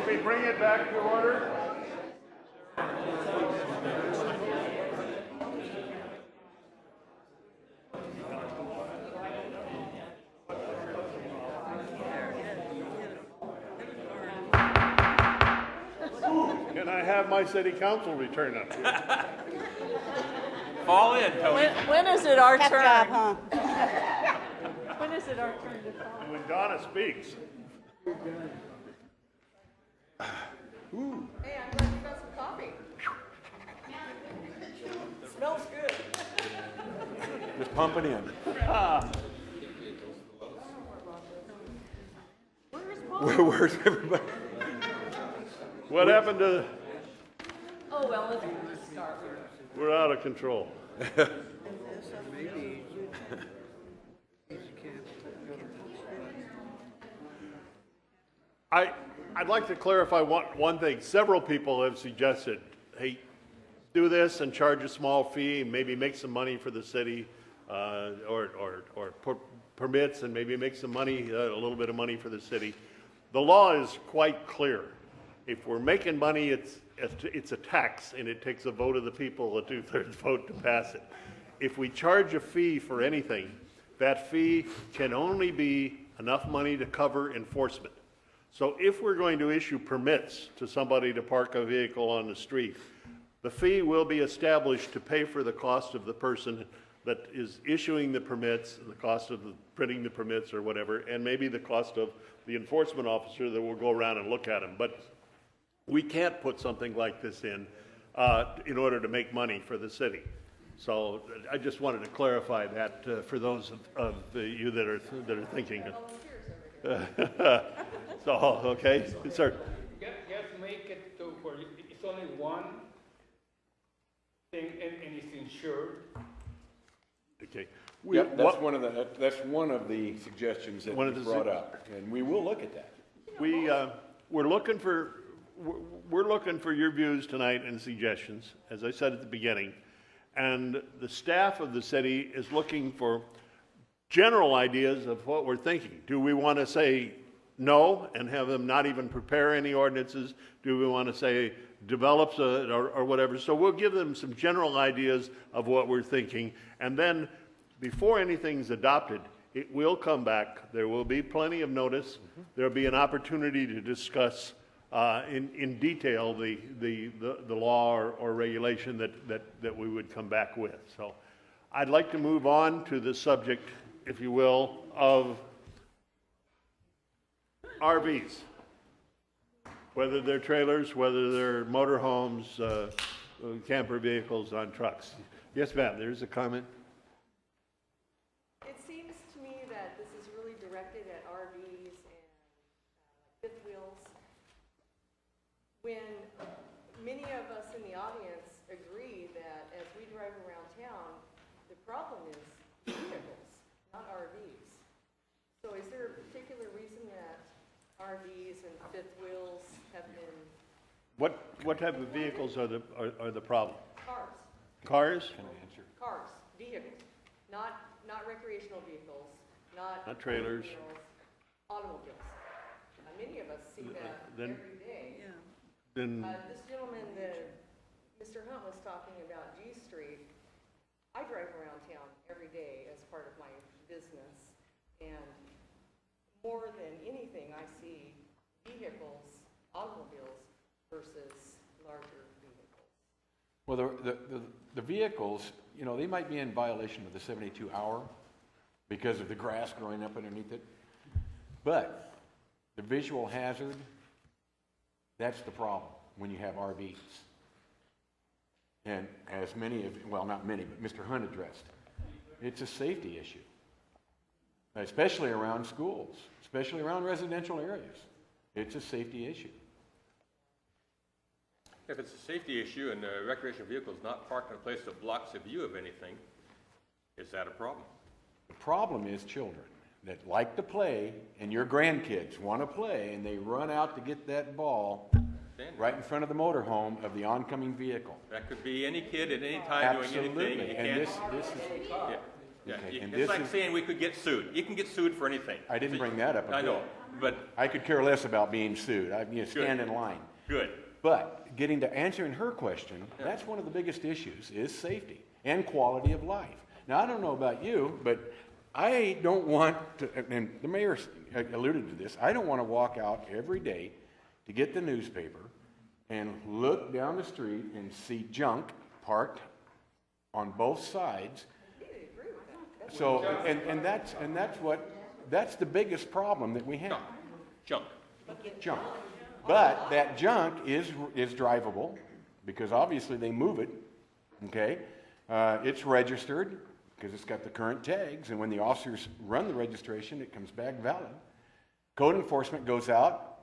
We bring it back to order. Can I have my city council return up here? Fall in, Tony. When is it our Tough turn? job, huh? When is it our turn to call? When Donna speaks. Hey, I'm glad you got some coffee. Smells good. Just pump it in. Where's everybody? What happened to, Oh, well, let's start. we're out of control. I'd like to clarify one thing. Several people have suggested, hey, do this and charge a small fee and maybe make some money for the city, or permits and maybe make some money, a little bit of money for the city. The law is quite clear. If we're making money, it's a tax, and it takes a vote of the people, a 2/3 vote to pass it. If we charge a fee for anything, that fee can only be enough money to cover enforcement. So if we're going to issue permits to somebody to park a vehicle on the street, the fee will be established to pay for the cost of the person that is issuing the permits, the cost of printing the permits or whatever, and maybe the cost of the enforcement officer that will go around and look at them. But we can't put something like this in order to make money for the city. So I just wanted to clarify that for those of you that are thinking. So, okay, sir. Just make it to where it's only one thing and it's insured. Okay. Yep, that's one of the suggestions that was brought up, and we will look at that. We're looking for your views tonight and suggestions, as I said at the beginning, and the staff of the city is looking for general ideas of what we're thinking. Do we want to say no and have them not even prepare any ordinances? Do we want to say develops or whatever? So we'll give them some general ideas of what we're thinking, and then before anything's adopted, it will come back. There will be plenty of notice. There'll be an opportunity to discuss in detail the law or regulation that we would come back with. So I'd like to move on to the subject, if you will, of RVs, whether they're trailers, whether they're motorhomes, camper vehicles on trucks. Yes, ma'am, there's a comment. It seems to me that this is really directed at RVs and fifth wheels, when many of us in the audience agree that as we drive around town, the problem is vehicles, not RVs. So is there a particular reason that RVs and fifth wheels have been... What type of vehicles are the problem? Cars. Cars? Cars, vehicles, not recreational vehicles, not trailers. Automobiles. Many of us see that Then- every day. Then This gentleman, Mr. Hunt was talking about G Street. I drive around town every day as part of my business, and more than anything, I see vehicles, automobiles versus larger vehicles. Well, the vehicles, you know, they might be in violation of the 72-hour because of the grass growing up underneath it. But the visual hazard, that's the problem when you have RVs. And as many of, well, not many, but Mr. Hunt addressed, it's a safety issue, especially around schools, especially around residential areas. It's a safety issue. If it's a safety issue and a recreational vehicle is not parked in a place that blocks the view of anything, is that a problem? The problem is children that like to play, and your grandkids want to play, and they run out to get that ball right in front of the motorhome of the oncoming vehicle. That could be any kid at any time doing anything. Absolutely, You and can't- this is... Yeah, Okay, and it's this like is- saying we could get sued. You can get sued for anything. I didn't bring that up. I know, but I could care less about being sued. Stand in line. good. But getting to answering her question, that's one of the biggest issues, is safety and quality of life. Now, I don't know about you, but I don't want to, and the mayor alluded to this, I don't want to walk out every day to get the newspaper and look down the street and see junk parked on both sides. So, and that's the biggest problem that we have. Junk. Junk. But that junk is drivable because obviously they move it, okay? It's registered because it's got the current tags, and when the officers run the registration, it comes back valid. Code enforcement goes out.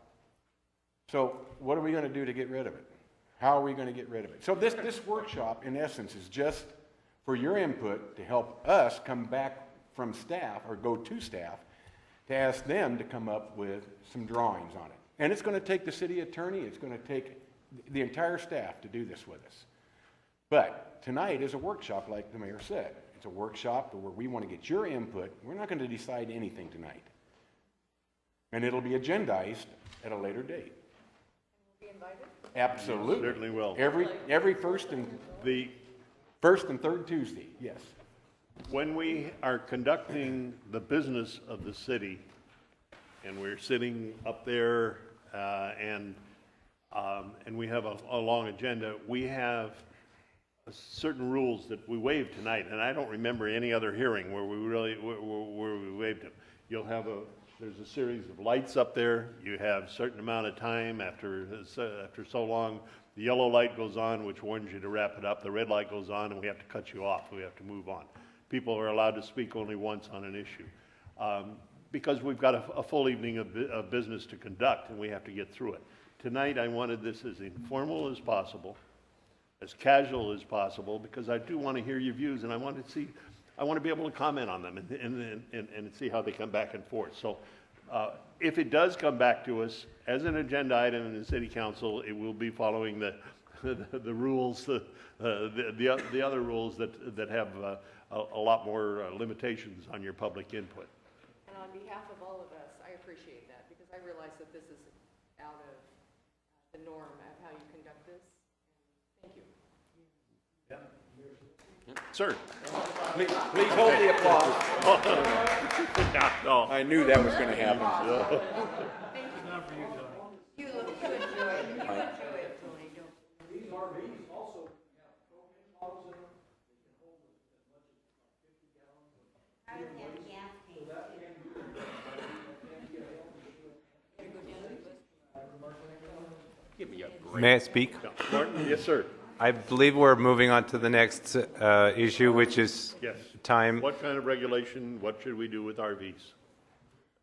So what are we going to do to get rid of it? How are we going to get rid of it? So this workshop, in essence, is just for your input to help us come back from staff or go to staff to ask them to come up with some drawings on it. And it's going to take the city attorney, it's going to take the entire staff to do this with us. But tonight is a workshop, like the mayor said. It's a workshop where we want to get your input. We're not going to decide anything tonight. And it'll be agendized at a later date. Will be invited? Absolutely. Certainly will. Every first and third Tuesday, yes. When we are conducting the business of the city, and we're sitting up there, and we have a long agenda, we have certain rules that we waived tonight, and I don't remember any other hearing where we waived them. There's a series of lights up there. You have a certain amount of time after so long. The yellow light goes on, which warns you to wrap it up. The red light goes on, and we have to cut you off. We have to move on. People are allowed to speak only once on an issue. Because we've got a full evening of business to conduct, and we have to get through it. Tonight, I wanted this as informal as possible, as casual as possible, because I do want to hear your views, and I want to be able to comment on them and see how they come back and forth. So if it does come back to us as an agenda item in the city council, it will be following the rules, the other rules that have a lot more limitations on your public input. And on behalf of all of us, I appreciate that, because I realize that this is out of the norm of how you conduct this. Thank you. Sir. Please hold the applause. No. I knew that was going to happen. You enjoy it. You enjoy it, Tony. These RVs also have propane bottles in them. They can hold as much as 50 gallons of so that can Give me a break. May I speak? Martin? Yes, sir. I believe we're moving on to the next issue, which is Yes. time. What kind of regulation, what should we do with RVs?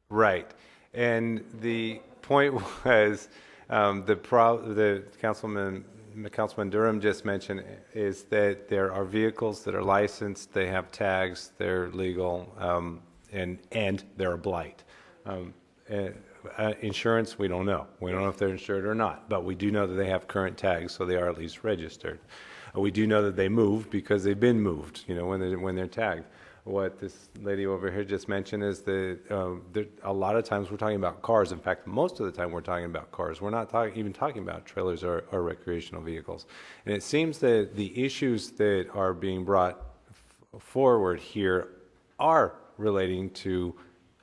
Right. And the point was, the Councilman Durham just mentioned is that there are vehicles that are licensed, they have tags, they're legal, and they're a blight. Insurance, we don't know. We don't know if they're insured or not, but we do know that they have current tags, so they are at least registered. We do know that they move because they've been moved, when they're tagged. What this lady over here just mentioned is that a lot of times we're talking about cars. In fact, most of the time we're talking about cars. We're not even talking about trailers or recreational vehicles. And it seems that the issues that are being brought forward here are relating to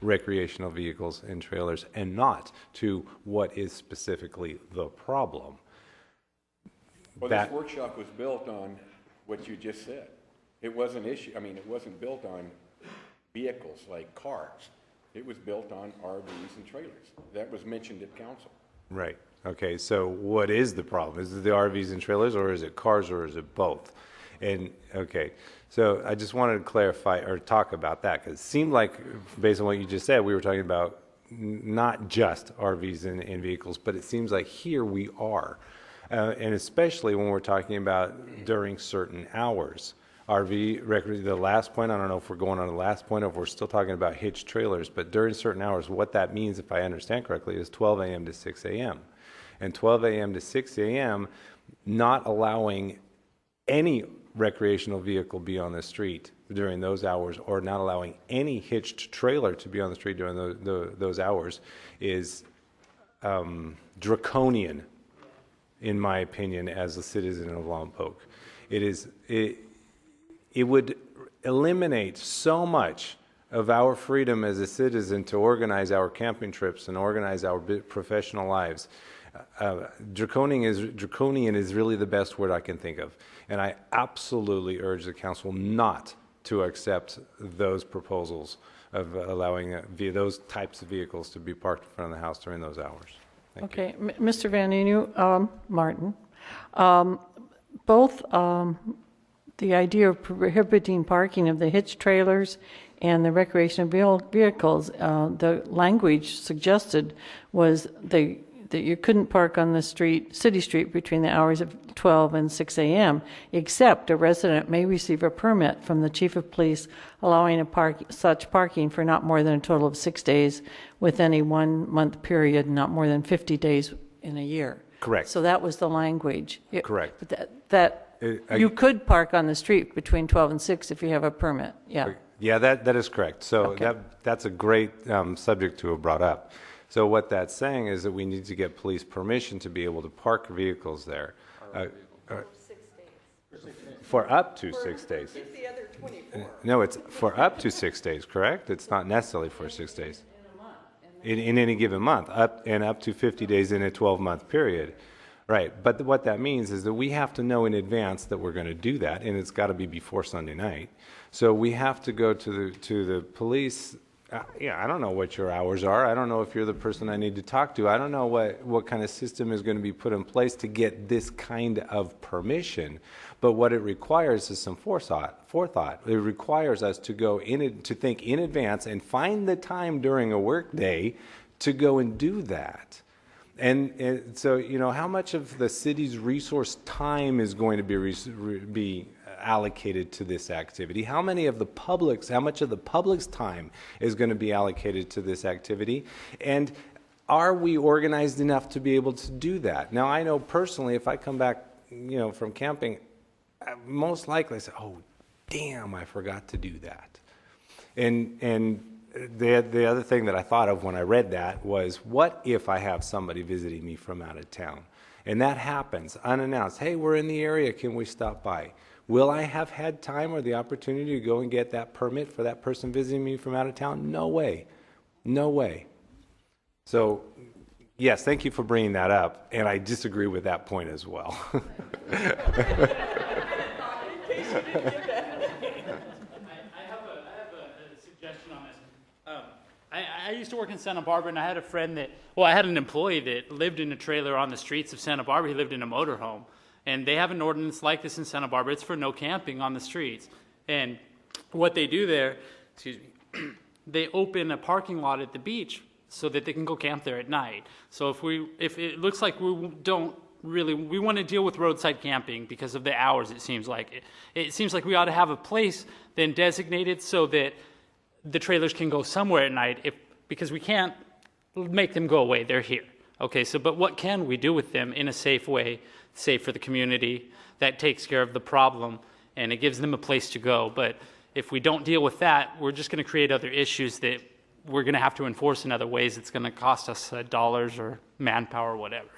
recreational vehicles and trailers and not to what is specifically the problem. Well, this workshop was built on what you just said. It wasn't it wasn't built on vehicles like cars. It was built on RVs and trailers. That was mentioned at council. Right. Okay, so what is the problem? Is it the RVs and trailers, or is it cars, or is it both? And, okay, so I just wanted to clarify or talk about that, because it seemed like, based on what you just said, we were talking about not just RVs and vehicles, but it seems like here we are, and especially when we're talking about during certain hours. The last point, I don't know if we're going on the last point or if we're still talking about hitched trailers, but during certain hours, what that means, if I understand correctly, is 12 a.m. to 6 a.m. And 12 a.m. to 6 a.m., not allowing any recreational vehicle be on the street during those hours, or not allowing any hitched trailer to be on the street during those hours is draconian, in my opinion, as a citizen of Lompoc. It would eliminate so much of our freedom as a citizen to organize our camping trips and organize our professional lives. Draconian is really the best word I can think of. And I absolutely urge the council not to accept those proposals of allowing those types of vehicles to be parked in front of the house during those hours. Thank you. Mr. Van Enu, Martin, both the idea of prohibiting parking of the hitched trailers And the recreational vehicles, the language suggested was that you couldn't park on the city street between the hours of 12 and 6 a.m., except a resident may receive a permit from the chief of police allowing such parking for not more than a total of 6 days within a 1 month period, not more than 50 days in a year. Correct. So that was the language. Correct. But you could park on the street between 12 and 6 if you have a permit. Yeah. Yeah, that is correct. So Okay. that's a great subject to have brought up. So what that's saying is that we need to get police permission to be able to park vehicles there. For up to 6 days. The other 24. No, it's for up to 6 days, correct? It's not necessarily for 6 days. In any given month, up to 50 days in a 12-month period. Right, but what that means is that we have to know in advance that we're going to do that, and it's got to be before Sunday night. So we have to go to the police. I don't know what your hours are. I don't know if you're the person I need to talk to. I don't know what kind of system is going to be put in place to get this kind of permission. But what it requires is some forethought. It requires us to go to think in advance and find the time during a work day to go and do that. And so, how much of the city's resource time is going to be allocated to this activity? How much of the public's time is going to be allocated to this activity? And are we organized enough to be able to do that? Now, I know personally, if I come back, from camping, most likely I say, oh, damn, I forgot to do that. And the other thing that I thought of when I read that was, what if I have somebody visiting me from out of town? And that happens unannounced. Hey, we're in the area. Can we stop by? Will I have had time or the opportunity to go and get that permit for that person visiting me from out of town? No way. No way. So, yes, thank you for bringing that up. And I disagree with that point as well. I used to work in Santa Barbara, and I had a friend I had an employee that lived in a trailer on the streets of Santa Barbara. He lived in a motorhome. And they have an ordinance like this in Santa Barbara. It's for no camping on the streets. And what they do there, they open a parking lot at the beach so that they can go camp there at night. So if it looks like we want to deal with roadside camping because of the hours, it seems like. It seems like we ought to have a place then designated so that the trailers can go somewhere at night because we can't make them go away. They're here. Okay, but what can we do with them in a safe way, safe for the community, that takes care of the problem, and it gives them a place to go. But if we don't deal with that, we're just going to create other issues that we're going to have to enforce in other ways. It's going to cost us dollars or manpower or whatever.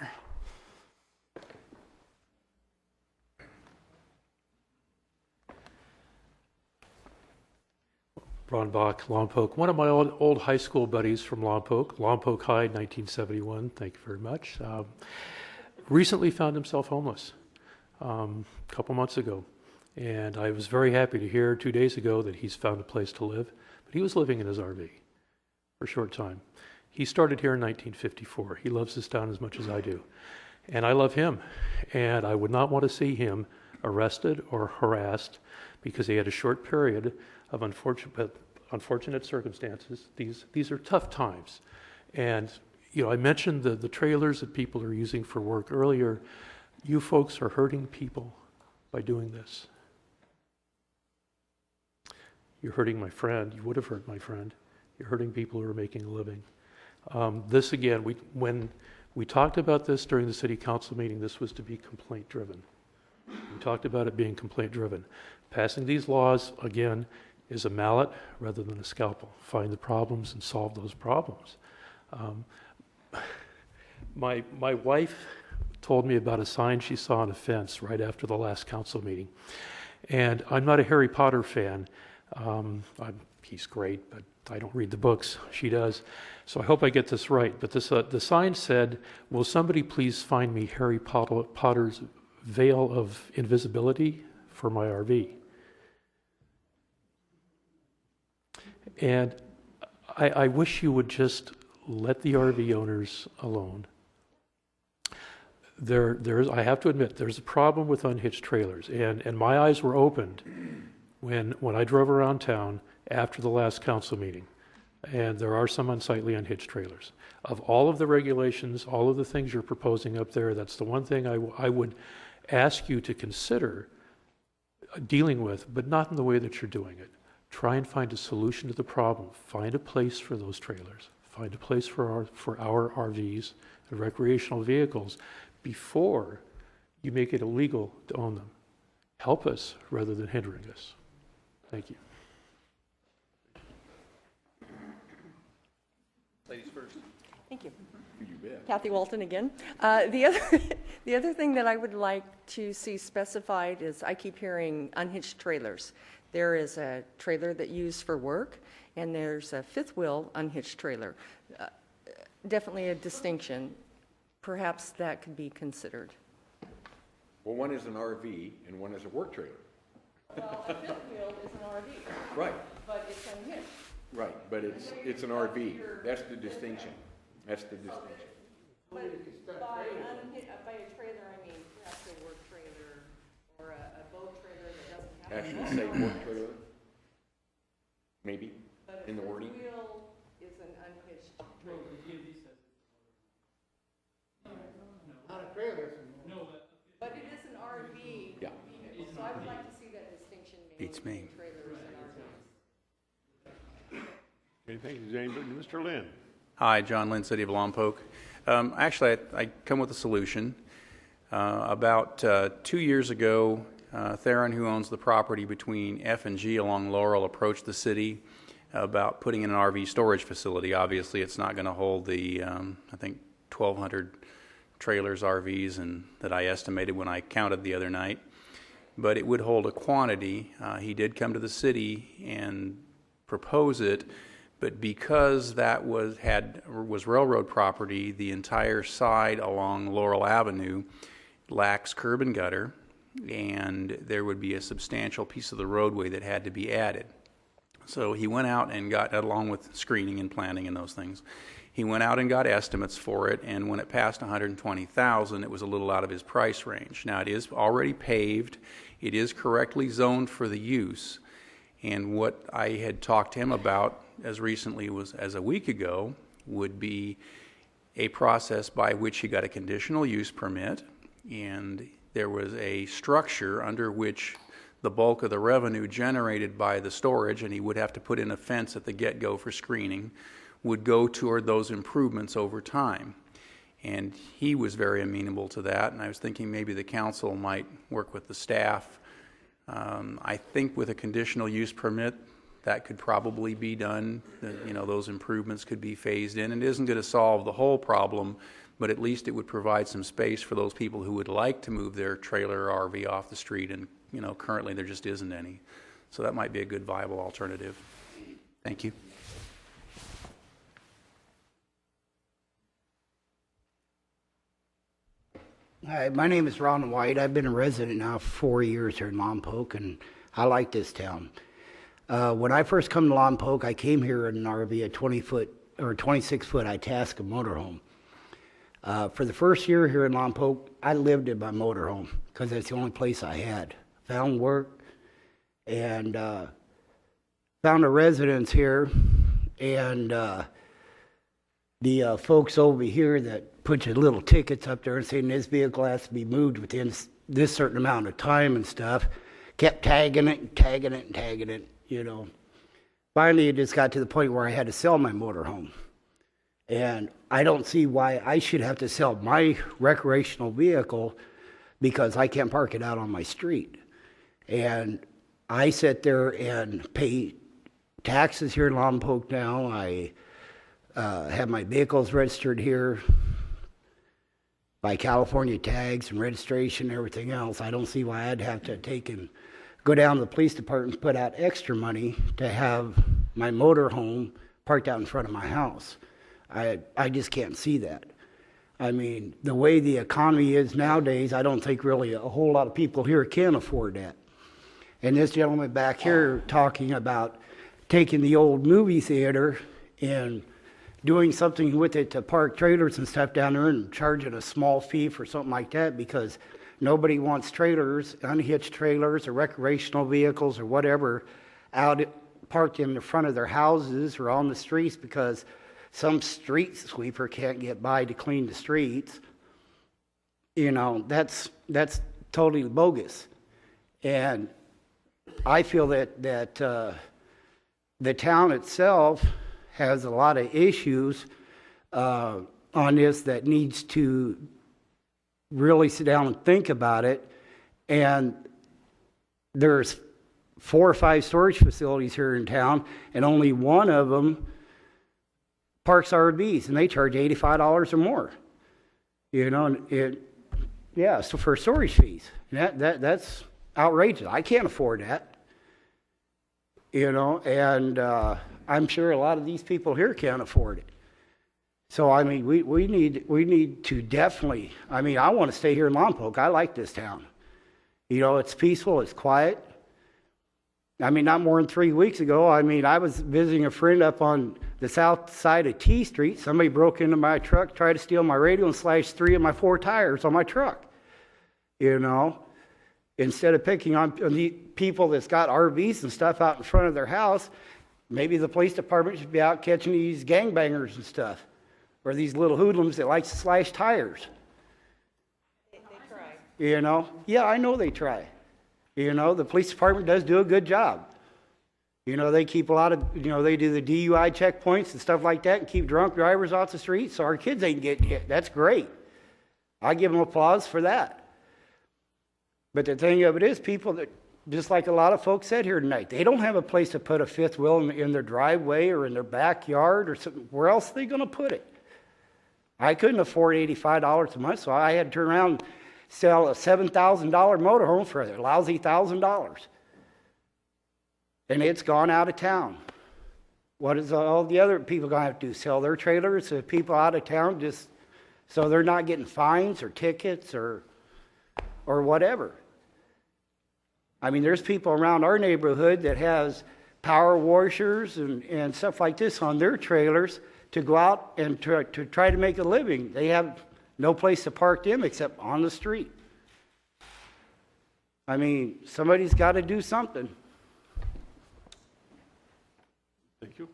Ron Bach, Lompoc. One of my old high school buddies from Lompoc High, 1971, thank you very much, recently found himself homeless a couple months ago. And I was very happy to hear 2 days ago that he's found a place to live. But he was living in his RV for a short time. He started here in 1954. He loves this town as much as I do. And I love him. And I would not want to see him arrested or harassed because he had a short period of unfortunate circumstances. These are tough times. And, I mentioned the trailers that people are using for work earlier. You folks are hurting people by doing this. You're hurting my friend. You would have hurt my friend. You're hurting people who are making a living. This, again, when we talked about this during the city council meeting, this was to be complaint-driven. We talked about it being complaint-driven. Passing these laws, again, is a mallet rather than a scalpel. Find the problems and solve those problems. My wife told me about a sign she saw on a fence right after the last council meeting. And I'm not a Harry Potter fan. He's great, but I don't read the books. She does. So I hope I get this right. But the sign said, "Will somebody please find me Harry Potter's veil of invisibility for my RV?" And I wish you would just let the RV owners alone. I have to admit, there's a problem with unhitched trailers, and my eyes were opened when I drove around town after the last council meeting, and there are some unsightly unhitched trailers. Of all of the regulations, all of the things you're proposing up there, that's the one thing I would ask you to consider dealing with, but not in the way that you're doing it. Try and find a solution to the problem. Find a place for those trailers. Find a place for our RVs and recreational vehicles before you make it illegal to own them. Help us rather than hindering us. Thank you. Ladies first. Thank you. You bet. Kathy Walton again. The other thing that I would like to see specified is I keep hearing unhitched trailers. There is a trailer that you use for work, and there's a fifth wheel unhitched trailer. Definitely a distinction. Perhaps that could be considered. Well, one is an RV and one is a work trailer. Well, a fifth wheel is an RV. Right. But it's unhitched. Right, but it's an RV. That's the distinction. That's the distinction. But by a trailer, I mean perhaps a work trailer or a boat trailer that doesn't have Actually say work trailer, maybe, in the wording. But a wheel is an unhitched trailer. Not a trailer. No, but it is an RV. Yeah. So I would like to see that distinction made Beats me. between trailers and RVs. Okay, thank you, Jane. Mr. Lynn. Hi, John Lynn, City of Lompoc. Actually, I come with a solution. About 2 years ago, Theron, who owns the property between F and G along Laurel, approached the city about putting in an RV storage facility. Obviously, it's not going to hold the, I think, 1,200 trailers, RVs, and that I estimated when I counted the other night. But it would hold a quantity. He did come to the city and propose it, but because that was railroad property, the entire side along Laurel Avenue lacks curb and gutter, and there would be a substantial piece of the roadway that had to be added. So he went out and got, along with screening and planting and those things, he went out and got estimates for it, and when it passed $120,000, it was a little out of his price range. Now, it is already paved. It is correctly zoned for the use, and what I had talked to him about as recently as a week ago would be a process by which he got a conditional use permit, and there was a structure under which the bulk of the revenue generated by the storage, and he would have to put in a fence at the get-go for screening, would go toward those improvements over time. And he was very amenable to that, and I was thinking maybe the council might work with the staff. I think with a conditional use permit, that could probably be done. Those improvements could be phased in. And it isn't going to solve the whole problem, but at least it would provide some space for those people who would like to move their trailer or RV off the street, and currently there just isn't any. So that might be a good viable alternative. Thank you. Hi, my name is Ron White. I've been a resident now for 4 years here in Lompoc, and I like this town. When I first come to Lompoc, I came here in an RV, a 20-foot or 26-foot Itasca motorhome. For the first year here in Lompoc, I lived in my motorhome because that's the only place I had. Found work and found a residence here, and the folks over here that put your little tickets up there and saying this vehicle has to be moved within this certain amount of time and stuff, kept tagging it and tagging it and tagging it, Finally, it just got to the point where I had to sell my motorhome. And I don't see why I should have to sell my recreational vehicle because I can't park it out on my street. And I sit there and pay taxes here in Lompoc now. I have my vehicles registered here by California tags and registration and everything else. I don't see why I'd have to take and go down to the police department and put out extra money to have my motorhome parked out in front of my house. I just can't see that. I mean, the way the economy is nowadays, I don't think really a whole lot of people here can afford that. And this gentleman back here talking about taking the old movie theater and doing something with it to park trailers and stuff down there and charging a small fee for something like that because nobody wants trailers, unhitched trailers or recreational vehicles or whatever out parked in the front of their houses or on the streets because some street sweeper can't get by to clean the streets. You know, that's totally bogus. And I feel that the town itself has a lot of issues on this that needs to really sit down and think about it. And there's 4 or 5 storage facilities here in town, and only one of them parks RVs, and they charge $85 or more. You know, and so for storage fees, that's outrageous. I can't afford that. You know, and I'm sure a lot of these people here can't afford it. So I mean, we need to definitely. I mean, I want to stay here in Lompoc. I like this town. You know, it's peaceful, it's quiet. I mean, not more than 3 weeks ago, I mean, I was visiting a friend up on the south side of T Street. Somebody broke into my truck, tried to steal my radio, and slashed 3 of my 4 tires on my truck. You know, instead of picking on the people that's got RVs and stuff out in front of their house, maybe the police department should be out catching these gangbangers and stuff, or these little hoodlums that like to slash tires. They try. You know, yeah, I know they try. You know, the police department does do a good job. You know, they keep a lot of, you know, they do the DUI checkpoints and stuff like that and keep drunk drivers off the street so our kids ain't getting hit. That's great. I give them applause for that. But the thing of it is, people that, just like a lot of folks said here tonight, they don't have a place to put a fifth wheel in their driveway or in their backyard or something. Where else are they going to put it? I couldn't afford $85 a month, so I had to turn around and sell a $7,000 motorhome for a lousy $1,000. And it's gone out of town. What is all the other people going to have to do? Sell their trailers to people out of town just so they're not getting fines or tickets or whatever. I mean, there's people around our neighborhood that has power washers and stuff like this on their trailers to go out and to try to make a living. They have no place to park them except on the street. I mean, somebody's got to do something. Thank you.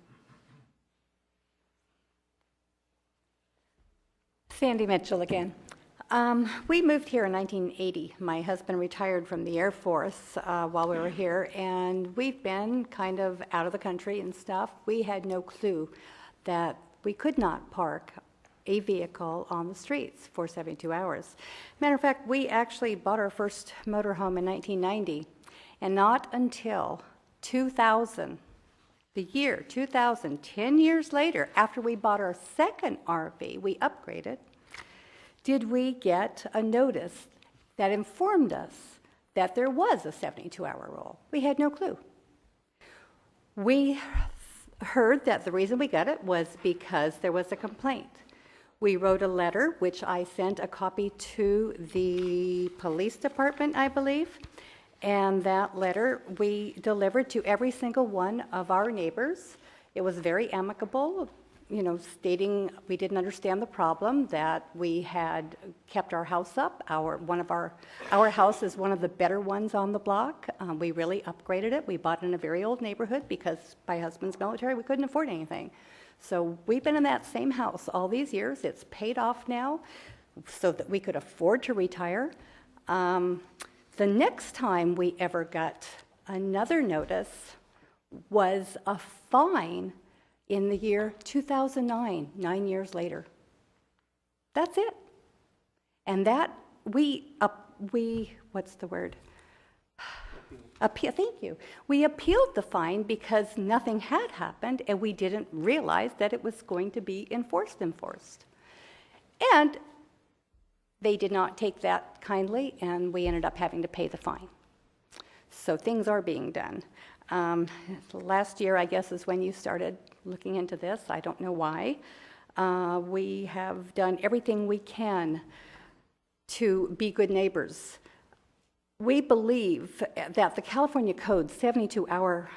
Sandy Mitchell again. We moved here in 1980. My husband retired from the Air Force while we were here, and we've been kind of out of the country and stuff. We had no clue that we could not park a vehicle on the streets for 72 hours. Matter of fact, we actually bought our first motorhome in 1990, and not until 2000, the year 2000, 10 years later, after we bought our second RV, we upgraded, did we get a notice that informed us that there was a 72-hour rule. We had no clue. We heard that the reason we got it was because there was a complaint. We wrote a letter, which I sent a copy to the police department, I believe, and that letter we delivered to every single one of our neighbors. It was very amicable, you know, stating we didn't understand the problem, that we had kept our house up. Our house is one of the better ones on the block. We really upgraded it. We bought it in a very old neighborhood because my husband's military, we couldn't afford anything. So we've been in that same house all these years. It's paid off now so that we could afford to retire. The next time we ever got another notice was a fine in the year 2009, 9 years later. That's it. And that what's the word? Thank you. We appealed the fine because nothing had happened and we didn't realize that it was going to be enforced. And they did not take that kindly, and we ended up having to pay the fine. So things are being done. Last year, I guess, is when you started looking into this. I don't know why. We have done everything we can to be good neighbors. We believe that the California Code 72-hour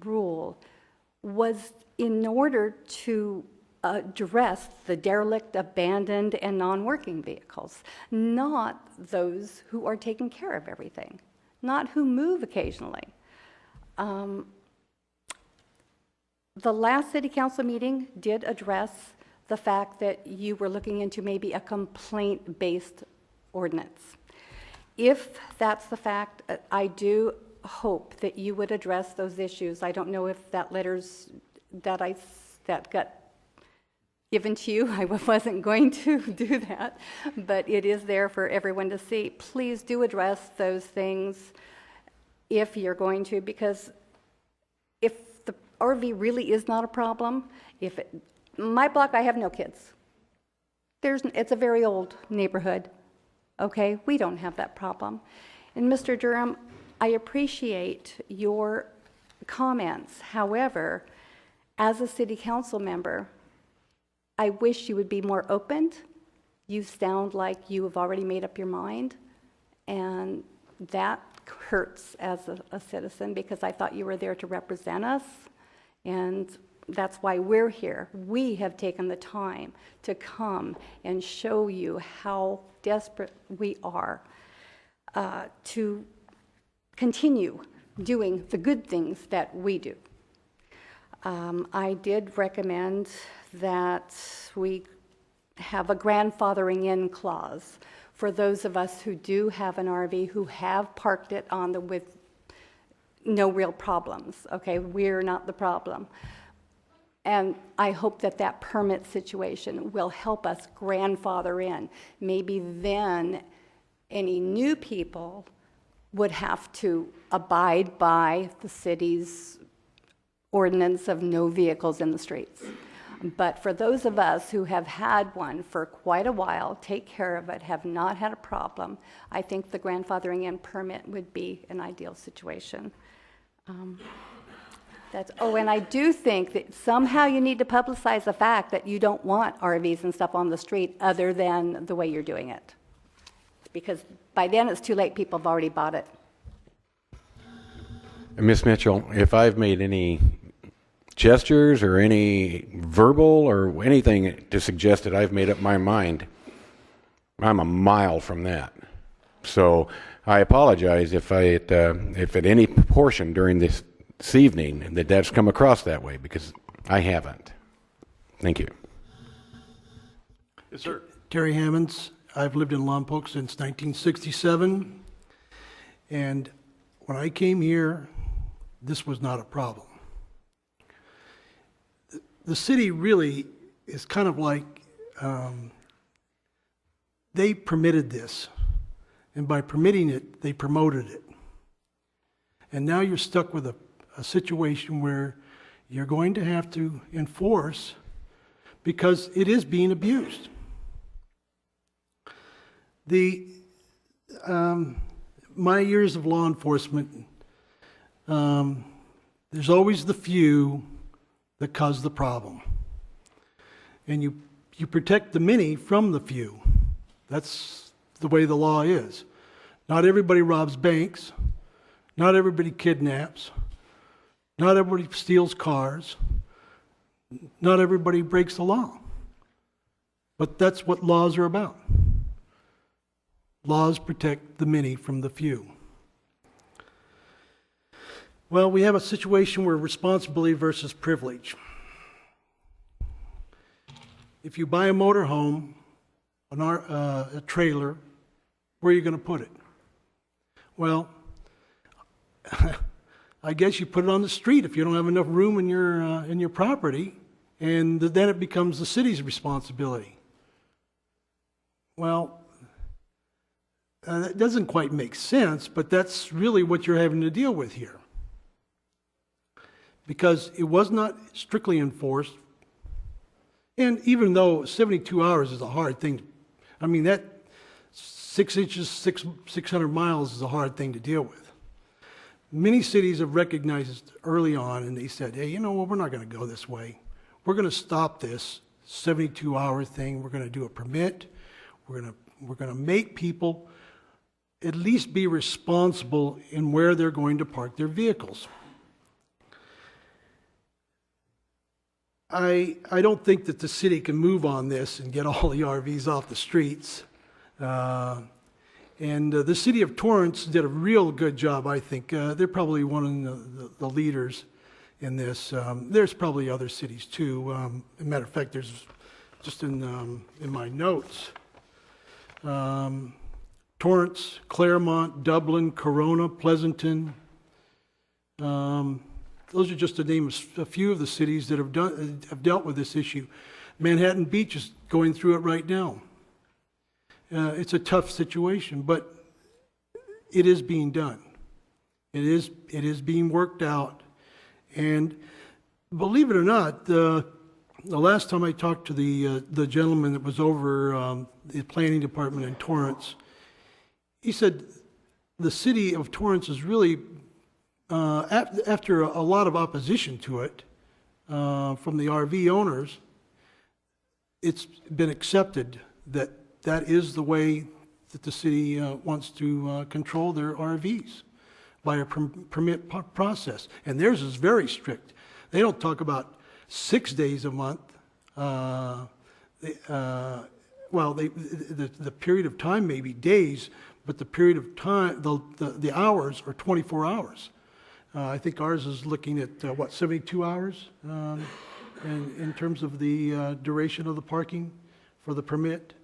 rule was in order to address the derelict, abandoned, and non-working vehicles, not those who are taking care of everything, not who move occasionally. The last city council meeting did address the fact that you were looking into maybe a complaint-based ordinance. If that's the fact, I do hope that you would address those issues. I don't know if that letters that got given to you, I wasn't going to do that, but it is there for everyone to see. Please do address those things if you're going to, because if the RV really is not a problem, my block, I have no kids. It's a very old neighborhood, okay? We don't have that problem. And Mr. Durham, I appreciate your comments. However, as a city council member, I wish you would be more open. You sound like you have already made up your mind, and that hurts as a citizen, because I thought you were there to represent us, and that's why we're here. We have taken the time to come and show you how desperate we are to continue doing the good things that we do. I did recommend that we have a grandfathering in clause for those of us who do have an RV, who have parked it with no real problems, okay? We're not the problem. And I hope that that permit situation will help us grandfather in. Maybe then any new people would have to abide by the city's ordinance of no vehicles in the streets. But for those of us who have had one for quite a while, take care of it, have not had a problem, I think the grandfathering in permit would be an ideal situation. And I do think that somehow you need to publicize the fact that you don't want RVs and stuff on the street other than the way you're doing it. Because by then it's too late, people have already bought it. Ms. Mitchell, if I've made any gestures or any verbal or anything to suggest that I've made up my mind, I'm a mile from that. So I apologize if at any portion during this evening that's come across that way, because I haven't. Thank you. Yes, sir. Terry Hammonds. I've lived in Lompoc since 1967, and when I came here, this was not a problem. The city really is kind of like, they permitted this, and by permitting it, they promoted it. And now you're stuck with a situation where you're going to have to enforce because it is being abused. My years of law enforcement, there's always the few that cause the problem. And you protect the many from the few. That's the way the law is. Not everybody robs banks. Not everybody kidnaps. Not everybody steals cars. Not everybody breaks the law. But that's what laws are about. Laws protect the many from the few. Well, we have a situation where responsibility versus privilege. If you buy a motorhome, a trailer, where are you going to put it? Well, I guess you put it on the street if you don't have enough room in your property, and then it becomes the city's responsibility. Well, that doesn't quite make sense, but that's really what you're having to deal with here. Because it was not strictly enforced, and even though 72 hours is a hard thing, I mean, that 6 inches, 600 miles is a hard thing to deal with. Many cities have recognized early on, and they said, hey, you know what, we're not going to go this way. We're going to stop this 72-hour thing. We're going to do a permit. We're going to make people at least be responsible in where they're going to park their vehicles. I don't think that the city can move on this and get all the RVs off the streets. And the city of Torrance did a real good job, I think. They're probably one of the leaders in this. There's probably other cities too. As a matter of fact, there's just in my notes, Torrance, Claremont, Dublin, Corona, Pleasanton. Those are just to name a few of the cities that have dealt with this issue. Manhattan Beach is going through it right now. It's a tough situation, but it is being done. It is being worked out. And believe it or not, the last time I talked to the gentleman that was over the planning department in Torrance, he said the city of Torrance is really, after a lot of opposition to it from the RV owners, it's been accepted that that is the way that the city wants to control their RVs, by a permit process. And theirs is very strict. They don't talk about 6 days a month. The period of time may be days, but the period of time, the hours are 24 hours. I think ours is looking at, 72 hours in terms of the duration of the parking for the permit.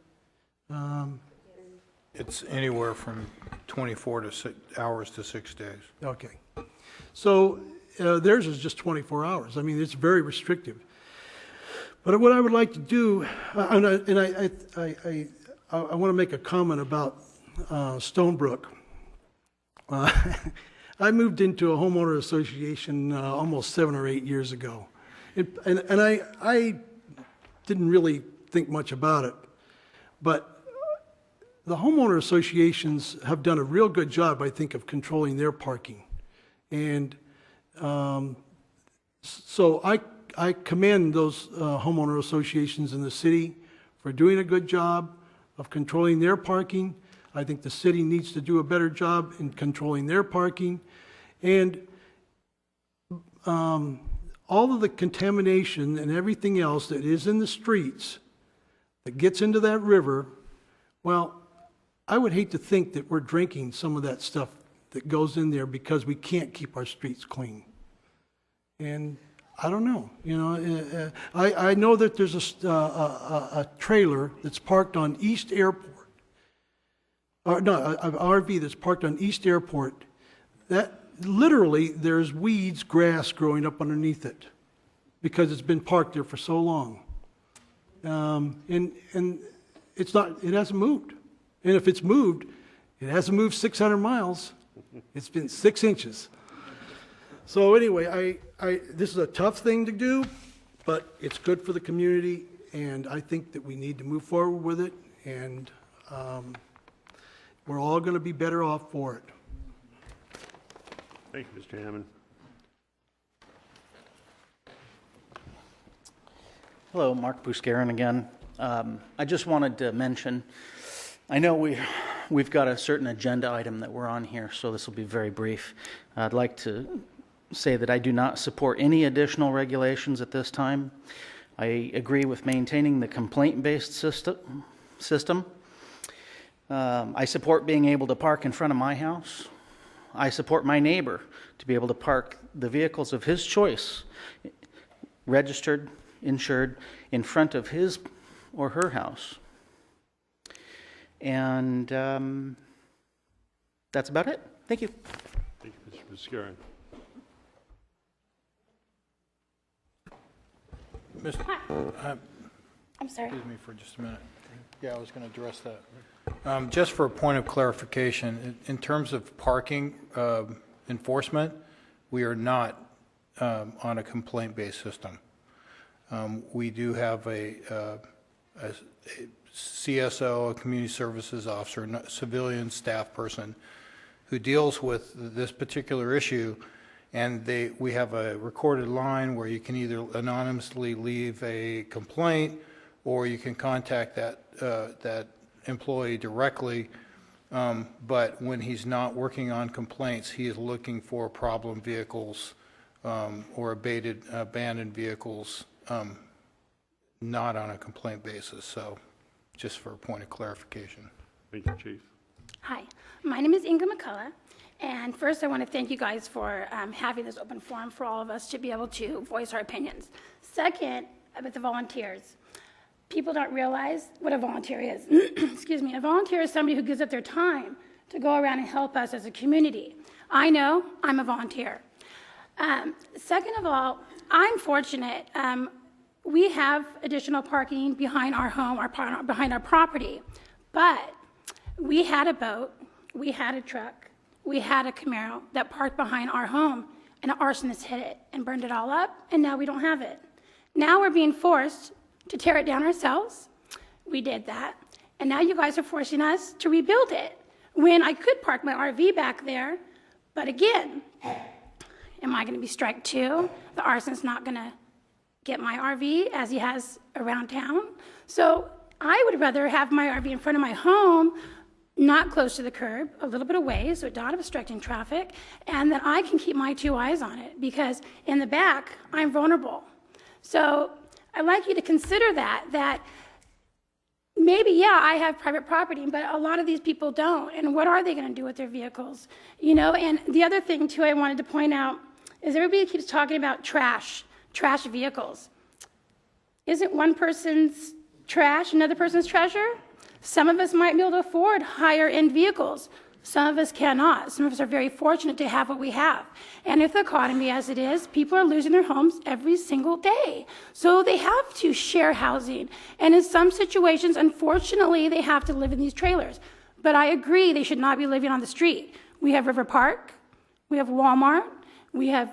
It's anywhere from 24 hours to 6 days. Okay. So theirs is just 24 hours. I mean, it's very restrictive. But what I would like to do, and I want to make a comment about Stonebrook. I moved into a homeowner association almost 7 or 8 years ago. And I didn't really think much about it. But the homeowner associations have done a real good job, I think, of controlling their parking. And so I commend those homeowner associations in the city for doing a good job of controlling their parking. I think the city needs to do a better job in controlling their parking. And all of the contamination and everything else that is in the streets that gets into that river, well, I would hate to think that we're drinking some of that stuff that goes in there because we can't keep our streets clean. And I don't know, I know that there's a trailer that's parked on East Airport, an RV that's parked on East Airport, that literally there's weeds, grass growing up underneath it because it's been parked there for so long. And it's not, it hasn't moved. And if it's moved, it hasn't moved 600 miles. It's been 6 inches. So anyway, this is a tough thing to do, but it's good for the community, and I think that we need to move forward with it, and we're all going to be better off for it. Thank you, Mr. Hammond. Hello, Mark Buscarin again. I just wanted to mention, I know we've got a certain agenda item that we're on here, so this will be very brief. I'd like to say that I do not support any additional regulations at this time. I agree with maintaining the complaint-based system. I support being able to park in front of my house. I support my neighbor to be able to park the vehicles of his choice, registered, insured, in front of his or her house. And that's about it. Thank you. Thank you, Mr. Buscarin. I'm sorry. Excuse me for just a minute. Yeah, I was going to address that. Just for a point of clarification, in terms of parking enforcement, we are not on a complaint-based system. We do have a CSO, a community services officer, a civilian staff person who deals with this particular issue, and we have a recorded line where you can either anonymously leave a complaint or you can contact that employee directly. But when he's not working on complaints, he is looking for problem vehicles or abandoned vehicles, not on a complaint basis. So just for a point of clarification. Thank you, Chief. Hi, my name is Inga McCullough, and first I want to thank you guys for having this open forum for all of us to be able to voice our opinions. Second, about the volunteers. People don't realize what a volunteer is. Excuse me, a volunteer is somebody who gives up their time to go around and help us as a community. I know I'm a volunteer. Second of all, I'm fortunate. We have additional parking behind our home, behind our property, but we had a boat, we had a truck, we had a Camaro that parked behind our home, and an arsonist hit it and burned it all up, and now we don't have it. Now we're being forced to tear it down ourselves. We did that, and now you guys are forcing us to rebuild it when I could park my RV back there, but again, am I going to be strike two? The arsonist's not going to get my RV as he has around town. So I would rather have my RV in front of my home, not close to the curb, a little bit away, so it's not obstructing traffic, and that I can keep my two eyes on it, because in the back, I'm vulnerable. So I'd like you to consider that maybe, yeah, I have private property, but a lot of these people don't, and what are they going to do with their vehicles? You know, and the other thing, too, I wanted to point out is everybody keeps talking about trash vehicles. Isn't one person's trash another person's treasure? Some of us might be able to afford higher end vehicles. Some of us cannot. Some of us are very fortunate to have what we have. And if the economy as it is, people are losing their homes every single day. So they have to share housing. And in some situations, unfortunately, they have to live in these trailers. But I agree they should not be living on the street. We have River Park, we have Walmart, we have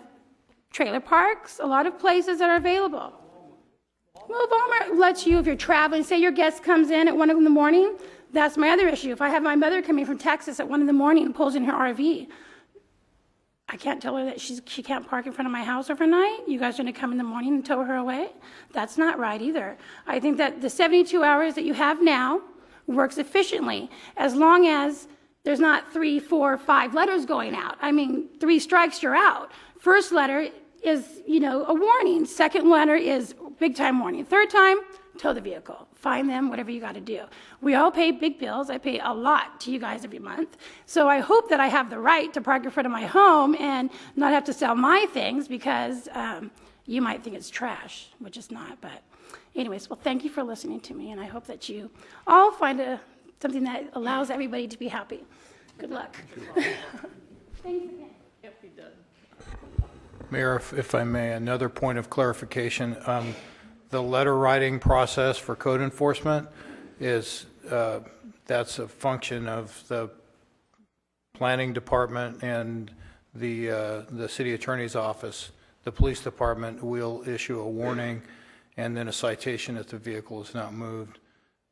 trailer parks, a lot of places that are available. Well, Walmart lets you, if you're traveling, say your guest comes in at 1 in the morning, that's my other issue. If I have my mother coming from Texas at 1 in the morning and pulls in her RV, I can't tell her that she can't park in front of my house overnight. You guys are going to come in the morning and tow her away? That's not right either. I think that the 72 hours that you have now works efficiently, as long as there's not 3, 4, 5 letters going out. I mean, 3 strikes, you're out. First letter is, you know, a warning. Second letter is big time warning. Third time, tow the vehicle. Fine them, whatever you got to do. We all pay big bills. I pay a lot to you guys every month. So I hope that I have the right to park in front of my home and not have to sell my things, because you might think it's trash, which it's not. But anyways, well, thank you for listening to me, and I hope that you all find something that allows everybody to be happy. Good luck. Thanks again. Yep, he does. Mayor, if I may, another point of clarification. The letter writing process for code enforcement is, that's a function of the planning department and the city attorney's office. The police department will issue a warning and then a citation if the vehicle is not moved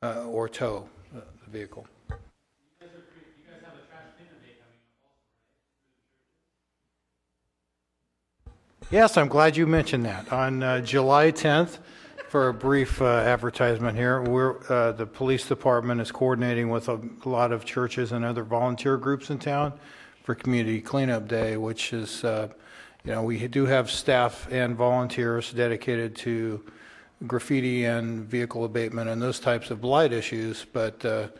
or tow the vehicle. Yes, I'm glad you mentioned that. On July 10th, for a brief advertisement here, the police department is coordinating with a lot of churches and other volunteer groups in town for Community Cleanup Day, which is, we do have staff and volunteers dedicated to graffiti and vehicle abatement and those types of blight issues, but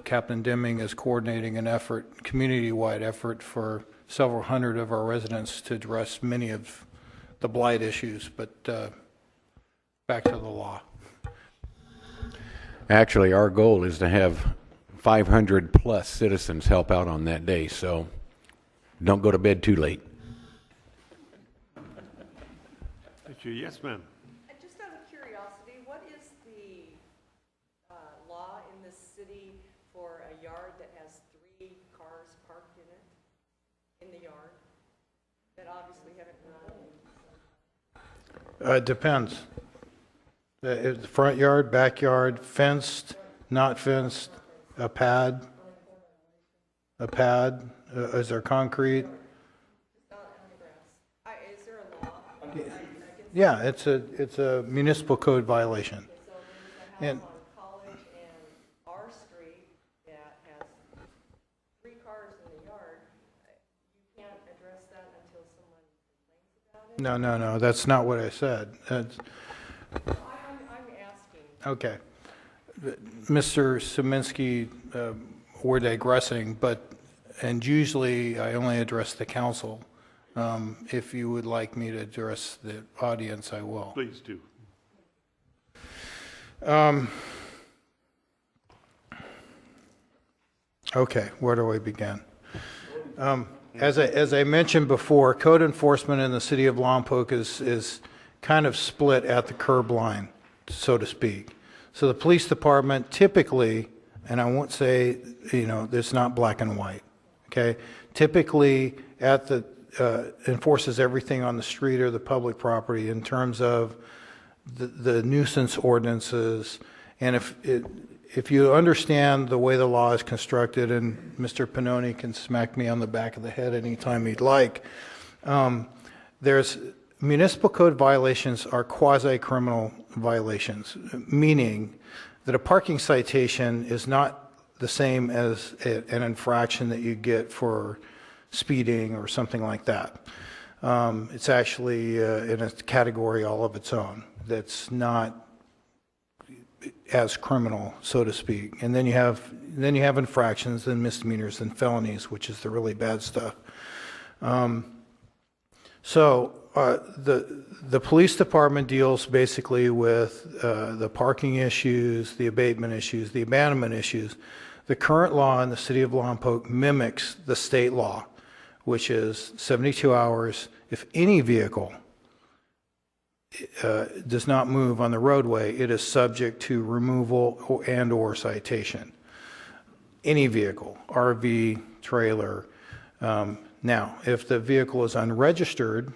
Captain Deming is coordinating an effort, community-wide effort, for several hundred of our residents to address many of the blight issues, but back to the law. Actually, our goal is to have 500 plus citizens help out on that day, so don't go to bed too late. Thank you. Yes, ma'am. Just out of curiosity, what is the law in this city for a yard that has 3 cars parked in it, in the yard, that obviously haven't run? It depends. The front yard, backyard, fenced, not fenced, a pad, is there concrete? Is there a law? Yeah, it's a municipal code violation. And College and our street that has 3 cars in the yard, you can't address that until someone complains about it? no, that's not what I said. I'm asking. Okay. Mr. Szyminski we're digressing, and usually I only address the council. If you would like me to address the audience, I will. Please do. Okay, where do I begin? As I mentioned before, code enforcement in the city of Lompoc is kind of split at the curb line, so to speak. So the police department typically, and I won't say, it's not black and white, okay? Typically enforces everything on the street or the public property in terms of the nuisance ordinances. And if you understand the way the law is constructed, and Mr. Pannoni can smack me on the back of the head anytime he'd like, there's municipal code violations are quasi-criminal violations, meaning that a parking citation is not the same as an infraction that you get for speeding or something like that. It's actually in a category all of its own that's not as criminal, so to speak. And then you have infractions, then misdemeanors, then felonies, which is the really bad stuff. The police department deals basically with the parking issues, the abatement issues, the abandonment issues. The current law in the city of Lompoc mimics the state law, which is 72 hours. If any vehicle does not move on the roadway, it is subject to removal and/or citation. Any vehicle, RV, trailer. Now, if the vehicle is unregistered,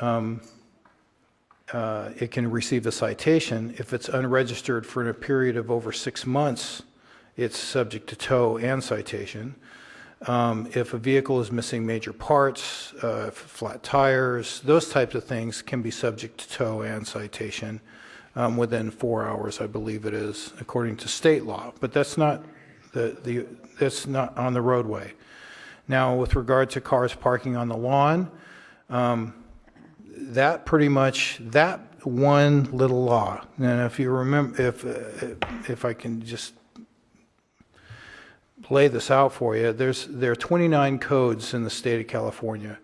it can receive a citation. If it's unregistered for a period of over 6 months, it's subject to tow and citation. If a vehicle is missing major parts, flat tires, those types of things can be subject to tow and citation within 4 hours, I believe it is, according to state law. But that's not that's not on the roadway. Now, with regard to cars parking on the lawn, that pretty much, that one little law, and if you remember, if I can just lay this out for you, there are 29 codes in the state of California,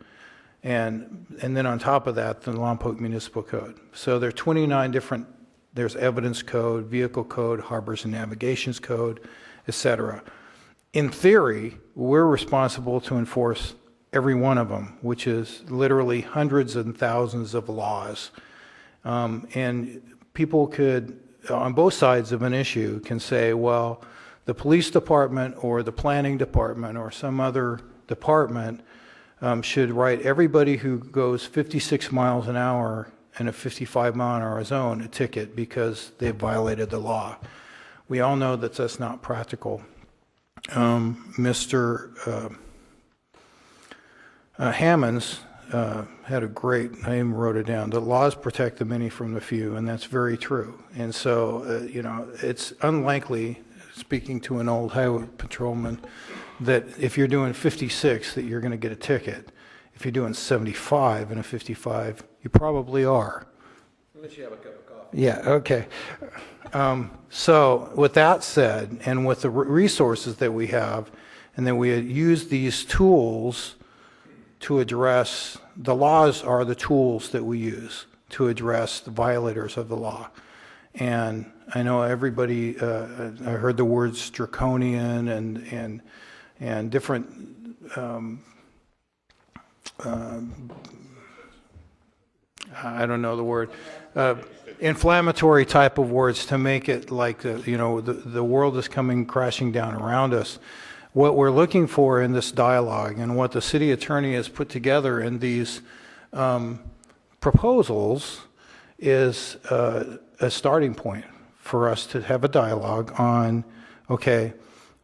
and then on top of that, the Lompoc Municipal Code. So there are 29 different, there's evidence code, vehicle code, harbors and navigations code, etc. In theory, we're responsible to enforce every one of them, which is literally hundreds and thousands of laws. And people could, on both sides of an issue, can say, well, the police department or the planning department or some other department should write everybody who goes 56 miles an hour in a 55-mile-an-hour zone a ticket because they violated the law. We all know that that's not practical. Mr. Hammonds had a great, I even wrote it down, the laws protect the many from the few, and that's very true. And so, it's unlikely, speaking to an old highway patrolman, that if you're doing 56 that you're going to get a ticket. If you're doing 75 and a 55, you probably are. Unless you have a cup of coffee. Yeah, okay. So with that said, and with the resources that we have, and then we use these tools to address, the laws are the tools that we use to address the violators of the law. And I know everybody, I heard the words draconian and different, I don't know the word, inflammatory type of words to make it like, the world is coming crashing down around us. What we're looking for in this dialogue and what the city attorney has put together in these proposals is a starting point for us to have a dialogue on, okay,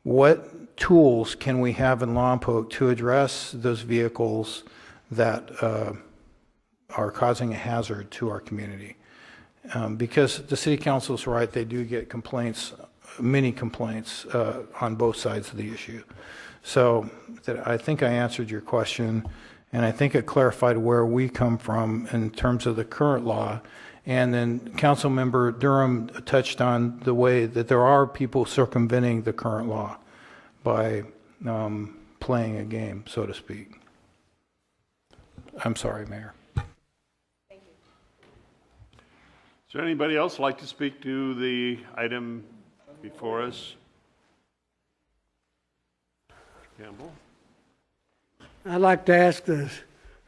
what tools can we have in Lompoc to address those vehicles that are causing a hazard to our community? Because the city council's right, they do get complaints, many complaints on both sides of the issue. So I think I answered your question, and I think it clarified where we come from in terms of the current law. And then Councilmember Durham touched on the way that there are people circumventing the current law by playing a game, so to speak. I'm sorry, Mayor. Is there anybody else like to speak to the item before us? Campbell? I'd like to ask of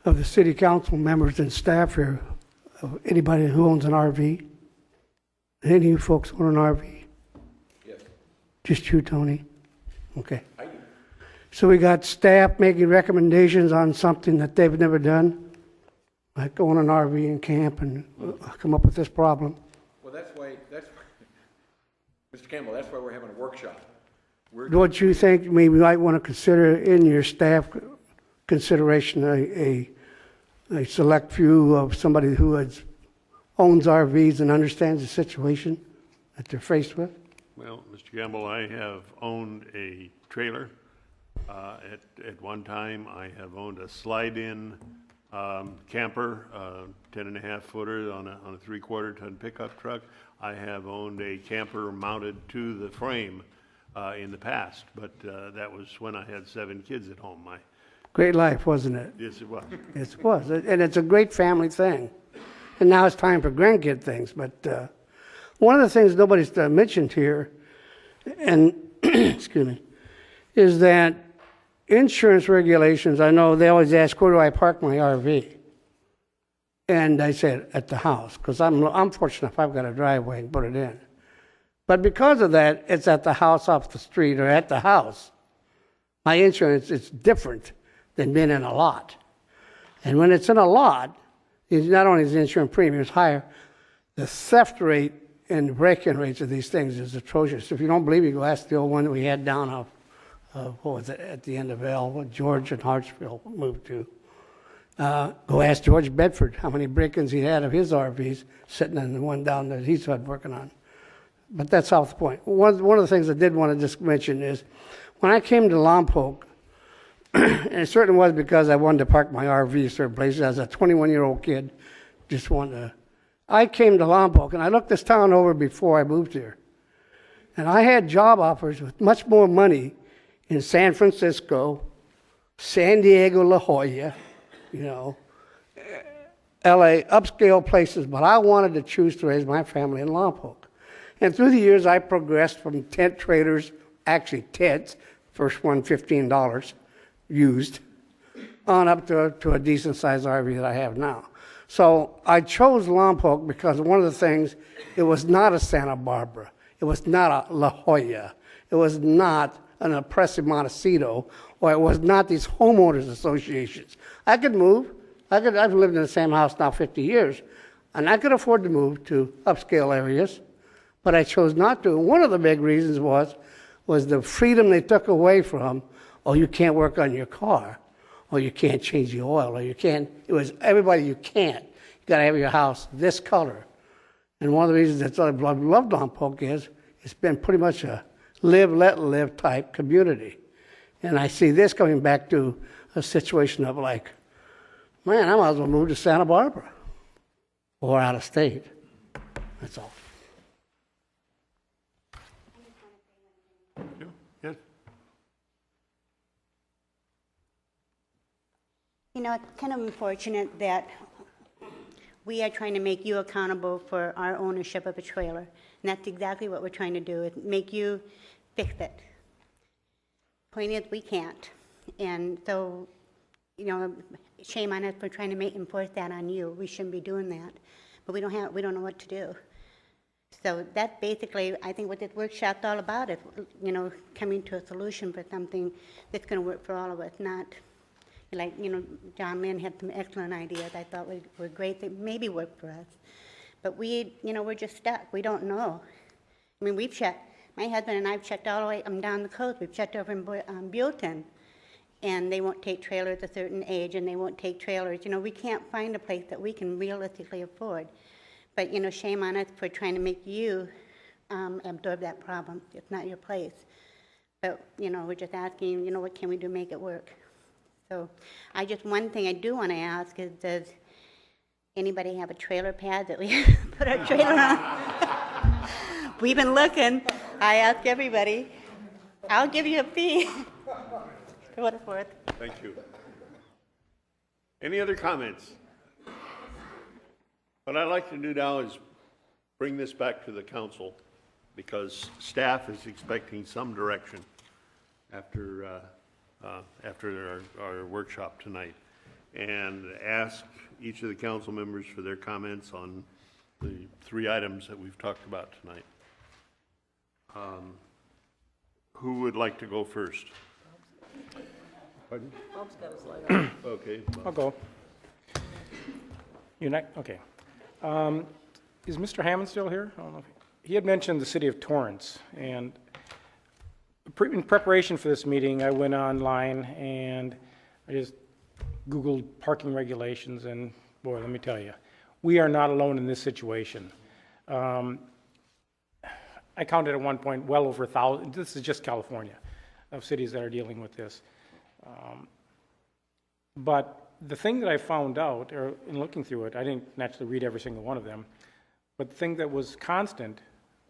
the city council members and staff here, of anybody who owns an RV? Any of you folks own an RV? Yes. Just you, Tony? Okay. I do. So we got staff making recommendations on something that they've never done, like own an RV and camp and come up with this problem. Well, Mr. Campbell, that's why we're having a workshop. Don't you think maybe we might want to consider in your staff consideration a select few of somebody who owns RVs and understands the situation that they're faced with? Well, Mr. Campbell, I have owned a trailer. At one time, I have owned a slide-in camper, 10.5 footer on a 3/4 ton pickup truck. I have owned a camper mounted to the frame in the past, but that was when I had 7 kids at home. Great life, wasn't it? Yes, it was. Yes, it was. And it's a great family thing. And now it's time for grandkid things. But one of the things nobody's mentioned here, and excuse me, is that insurance regulations, I know they always ask, where do I park my RV? And I said, at the house, because I'm fortunate if I've got a driveway and put it in. But because of that, it's at the house off the street or at the house. My insurance is different than being in a lot. And when it's in a lot, not only is the insurance premiums higher, the theft rate and the break-in rates of these things is atrocious. If you don't believe me, go ask the old one that we had down off, what was it, at the end of L, what George and Hartsville moved to. Go ask George Bedford how many break-ins he had of his RVs sitting in the one down that he's working on. But that's off the point. One of the things I did want to just mention is when I came to Lompoc, and it certainly was because I wanted to park my RV certain places. As a 21-year-old kid, just wanted to. I came to Lompoc, and I looked this town over before I moved here. And I had job offers with much more money in San Francisco, San Diego, La Jolla, LA, upscale places, but I wanted to choose to raise my family in Lompoc. And through the years, I progressed from tent trailers, actually tents, first one $15 used, on up to a decent-sized RV that I have now. So I chose Lompoc because one of the things, it was not a Santa Barbara. It was not a La Jolla. It was not an oppressive Montecito, or it was not these homeowners associations. I could move. I've lived in the same house now 50 years, and I could afford to move to upscale areas, but I chose not to. And one of the big reasons was the freedom they took away from, oh, you can't work on your car, or you can't change the oil, or you can't, it was everybody, you can't. You got to have your house this color. And one of the reasons that I loved Lompoc is it's been pretty much a live, let live type community. And I see this coming back to a situation of like, man, I might as well move to Santa Barbara or out of state. That's all. Yes. It's kind of unfortunate that we are trying to make you accountable for our ownership of a trailer. And that's exactly what we're trying to do, is make you fix it. Point is, we can't. And so, shame on us for trying to enforce that on you. We shouldn't be doing that. But we don't know what to do. So that's basically, I think, what this workshop's all about, is, coming to a solution for something that's going to work for all of us, not like, John Lynn had some excellent ideas I thought were great that maybe work for us. But we're just stuck. We don't know. I mean, we've checked. My husband and I have checked all the way down the coast. We've checked over in Buellton, and they won't take trailers a certain age, and they won't take trailers. We can't find a place that we can realistically afford. But, shame on us for trying to make you absorb that problem. It's not your place. But, we're just asking, what can we do to make it work? So one thing I do want to ask is, does anybody have a trailer pad that we put our trailer on? We've been looking. I ask everybody. I'll give you a fee. For what it's worth. Thank you. Any other comments? What I'd like to do now is bring this back to the council because staff is expecting some direction after our workshop tonight, and ask each of the council members for their comments on the 3 items that we've talked about tonight. Who would like to go first? Pardon? Bob's got his light on. Okay. I'll go. You're not, okay. Is Mr. Hammond still here? I don't know if he had mentioned the city of Torrance, and in preparation for this meeting, I went online and I just Googled parking regulations, and boy, let me tell you, we are not alone in this situation. I counted at one point well over 1,000, this is just California, of cities that are dealing with this. But the thing that I found out, or in looking through it, I didn't naturally read every single one of them, but the thing that was constant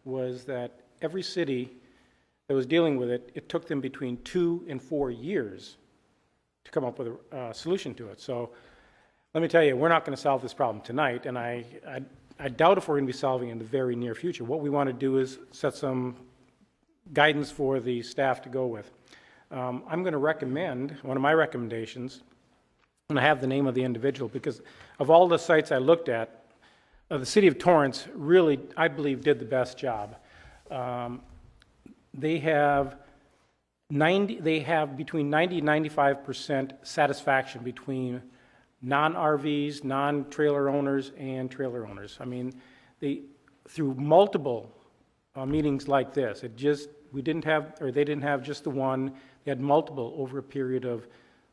was that every city that was dealing with it, it took them between 2 and 4 years to come up with a solution to it. So let me tell you, we're not going to solve this problem tonight, and I doubt if we're going to be solving it in the very near future. What we want to do is set some guidance for the staff to go with. I'm going to recommend, one of my recommendations, and I have the name of the individual, because of all the sites I looked at, the city of Torrance really, I believe, did the best job. They have between 90 and 95% satisfaction between non-RVs, non-trailer owners, and trailer owners. I mean, through multiple meetings like this, they didn't have just the one, they had multiple over a period of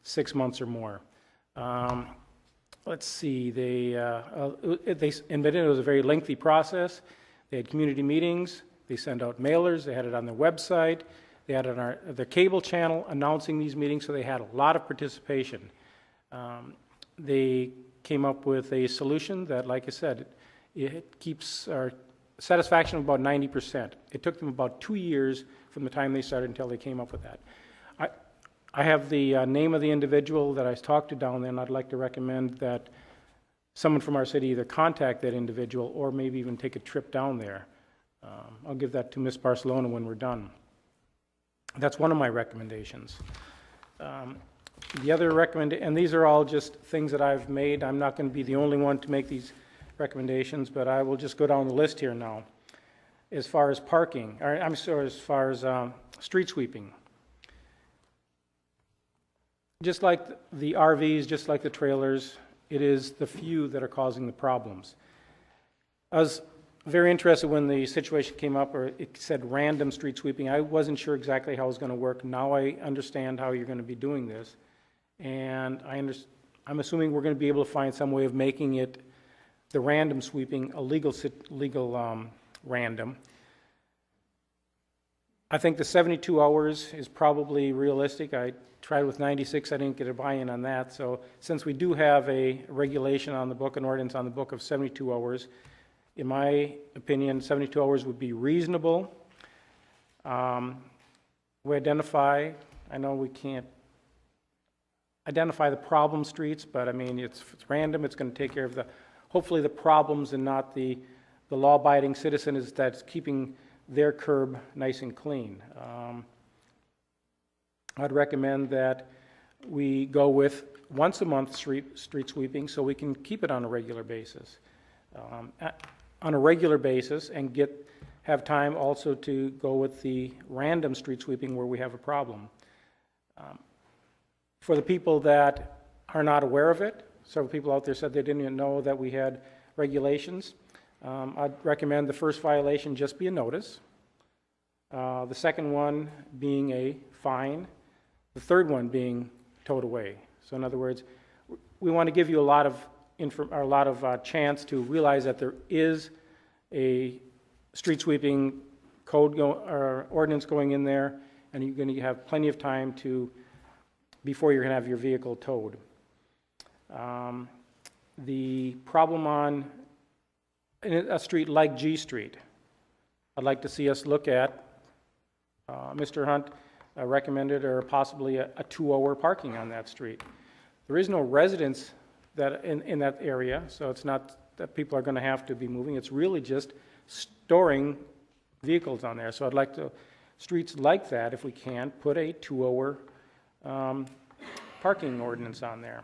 6 months or more. Let's see, they admitted it was a very lengthy process. They had community meetings, they sent out mailers, they had it on their website, they had it on their cable channel announcing these meetings, so they had a lot of participation. They came up with a solution that, like I said, it keeps our satisfaction of about 90%. It took them about 2 years from the time they started until they came up with that. I have the name of the individual that I talked to down there, and I'd like to recommend that someone from our city either contact that individual or maybe even take a trip down there. I'll give that to Ms. Barcelona when we're done. That's one of my recommendations. The other and these are all just things that I've made. I'm not going to be the only one to make these recommendations, but I will just go down the list here now. As far as parking, or I'm sorry, as far as street sweeping. Just like the RVs, just like the trailers, it is the few that are causing the problems. I was very interested when the situation came up, or it said random street sweeping. I wasn't sure exactly how it was going to work. Now I understand how you're going to be doing this. And I'm assuming we're going to be able to find some way of making it, the random sweeping, a legal random. I think the 72 hours is probably realistic. I tried with 96, I didn't get a buy-in on that. So since we do have a regulation on the book, an ordinance on the book of 72 hours, in my opinion, 72 hours would be reasonable. We identify, I know we can't identify the problem streets, but I mean, it's random, it's going to take care of hopefully the problems and not the law-abiding citizen that's keeping their curb nice and clean. I'd recommend that we go with once a month street sweeping so we can keep it on a regular basis. On a regular basis and have time also to go with the random street sweeping where we have a problem. For the people that are not aware of it, several people out there said they didn't even know that we had regulations. I'd recommend the first violation just be a notice. The second one being a fine. The third one being towed away. So in other words, we want to give you a lot of chance to realize that there is a street sweeping code or ordinance going in there, and you're going to have plenty of time before you're going to have your vehicle towed. The problem on a street like G Street, I'd like to see us look at, Mr. Hunt, recommended or possibly a 2-hour parking on that street. There is no residence that in that area, so it's not that people are going to have to be moving. It's really just storing vehicles on there. So I'd like to, streets like that, if we can, put a 2-hour parking ordinance on there.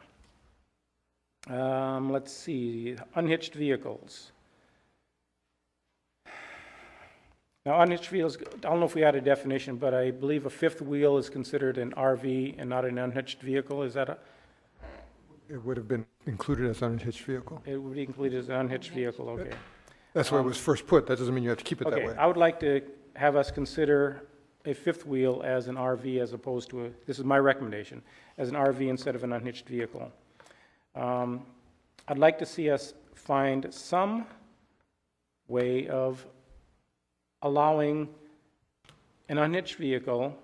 Let's see, unhitched vehicles. Now, unhitched vehicles, I don't know if we had a definition, but I believe a fifth wheel is considered an RV and not an unhitched vehicle. Is that a? It would have been included as an unhitched vehicle. It would be included as an unhitched vehicle, okay. That's where it was first put. That doesn't mean you have to keep it that way. Okay, I would like to have us consider a fifth wheel as an RV as opposed to this is my recommendation, as an RV instead of an unhitched vehicle. I'd like to see us find some way of allowing an unhitched vehicle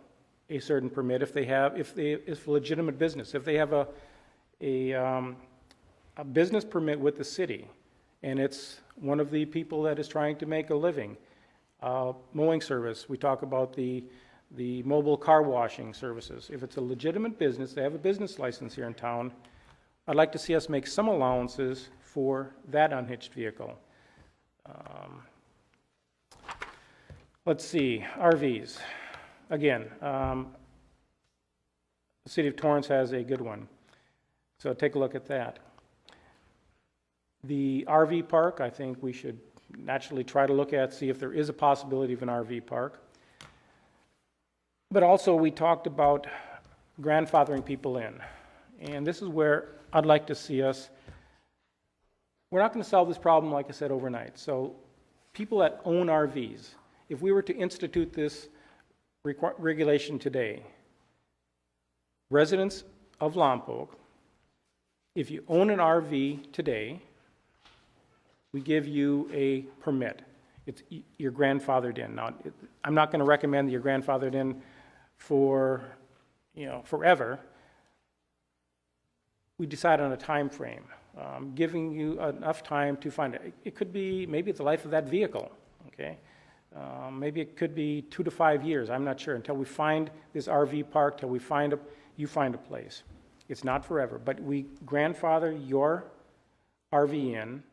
a certain permit if it's a legitimate business. If they have a business permit with the city and it's one of the people that is trying to make a living, mowing service, we talk about the mobile car washing services. If it's a legitimate business, they have a business license here in town, I'd like to see us make some allowances for that unhitched vehicle. Let's see, RVs. Again, the City of Torrance has a good one, so take a look at that. The RV park, I think we should naturally try to look at, see if there is a possibility of an RV park. But also we talked about grandfathering people in, and this is where I'd like to see us. We're not going to solve this problem, like I said, overnight. So people that own RVs, if we were to institute this regulation today, residents of Lompoc, if you own an RV today, we give you a permit. You're grandfathered in. Now, I'm not going to recommend that you're grandfathered in for, forever. We decide on a time frame, giving you enough time to find it. It could be maybe the life of that vehicle, okay? Maybe it could be 2 to 5 years. I'm not sure until we find this RV park, till you find a place. It's not forever, but we grandfather your RV in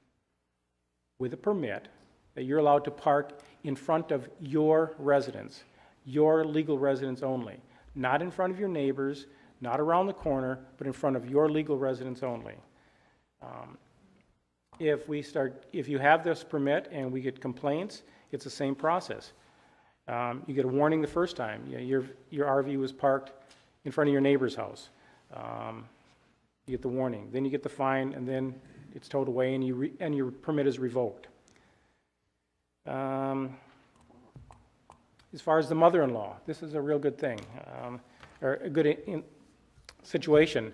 with a permit that you're allowed to park in front of your residence, your legal residence only, not in front of your neighbors, not around the corner, but in front of your legal residence only. If you have this permit and we get complaints, it's the same process. You get a warning the first time. Your RV was parked in front of your neighbor's house. You get the warning. Then you get the fine, and then it's towed away, and your permit is revoked. As far as the mother-in-law, this is a real good thing, or a good situation.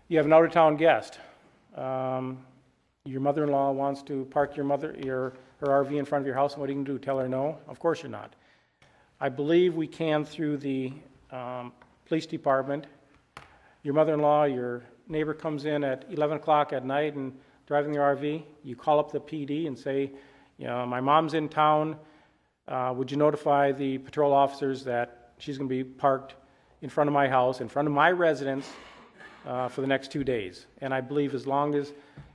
You have an out-of-town guest. Your mother-in-law wants to park her RV in front of your house, and what are you going to do? Tell her no? Of course you're not. I believe we can, through the police department, your mother-in-law, your neighbor comes in at 11 o'clock at night and driving their RV, you call up the PD and say, my mom's in town, would you notify the patrol officers that she's going to be parked in front of my house, in front of my residence, for the next 2 days. And I believe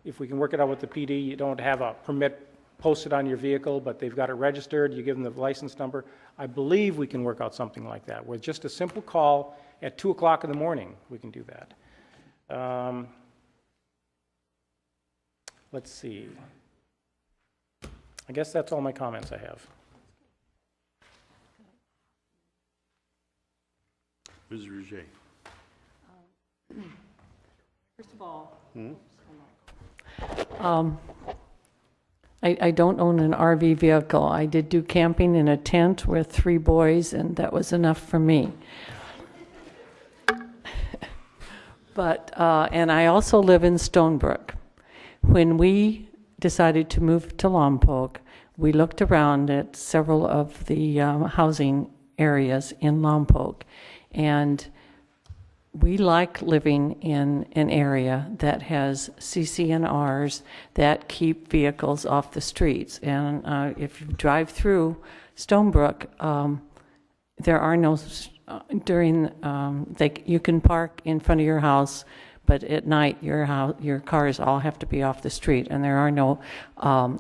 if we can work it out with the PD, you don't have a permit posted on your vehicle, but they've got it registered, you give them the license number. I believe we can work out something like that, with just a simple call at 2 o'clock in the morning, we can do that. Let's see. I guess that's all my comments I have. Ms. Rouget. First of all, I don't own an RV vehicle. I did do camping in a tent with 3 boys, and that was enough for me. But, and I also live in Stonebrook. When we decided to move to Lompoc, we looked around at several of the housing areas in Lompoc, and we like living in an area that has CC&Rs that keep vehicles off the streets. And if you drive through Stonebrook, there are no you can park in front of your house, but at night your cars all have to be off the street, and there are no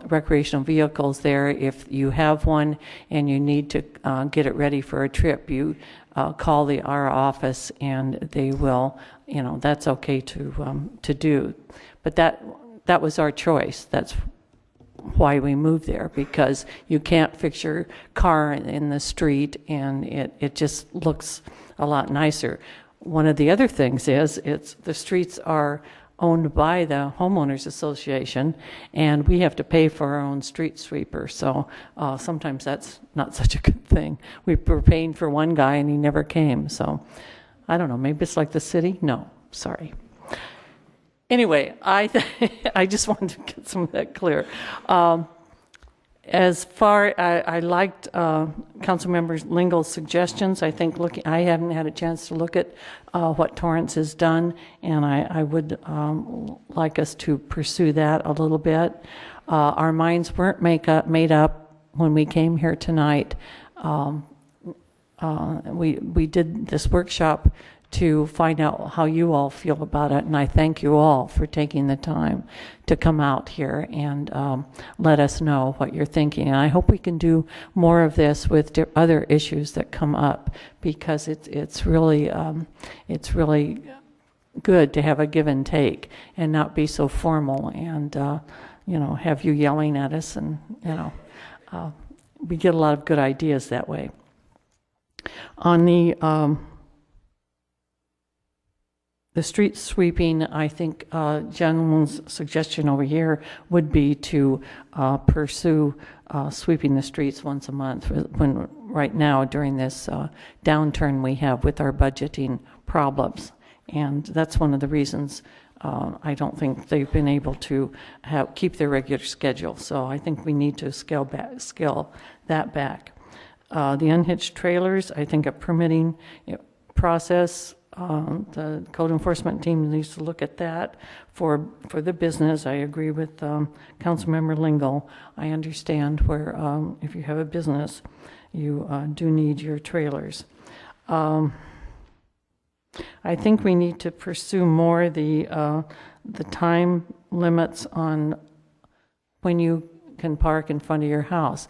recreational vehicles there. If you have one and you need to get it ready for a trip, you call our office, and they will. That's okay to do. But that was our choice. That's why we moved there, because you can't fix your car in the street, and it just looks a lot nicer. One of the other things is the streets are owned by the homeowners association, and we have to pay for our own street sweeper. So sometimes that's not such a good thing. We were paying for one guy and he never came. So I don't know, maybe it's like the city? No, sorry. Anyway, I just wanted to get some of that clear. As far, I liked Councilmember Lingel's suggestions. I think I haven't had a chance to look at what Torrance has done, and I would like us to pursue that a little bit. Our minds weren't made up when we came here tonight. We did this workshop to find out how you all feel about it, and I thank you all for taking the time to come out here and let us know what you're thinking. And I hope we can do more of this with other issues that come up, because it's really good to have a give and take and not be so formal and have you yelling at us, and we get a lot of good ideas that way. On the street sweeping, I think gentleman's suggestion over here would be to pursue sweeping the streets once a month, when right now during this downturn we have with our budgeting problems. And that's one of the reasons I don't think they've been able to keep their regular schedule. So I think we need to scale that back. The unhitched trailers, I think a permitting process, the code enforcement team needs to look at that for the business. I agree with Councilmember Lingle. I understand where if you have a business, you do need your trailers. I think we need to pursue more the time limits on when you can park in front of your house.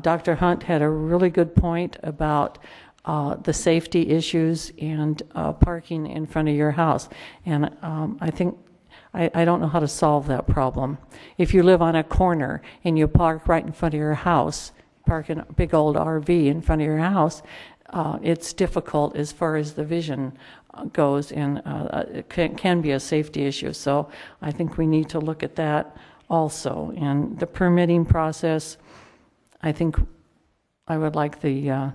Dr. Hunt had a really good point about the safety issues and parking in front of your house. And I think, I don't know how to solve that problem. If you live on a corner and you park right in front of your house, park in a big old RV in front of your house, it's difficult as far as the vision goes, and it can be a safety issue. So I think we need to look at that also. And the permitting process, I think I would like the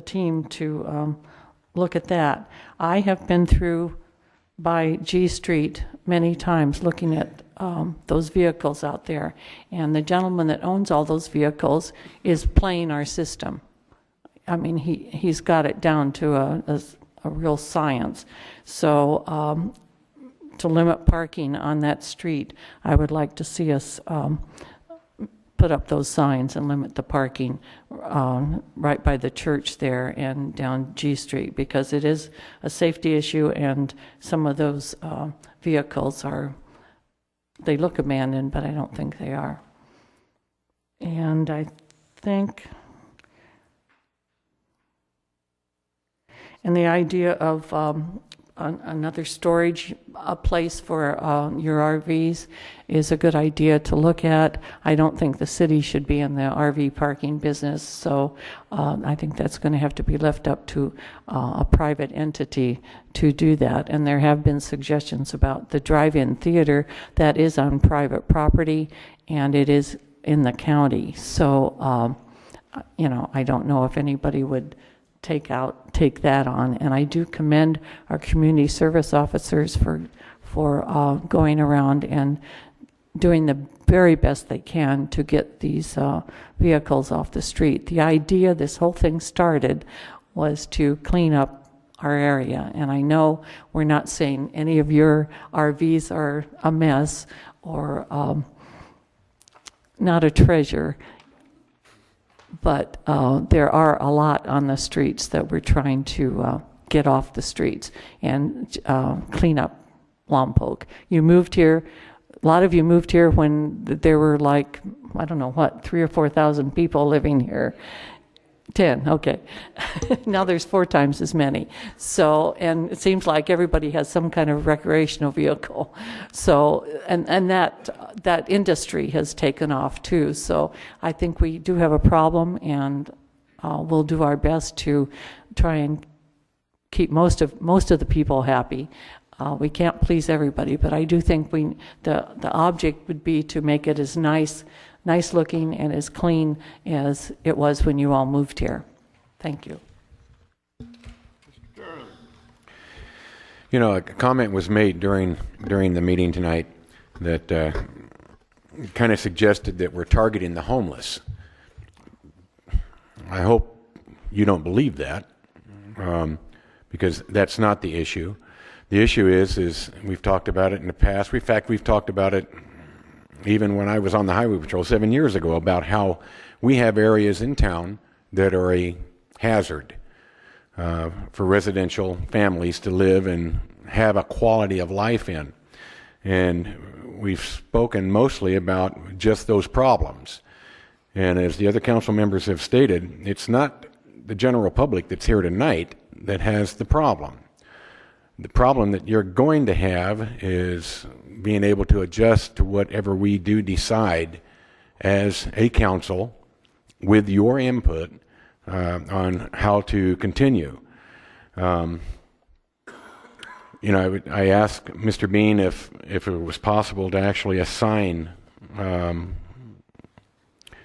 team to look at that. I have been through by G Street many times looking at those vehicles out there, and the gentleman that owns all those vehicles is playing our system. I mean, he's got it down to a real science. So to limit parking on that street, I would like to see us put up those signs and limit the parking right by the church there and down G Street, because it is a safety issue, and some of those vehicles they look abandoned, but I don't think they are. And I think, and the idea of another storage place for your RVs is a good idea to look at. I don't think the city should be in the RV parking business, so I think that's going to have to be left up to a private entity to do that. And there have been suggestions about the drive-in theater that is on private property, and it is in the county. So, I don't know if anybody would take that on. And I do commend our community service officers for going around and doing the very best they can to get these vehicles off the street. The idea this whole thing started was to clean up our area. And I know we're not saying any of your RVs are a mess or not a treasure. but there are a lot on the streets that we're trying to get off the streets and clean up Lompoc. You moved here, a lot of you moved here when there were like, I don't know what, 3,000 or 4,000 people living here. 10, okay. Now there's 4 times as many. So, and it seems like everybody has some kind of recreational vehicle. So, and that industry has taken off too. So I think we do have a problem, and we'll do our best to try and keep most of the people happy. We can't please everybody, but I do think the object would be to make it as nice looking and as clean as it was when you all moved here. Thank you. You know, a comment was made during the meeting tonight that kind of suggested that we're targeting the homeless. I hope you don't believe that, because that's not the issue. The issue is we've talked about it in the past. In fact, we've talked about it even when I was on the Highway Patrol 7 years ago, about how we have areas in town that are a hazard for residential families to live and have a quality of life in. And we've spoken mostly about just those problems. And as the other council members have stated, it's not the general public that's here tonight that has the problem. The problem that you're going to have is being able to adjust to whatever we do decide as a council with your input on how to continue. You know, I asked Mr. Bean if it was possible to actually assign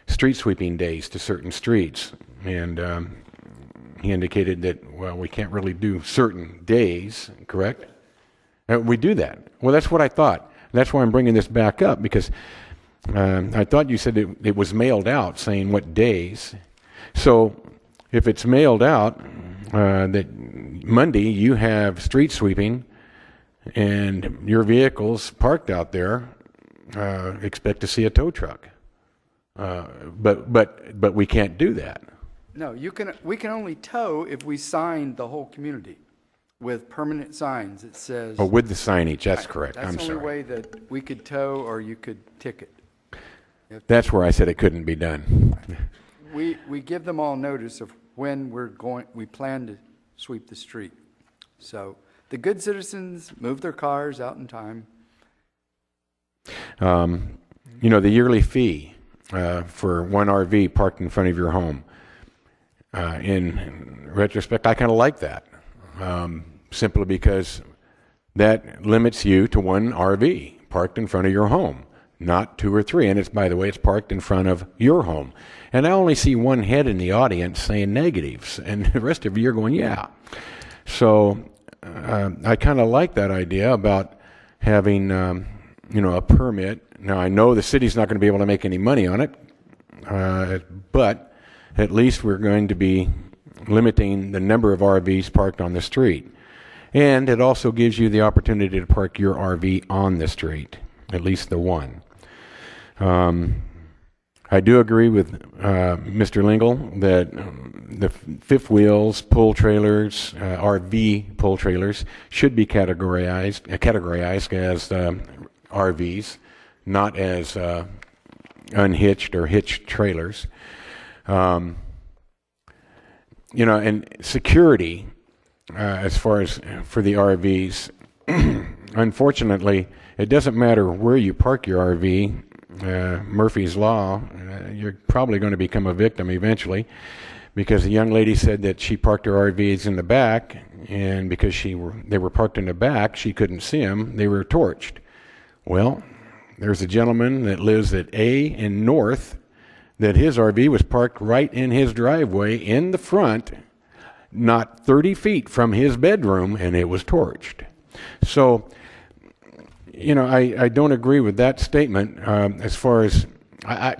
street sweeping days to certain streets, and he indicated that, well, we can't really do certain days, correct? We do that. Well, that's what I thought. That's why I'm bringing this back up, because I thought you said it was mailed out saying what days. So if it's mailed out that Monday you have street sweeping and your vehicle's parked out there, expect to see a tow truck. But we can't do that. No, we can only tow if we sign the whole community with permanent signs that says... Oh, with the signage, that's correct. That's I'm the sorry. only way that we could tow or you could ticket. That's where I said it couldn't be done. We give them all notice of when we plan to sweep the street. So the good citizens move their cars out in time. You know, the yearly fee for one RV parked in front of your home. In retrospect, I kind of like that, simply because that limits you to one RV parked in front of your home, not 2 or 3. And it's, by the way, it's parked in front of your home. And I only see one head in the audience saying negatives, and the rest of you are going, yeah. So I kind of like that idea about having, you know, a permit. Now, I know the city's not going to be able to make any money on it, but at least we're going to be limiting the number of RVs parked on the street. And it also gives you the opportunity to park your RV on the street, at least the one. I do agree with Mr. Lingle that the fifth wheels, pull trailers, RV pull trailers should be categorized as RVs, not as unhitched or hitched trailers. You know, and security, as far as for the RVs, unfortunately, it doesn't matter where you park your RV. Murphy's Law, you're probably going to become a victim eventually, because the young lady said that she parked her RVs in the back, and because they were parked in the back, she couldn't see them. They were torched. Well, there's a gentleman that lives at A in North that his RV was parked right in his driveway in the front, not 30 feet from his bedroom, and it was torched. So, you know, I don't agree with that statement. As far as,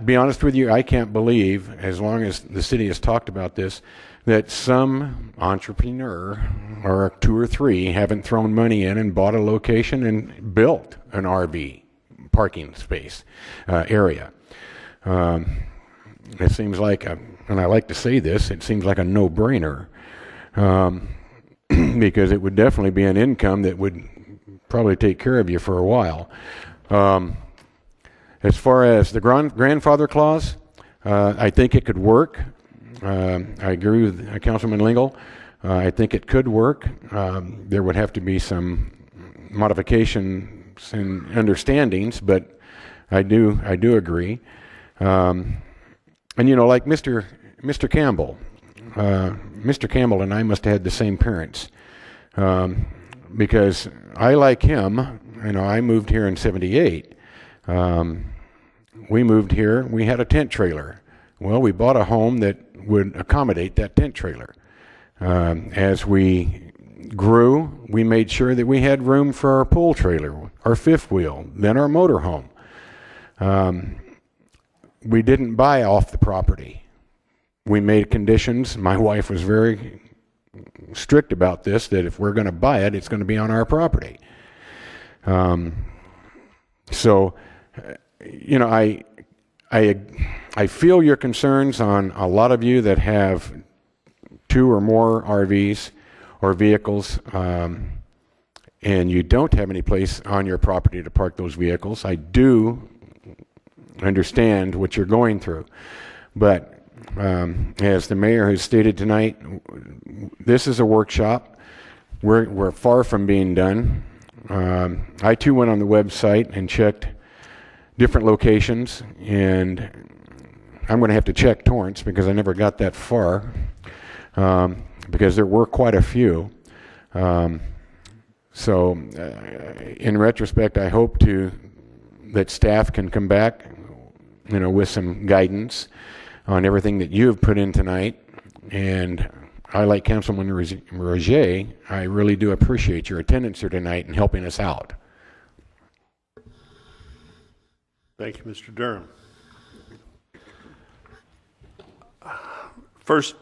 be honest with you, I can't believe, as long as the city has talked about this, that some entrepreneur or 2 or 3 haven't thrown money in and bought a location and built an RV parking space area. It seems like and I like to say this, it seems like a no-brainer, because it would definitely be an income that would probably take care of you for a while. As far as the grandfather clause, I think it could work. I agree with Councilman Lingle. I think it could work. There would have to be some modifications and understandings, but I do agree. And like Mr. Campbell, Mr. Campbell and I must have had the same parents, because I, like him, I moved here in '78. We moved here, we had a tent trailer. Well, we bought a home that would accommodate that tent trailer. As we grew, we made sure that we had room for our pull trailer, our fifth wheel, then our motor home. We didn't buy off the property. We made conditions. My wife was very strict about this, that if we're going to buy it, it's going to be on our property. I feel your concerns on a lot of you that have 2 or more RVs or vehicles, and you don't have any place on your property to park those vehicles. I do understand what you're going through, but as the mayor has stated tonight, this is a workshop. We're far from being done. I too went on the website and checked different locations, and I'm going to have to check Torrance because I never got that far, because there were quite a few. So in retrospect, I hope that staff can come back, with some guidance on everything that you have put in tonight. And I, like Councilman Roger, I really do appreciate your attendance here tonight and helping us out. Thank you, Mr. Durham. First,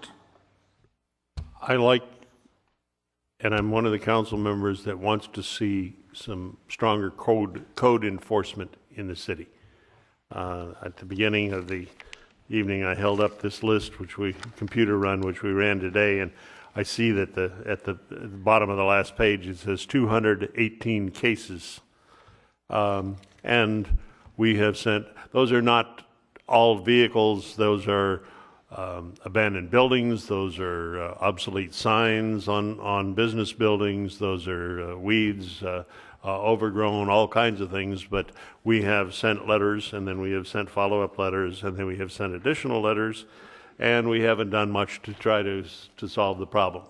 and I'm one of the council members that wants to see some stronger code enforcement in the city. At the beginning of the evening, I held up this list, which we ran today, and I see that at the bottom of the last page it says 218 cases, and we have sent. Those are not all vehicles; those are abandoned buildings. Those are obsolete signs on business buildings. Those are weeds, overgrown, all kinds of things. But we have sent letters, and then we have sent follow-up letters, and then we have sent additional letters, and we haven't done much to try to solve the problem.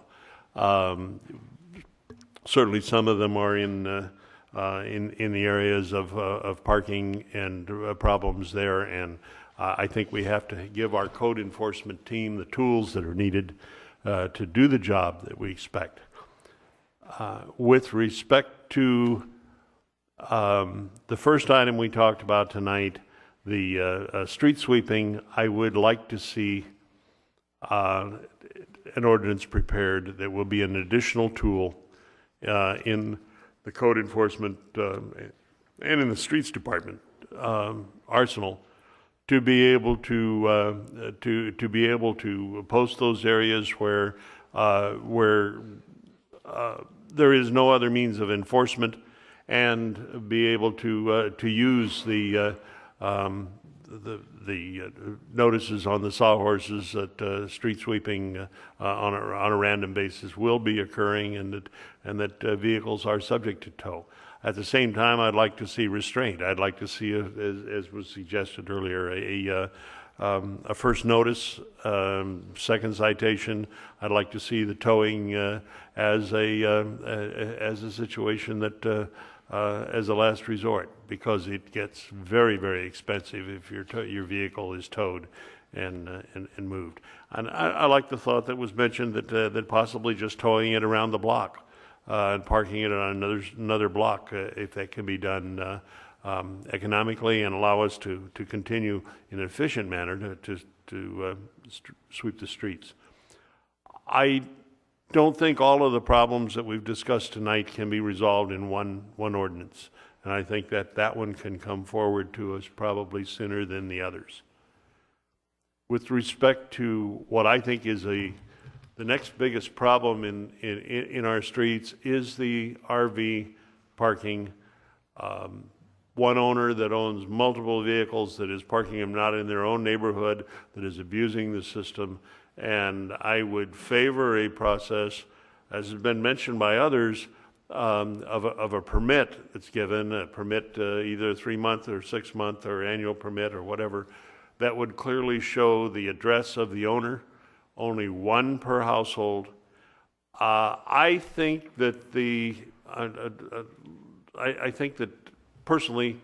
Certainly, some of them are in the areas of parking and problems there, and I think we have to give our code enforcement team the tools that are needed to do the job that we expect. With respect to the first item we talked about tonight, the street sweeping, I would like to see an ordinance prepared that will be an additional tool in the code enforcement and in the streets department arsenal to be able to post those areas where there is no other means of enforcement, and be able to use the notices on the sawhorses that street sweeping on a random basis will be occurring, and that vehicles are subject to tow. At the same time, I'd like to see restraint. I'd like to see, as was suggested earlier, a first notice, second citation. I'd like to see the towing as a situation that as a last resort, because it gets very, very expensive if your vehicle is towed and moved. And I like the thought that was mentioned that possibly just towing it around the block and parking it on another block, if that can be done economically and allow us to continue in an efficient manner to sweep the streets. I don't think all of the problems that we've discussed tonight can be resolved in one ordinance, and I think that one can come forward to us probably sooner than the others. with respect to what I think is the next biggest problem in our streets is the RV parking. One owner that owns multiple vehicles that is parking them not in their own neighborhood, that is abusing the system. And I would favor a process, as has been mentioned by others, of a permit that's given, a permit either 3-month or 6-month or annual permit or whatever, that would clearly show the address of the owner, only one per household. I think that I think that personally,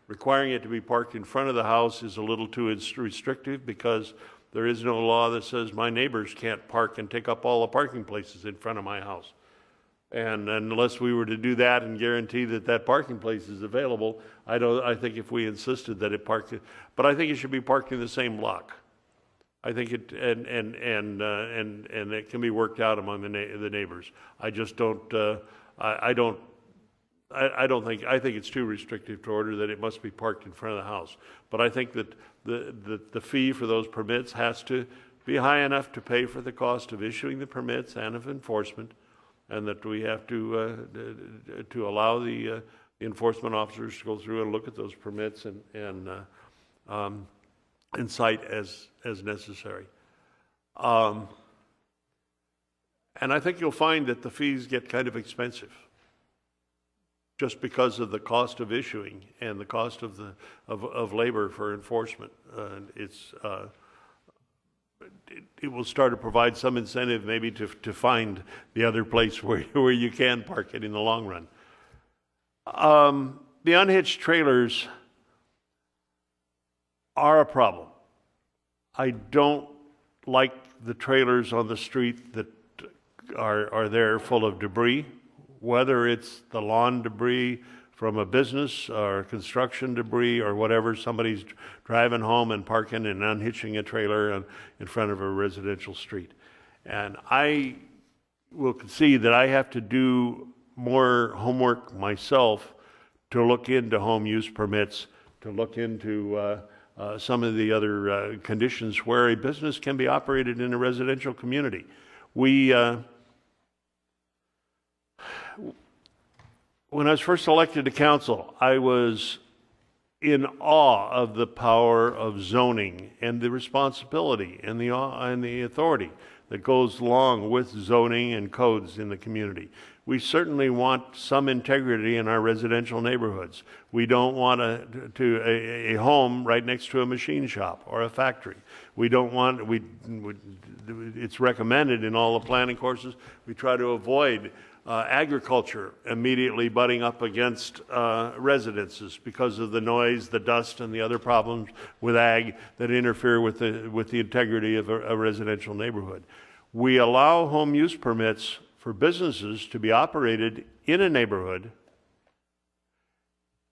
requiring it to be parked in front of the house is a little too restrictive, because there is no law that says my neighbors can't park and take up all the parking places in front of my house. And unless we were to do that and guarantee that that parking place is available, I think if we insisted that it parked, but I think it should be parked in the same block. I think it and it can be worked out among the neighbors. I just don't. I think it's too restrictive to order that it must be parked in front of the house. But I think that the fee for those permits has to be high enough to pay for the cost of issuing the permits and of enforcement, and that we have to allow the enforcement officers to go through and look at those permits and cite as necessary. And I think you'll find that the fees get kind of expensive, just because of the cost of issuing and the cost of labor for enforcement. It will start to provide some incentive maybe to find the other place where you can park it in the long run. The unhitched trailers are a problem. I don't like the trailers on the street that are there full of debris, whether it's the lawn debris from a business or construction debris or whatever. Somebody's driving home and parking and unhitching a trailer in front of a residential street. And I will concede that I have to do more homework myself to look into home use permits, to look into some of the other conditions where a business can be operated in a residential community. When I was first elected to council, I was in awe of the power of zoning and the responsibility and the authority that goes along with zoning and codes in the community. We certainly want some integrity in our residential neighborhoods. We don't want a home right next to a machine shop or a factory. We don't want, it's recommended in all the planning courses, we try to avoid agriculture immediately butting up against residences because of the noise, the dust, and the other problems with ag that interfere with the integrity of a residential neighborhood. We allow home use permits for businesses to be operated in a neighborhood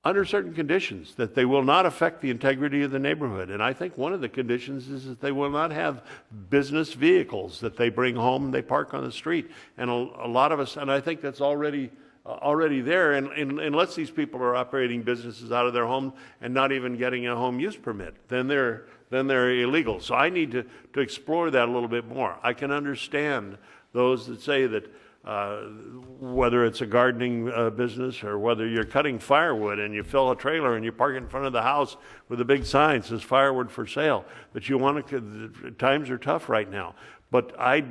under certain conditions, that they will not affect the integrity of the neighborhood. And I think one of the conditions is that they will not have business vehicles that they bring home and they park on the street. And a lot of us, and I think that's already there, and unless these people are operating businesses out of their home and not even getting a home use permit, then they're illegal. So I need to explore that a little bit more. I can understand those that say that whether it's a gardening business or whether you're cutting firewood and you fill a trailer and you park in front of the house with a big sign that says firewood for sale, that you want to, times are tough right now. But I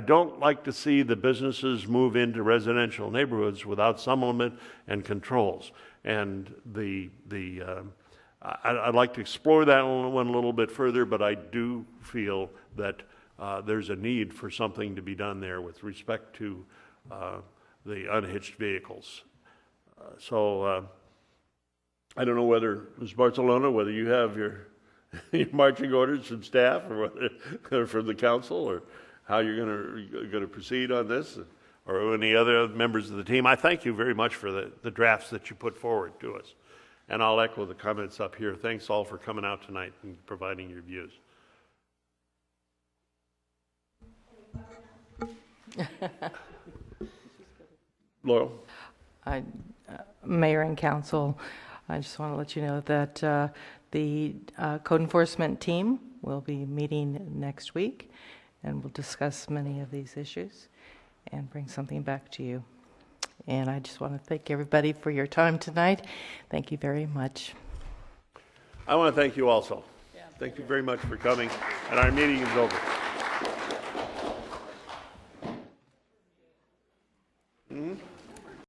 don't like to see the businesses move into residential neighborhoods without some limit and controls. And I'd like to explore that one a little bit further, but I do feel that there's a need for something to be done there with respect to the unhitched vehicles. So I don't know whether, Ms. Barcelona, whether you have your marching orders from staff or whether from the council, or how you're going to proceed on this, or any other members of the team. I thank you very much for the drafts that you put forward to us. And I'll echo the comments up here. Thanks all for coming out tonight and providing your views. Laurel? Mayor and council, I just want to let you know that the code enforcement team We'll be meeting next week, and we'll discuss many of these issues and bring something back to you. And I just want to thank everybody for your time tonight. Thank you very much. I want to thank you also. Thank you very much for coming, and our meeting is over.